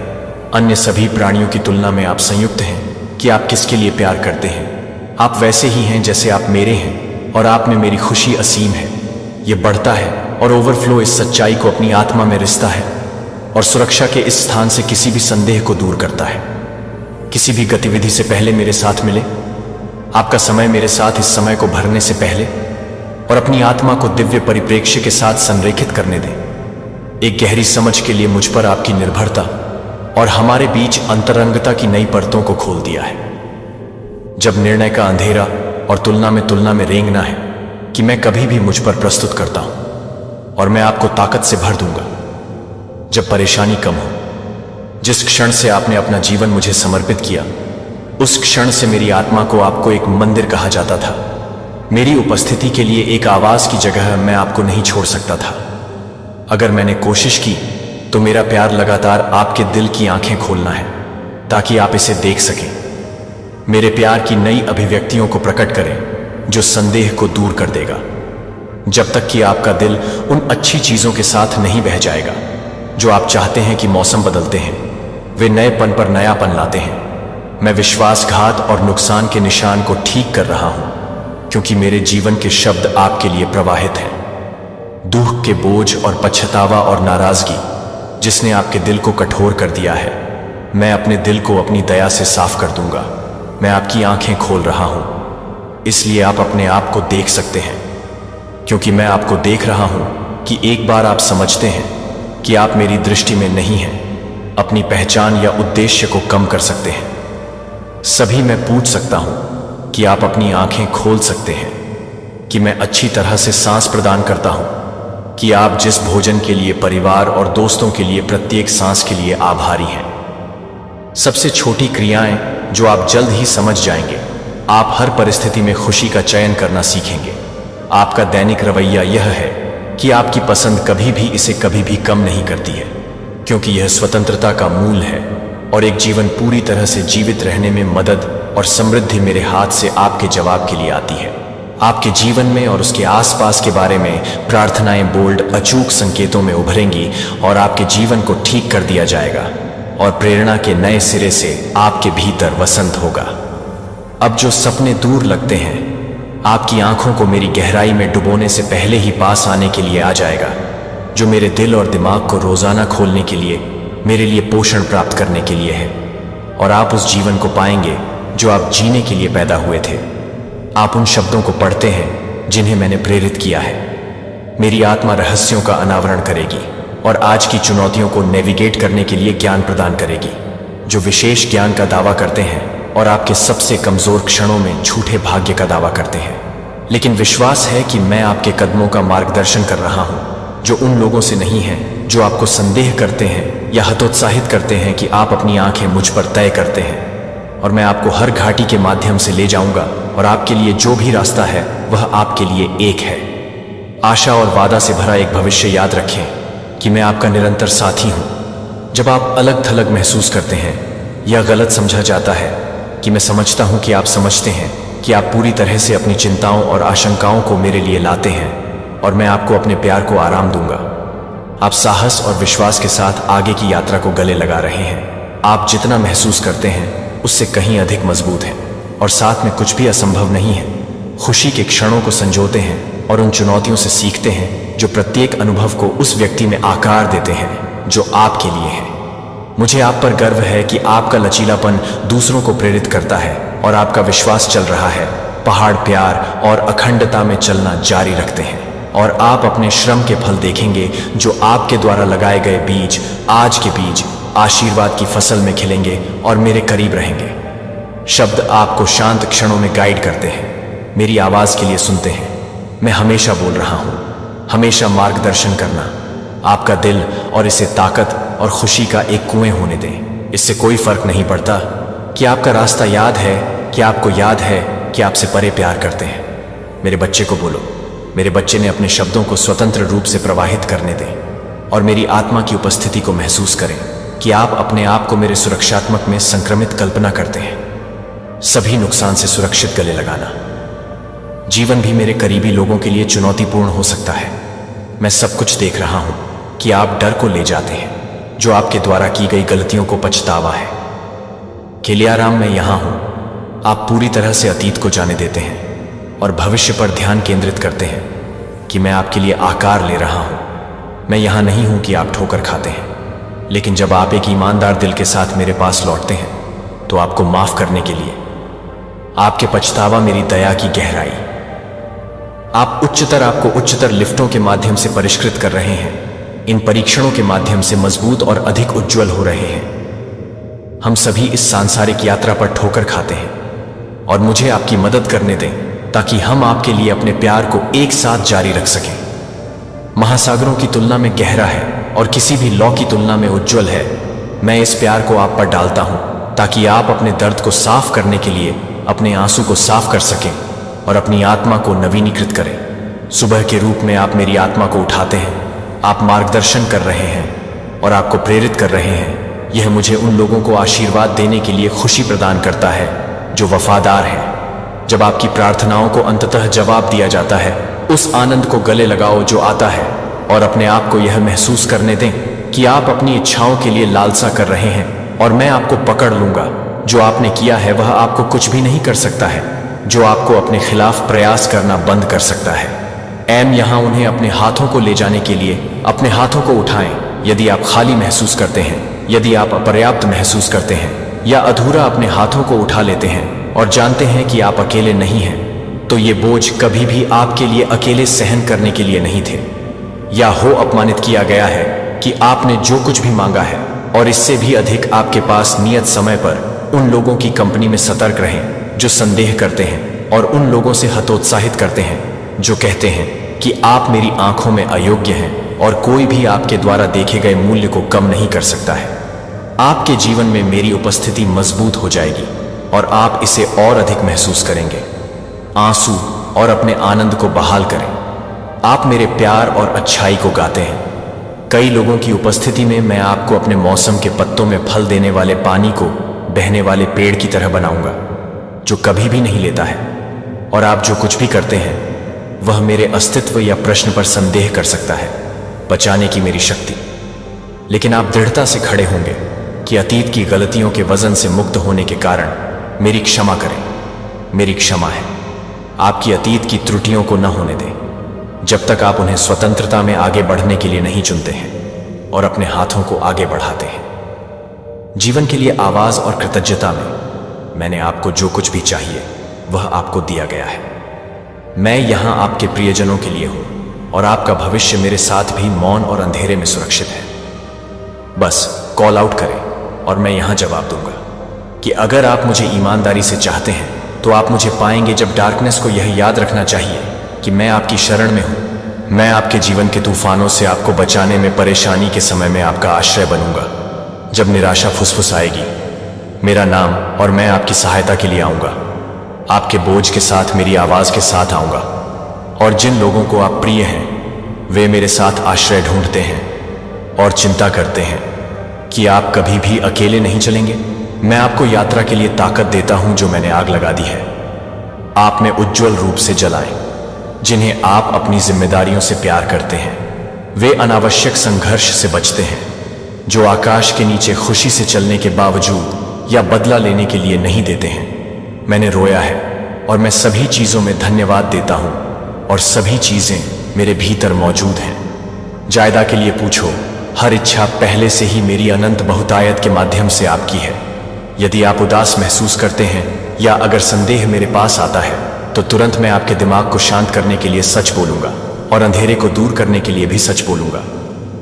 अन्य सभी प्राणियों की तुलना में आप संयुक्त हैं कि आप किसके लिए प्यार करते हैं। आप वैसे ही हैं जैसे आप मेरे हैं और आप में मेरी खुशी असीम है। ये बढ़ता है और ओवरफ्लो इस सच्चाई को अपनी आत्मा में रिश्ता है और सुरक्षा के इस स्थान से किसी भी संदेह को दूर करता है। किसी भी गतिविधि से पहले मेरे साथ मिले। आपका समय मेरे साथ इस समय को भरने से पहले और अपनी आत्मा को दिव्य परिप्रेक्ष्य के साथ संरेखित करने दें। एक गहरी समझ के लिए मुझ पर आपकी निर्भरता और हमारे बीच अंतरंगता की नई परतों को खोल दिया है। जब निर्णय का अंधेरा और तुलना में रेंगना है कि मैं कभी भी मुझ पर प्रस्तुत करता हूं और मैं आपको ताकत से भर दूंगा। जब परेशानी कम हो, जिस क्षण से आपने अपना जीवन मुझे समर्पित किया, उस क्षण से मेरी आत्मा को आपको एक मंदिर कहा जाता था। मेरी उपस्थिति के लिए एक आवाज की जगह मैं आपको नहीं छोड़ सकता था। अगर मैंने कोशिश की तो मेरा प्यार लगातार आपके दिल की आंखें खोलना है ताकि आप इसे देख सकें। मेरे प्यार की नई अभिव्यक्तियों को प्रकट करें जो संदेह को दूर कर देगा, जब तक कि आपका दिल उन अच्छी चीजों के साथ नहीं बह जाएगा जो आप चाहते हैं कि मौसम बदलते हैं, वे नएपन पर नयापन लाते हैं। मैं विश्वासघात और नुकसान के निशान को ठीक कर रहा हूं क्योंकि मेरे जीवन के शब्द आपके लिए प्रवाहित हैं। दुख के बोझ और पछतावा और नाराजगी जिसने आपके दिल को कठोर कर दिया है, मैं अपने दिल को अपनी दया से साफ कर दूंगा। मैं आपकी आंखें खोल रहा हूं, इसलिए आप अपने आप को देख सकते हैं, क्योंकि मैं आपको देख रहा हूं कि एक बार आप समझते हैं कि आप मेरी दृष्टि में नहीं हैं, अपनी पहचान या उद्देश्य को कम कर सकते हैं। सभी मैं पूछ सकता हूं कि आप अपनी आंखें खोल सकते हैं कि मैं अच्छी तरह से सांस प्रदान करता हूं, कि आप जिस भोजन के लिए, परिवार और दोस्तों के लिए, प्रत्येक सांस के लिए आभारी हैं। सबसे छोटी क्रियाएं जो आप जल्द ही समझ जाएंगे। आप हर परिस्थिति में खुशी का चयन करना सीखेंगे। आपका दैनिक रवैया यह है कि आपकी पसंद कभी भी इसे कभी भी कम नहीं करती है। क्योंकि यह स्वतंत्रता का मूल है और एक जीवन पूरी तरह से जीवित रहने में मदद और समृद्धि मेरे हाथ से आपके जवाब के लिए आती है। आपके जीवन में और उसके आसपास के बारे में प्रार्थनाएं बोल्ड अचूक संकेतों में उभरेंगी और आपके जीवन को ठीक कर दिया जाएगा और प्रेरणा के नए सिरे से आपके भीतर वसंत होगा। अब जो सपने दूर लगते हैं, आपकी आंखों को मेरी गहराई में डुबोने से पहले ही पास आने के लिए आ जाएगा, जो मेरे दिल और दिमाग को रोजाना खोलने के लिए, मेरे लिए पोषण प्राप्त करने के लिए है। और आप उस जीवन को पाएंगे जो आप जीने के लिए पैदा हुए थे। आप उन शब्दों को पढ़ते हैं जिन्हें मैंने प्रेरित किया है। मेरी आत्मा रहस्यों का अनावरण करेगी और आज की चुनौतियों को नेविगेट करने के लिए ज्ञान प्रदान करेगी। जो विशेष ज्ञान का दावा करते हैं और आपके सबसे कमजोर क्षणों में झूठे भाग्य का दावा करते हैं, लेकिन विश्वास है कि मैं आपके कदमों का मार्गदर्शन कर रहा हूं, जो उन लोगों से नहीं है जो आपको संदेह करते हैं या हतोत्साहित करते हैं कि आप अपनी आंखें मुझ पर तय करते हैं। और मैं आपको हर घाटी के माध्यम से ले जाऊंगा और आपके लिए जो भी रास्ता है वह आपके लिए एक है। आशा और वादा से भरा एक भविष्य याद रखें कि मैं आपका निरंतर साथी हूं। जब आप अलग थलग महसूस करते हैं या गलत समझा जाता है, कि मैं समझता हूं कि आप समझते हैं कि आप पूरी तरह से अपनी चिंताओं और आशंकाओं को मेरे लिए लाते हैं और मैं आपको अपने प्यार को आराम दूंगा। आप साहस और विश्वास के साथ आगे की यात्रा को गले लगा रहे हैं। आप जितना महसूस करते हैं उससे कहीं अधिक मजबूत हैं और साथ में कुछ भी असंभव नहीं है। खुशी के क्षणों को संजोते हैं और उन चुनौतियों से सीखते हैं जो प्रत्येक अनुभव को उस व्यक्ति में आकार देते हैं जो आपके लिए है। मुझे आप पर गर्व है कि आपका लचीलापन दूसरों को प्रेरित करता है और आपका विश्वास चल रहा है। पहाड़ प्यार और अखंडता में चलना जारी रखते हैं और आप अपने श्रम के फल देखेंगे, जो आपके द्वारा लगाए गए बीज आज के बीज आशीर्वाद की फसल में खिलेंगे और मेरे करीब रहेंगे। शब्द आपको शांत क्षणों में गाइड करते हैं, मेरी आवाज के लिए सुनते हैं। मैं हमेशा बोल रहा हूं, हमेशा मार्गदर्शन करना। आपका दिल और इसे ताकत और खुशी का एक कुएं होने दें। इससे कोई फर्क नहीं पड़ता कि आपका रास्ता याद है, कि आपको याद है कि आपसे परे प्यार करते हैं। मेरे बच्चे को बोलो, मेरे बच्चे ने अपने शब्दों को स्वतंत्र रूप से प्रवाहित करने दें और मेरी आत्मा की उपस्थिति को महसूस करें कि आप अपने आप को मेरे सुरक्षात्मक में संक्रमित कल्पना करते हैं। सभी नुकसान से सुरक्षित गले लगाना। जीवन भी मेरे करीबी लोगों के लिए चुनौतीपूर्ण हो सकता है। मैं सब कुछ देख रहा हूं कि आप डर को ले जाते हैं, जो आपके द्वारा की गई गलतियों को पछतावा है। केलियाराम, मैं यहां हूं। आप पूरी तरह से अतीत को जाने देते हैं और भविष्य पर ध्यान केंद्रित करते हैं कि मैं आपके लिए आकार ले रहा हूं। मैं यहां नहीं हूं कि आप ठोकर खाते हैं, लेकिन जब आप एक ईमानदार दिल के साथ मेरे पास लौटते हैं तो आपको माफ करने के लिए। आपके पछतावा मेरी दया की गहराई। आपको उच्चतर लिफ्टों के माध्यम से परिष्कृत कर रहे हैं। इन परीक्षणों के माध्यम से मजबूत और अधिक उज्जवल हो रहे हैं। हम सभी इस सांसारिक यात्रा पर ठोकर खाते हैं और मुझे आपकी मदद करने दें ताकि हम आपके लिए अपने प्यार को एक साथ जारी रख सकें। महासागरों की तुलना में गहरा है और किसी भी लौ की तुलना में उज्जवल है। मैं इस प्यार को आप पर डालता हूं ताकि आप अपने दर्द को साफ करने के लिए अपने आंसू को साफ कर सकें और अपनी आत्मा को नवीनीकृत करें। सुबह के रूप में आप मेरी आत्मा को उठाते हैं। आप मार्गदर्शन कर रहे हैं और आपको प्रेरित कर रहे हैं। यह मुझे उन लोगों को आशीर्वाद देने के लिए खुशी प्रदान करता है जो वफादार हैं। जब आपकी प्रार्थनाओं को अंततः जवाब दिया जाता है, उस आनंद को गले लगाओ जो आता है और अपने आप को यह महसूस करने दें कि आप अपनी इच्छाओं के लिए लालसा कर रहे हैं और मैं आपको पकड़ लूंगा। जो आपने किया है वह आपको कुछ भी नहीं कर सकता है, जो आपको अपने खिलाफ प्रयास करना बंद कर सकता है। यहां उन्हें अपने हाथों को ले जाने के लिए अपने हाथों को उठाएं। यदि आप खाली महसूस करते हैं, यदि आप अपर्याप्त महसूस करते हैं या अधूरा, अपने हाथों को उठा लेते हैं और जानते हैं कि आप अकेले नहीं हैं, तो ये बोझ कभी भी आपके लिए अकेले सहन करने के लिए नहीं थे। या हो अपमानित किया गया है कि आपने जो कुछ भी मांगा है और इससे भी अधिक आपके पास नियत समय पर उन लोगों की कंपनी में सतर्क रहें जो संदेह करते हैं और उन लोगों से हतोत्साहित करते हैं जो कहते हैं कि आप मेरी आंखों में अयोग्य हैं और कोई भी आपके द्वारा देखे गए मूल्य को कम नहीं कर सकता है। आपके जीवन में मेरी उपस्थिति मजबूत हो जाएगी और आप इसे और अधिक महसूस करेंगे। आंसू और अपने आनंद को बहाल करें। आप मेरे प्यार और अच्छाई को गाते हैं। कई लोगों की उपस्थिति में मैं आपको अपने मौसम के पत्तों में फल देने वाले पानी को बहने वाले पेड़ की तरह बनाऊंगा, जो कभी भी नहीं लेता है। और आप जो कुछ भी करते हैं वह मेरे अस्तित्व या प्रश्न पर संदेह कर सकता है, बचाने की मेरी शक्ति। लेकिन आप दृढ़ता से खड़े होंगे कि अतीत की गलतियों के वजन से मुक्त होने के कारण मेरी क्षमा करें। मेरी क्षमा है। आपकी अतीत की त्रुटियों को न होने दें जब तक आप उन्हें स्वतंत्रता में आगे बढ़ने के लिए नहीं चुनते हैं और अपने हाथों को आगे बढ़ाते हैं। जीवन के लिए आवाज और कृतज्ञता में मैंने आपको जो कुछ भी चाहिए वह आपको दिया गया है। मैं यहां आपके प्रियजनों के लिए हूं और आपका भविष्य मेरे साथ भी मौन और अंधेरे में सुरक्षित है। बस कॉल आउट करें और मैं यहां जवाब दूंगा कि अगर आप मुझे ईमानदारी से चाहते हैं तो आप मुझे पाएंगे। जब डार्कनेस को यह याद रखना चाहिए कि मैं आपकी शरण में हूं। मैं आपके जीवन के तूफानों से आपको बचाने में, परेशानी के समय में आपका आश्रय बनूंगा। जब निराशा फुसफुसाएगी, मेरा नाम और मैं आपकी सहायता के लिए आऊंगा। आपके बोझ के साथ, मेरी आवाज के साथ आऊंगा। और जिन लोगों को आप प्रिय हैं वे मेरे साथ आश्रय ढूंढते हैं और चिंता करते हैं कि आप कभी भी अकेले नहीं चलेंगे। मैं आपको यात्रा के लिए ताकत देता हूं जो मैंने आग लगा दी है। आप में उज्जवल रूप से जलाएं। जिन्हें आप अपनी जिम्मेदारियों से प्यार करते हैं वे अनावश्यक संघर्ष से बचते हैं। जो आकाश के नीचे खुशी से चलने के बावजूद या बदला लेने के लिए नहीं देते हैं। मैंने रोया है और मैं सभी चीजों में धन्यवाद देता हूं और सभी चीजें मेरे भीतर मौजूद हैं। जायदा के लिए पूछो, हर इच्छा पहले से ही मेरी अनंत बहुतायत के माध्यम से आपकी है। यदि आप उदास महसूस करते हैं या अगर संदेह मेरे पास आता है तो तुरंत मैं आपके दिमाग को शांत करने के लिए सच बोलूंगा और अंधेरे को दूर करने के लिए भी सच बोलूंगा।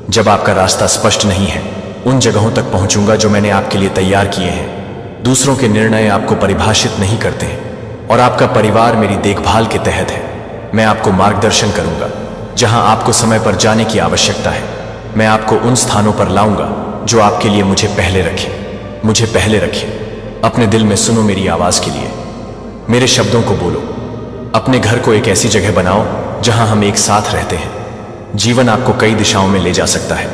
जब आपका रास्ता स्पष्ट नहीं है, उन जगहों तक पहुंचूंगा जो मैंने आपके लिए तैयार किए हैं। दूसरों के निर्णय आपको परिभाषित नहीं करते हैं और आपका परिवार मेरी देखभाल के तहत है। मैं आपको मार्गदर्शन करूंगा जहां आपको समय पर जाने की आवश्यकता है। मैं आपको उन स्थानों पर लाऊंगा जो आपके लिए मुझे पहले रखें। अपने दिल में सुनो मेरी आवाज के लिए। मेरे शब्दों को बोलो। अपने घर को एक ऐसी जगह बनाओ जहां हम एक साथ रहते हैं। जीवन आपको कई दिशाओं में ले जा सकता है,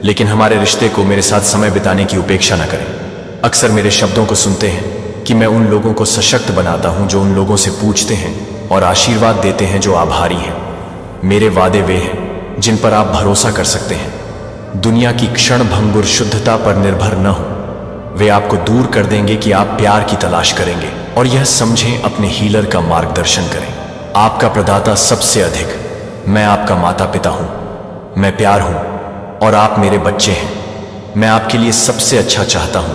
लेकिन हमारे रिश्ते को, मेरे साथ समय बिताने की उपेक्षा न करें। अक्सर मेरे शब्दों को सुनते हैं कि मैं उन लोगों को सशक्त बनाता हूं जो उन लोगों से पूछते हैं और आशीर्वाद देते हैं जो आभारी हैं। मेरे वादे वे हैं जिन पर आप भरोसा कर सकते हैं। दुनिया की क्षण भंगुर शुद्धता पर निर्भर न हो। वे आपको दूर कर देंगे कि आप प्यार की तलाश करेंगे और यह समझें अपने हीलर का मार्गदर्शन करें। आपका प्रदाता सबसे अधिक। मैं आपका माता पिता हूं। मैं प्यार हूं और आप मेरे बच्चे हैं। मैं आपके लिए सबसे अच्छा चाहता हूं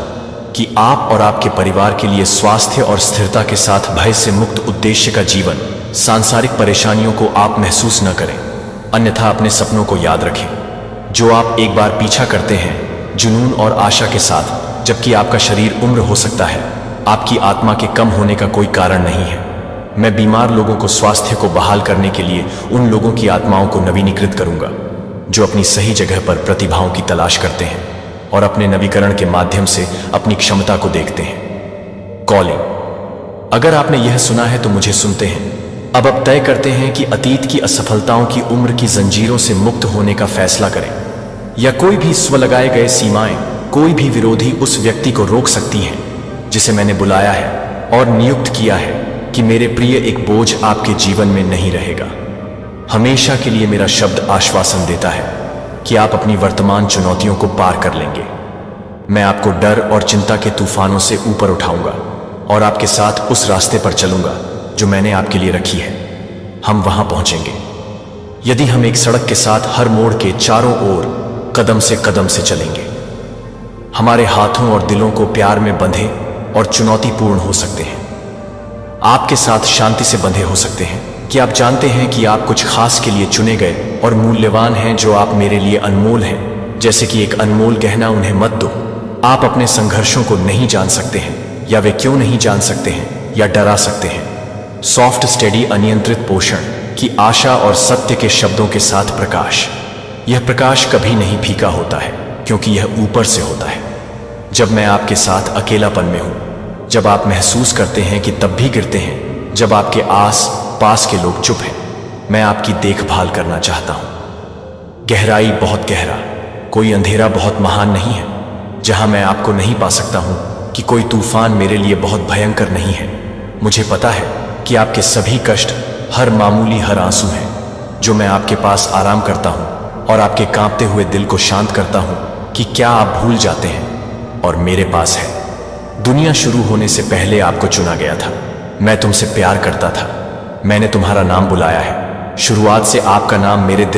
कि आप और आपके परिवार के लिए स्वास्थ्य और स्थिरता के साथ भय से मुक्त उद्देश्य का जीवन। सांसारिक परेशानियों को आप महसूस न करें, अन्यथा अपने सपनों को याद रखें जो आप एक बार पीछा करते हैं, जुनून और आशा के साथ। जबकि आपका शरीर उम्र हो सकता है, आपकी आत्मा के कम होने का कोई कारण नहीं है। मैं बीमार लोगों को स्वास्थ्य को बहाल करने के लिए उन लोगों की आत्माओं को नवीनीकृत करूंगा जो अपनी सही जगह पर प्रतिभाओं की तलाश करते हैं और अपने नवीकरण के माध्यम से अपनी क्षमता को देखते हैं। कॉलिंग। अगर आपने यह सुना है तो मुझे सुनते हैं। अब तय करते हैं कि अतीत की असफलताओं की उम्र की जंजीरों से मुक्त होने का फैसला करें, या कोई भी स्व लगाए गए सीमाएं, कोई भी विरोधी उस व्यक्ति को रोक सकती हैं जिसे मैंने बुलाया है और नियुक्त किया है कि मेरे प्रिय, एक बोझ आपके जीवन में नहीं रहेगा। हमेशा के लिए मेरा शब्द आश्वासन देता है कि आप अपनी वर्तमान चुनौतियों को पार कर लेंगे। मैं आपको डर और चिंता के तूफानों से ऊपर उठाऊंगा और आपके साथ उस रास्ते पर चलूंगा जो मैंने आपके लिए रखी है। हम वहां पहुंचेंगे यदि हम एक सड़क के साथ हर मोड़ के चारों ओर कदम से चलेंगे। हमारे हाथों और दिलों को प्यार में बंधे और चुनौतीपूर्ण हो सकते हैं। आपके साथ शांति से बंधे हो सकते हैं कि आप जानते हैं कि आप कुछ खास के लिए चुने गए और मूल्यवान हैं, जो आप मेरे लिए अनमोल हैं। जैसे कि एक अनमोल गहना, उन्हें मत दो। आप अपने संघर्षों को नहीं जान सकते हैं, या वे क्यों नहीं जान सकते हैं, या डरा सकते हैं। सॉफ्ट, स्टेडी, अनियंत्रित पोषण की आशा और सत्य के शब्दों के साथ प्रकाश। यह प्रकाश कभी नहीं फीका होता है क्योंकि यह ऊपर से होता है। जब मैं आपके साथ अकेलापन में हूं, जब आप महसूस करते हैं कि तब भी गिरते हैं, जब आपके आस पास के लोग चुप हैं, मैं आपकी देखभाल करना चाहता हूं। गहराई, बहुत गहरा। कोई अंधेरा बहुत महान नहीं है जहां मैं आपको नहीं पा सकता हूं, कि कोई तूफान मेरे लिए बहुत भयंकर नहीं है। मुझे पता है कि आपके सभी कष्ट, हर मामूली हर आंसू हैं, जो मैं आपके पास आराम करता हूं और आपके कांपते हुए दिल को शांत करता हूं कि क्या आप भूल जाते हैं और मेरे पास है। दुनिया शुरू होने से पहले आपको चुना गया था। मैं तुमसे प्यार करता था। मैंने तुम्हारा नाम बुलाया है। शुरुआत से आपका नाम मेरे दिल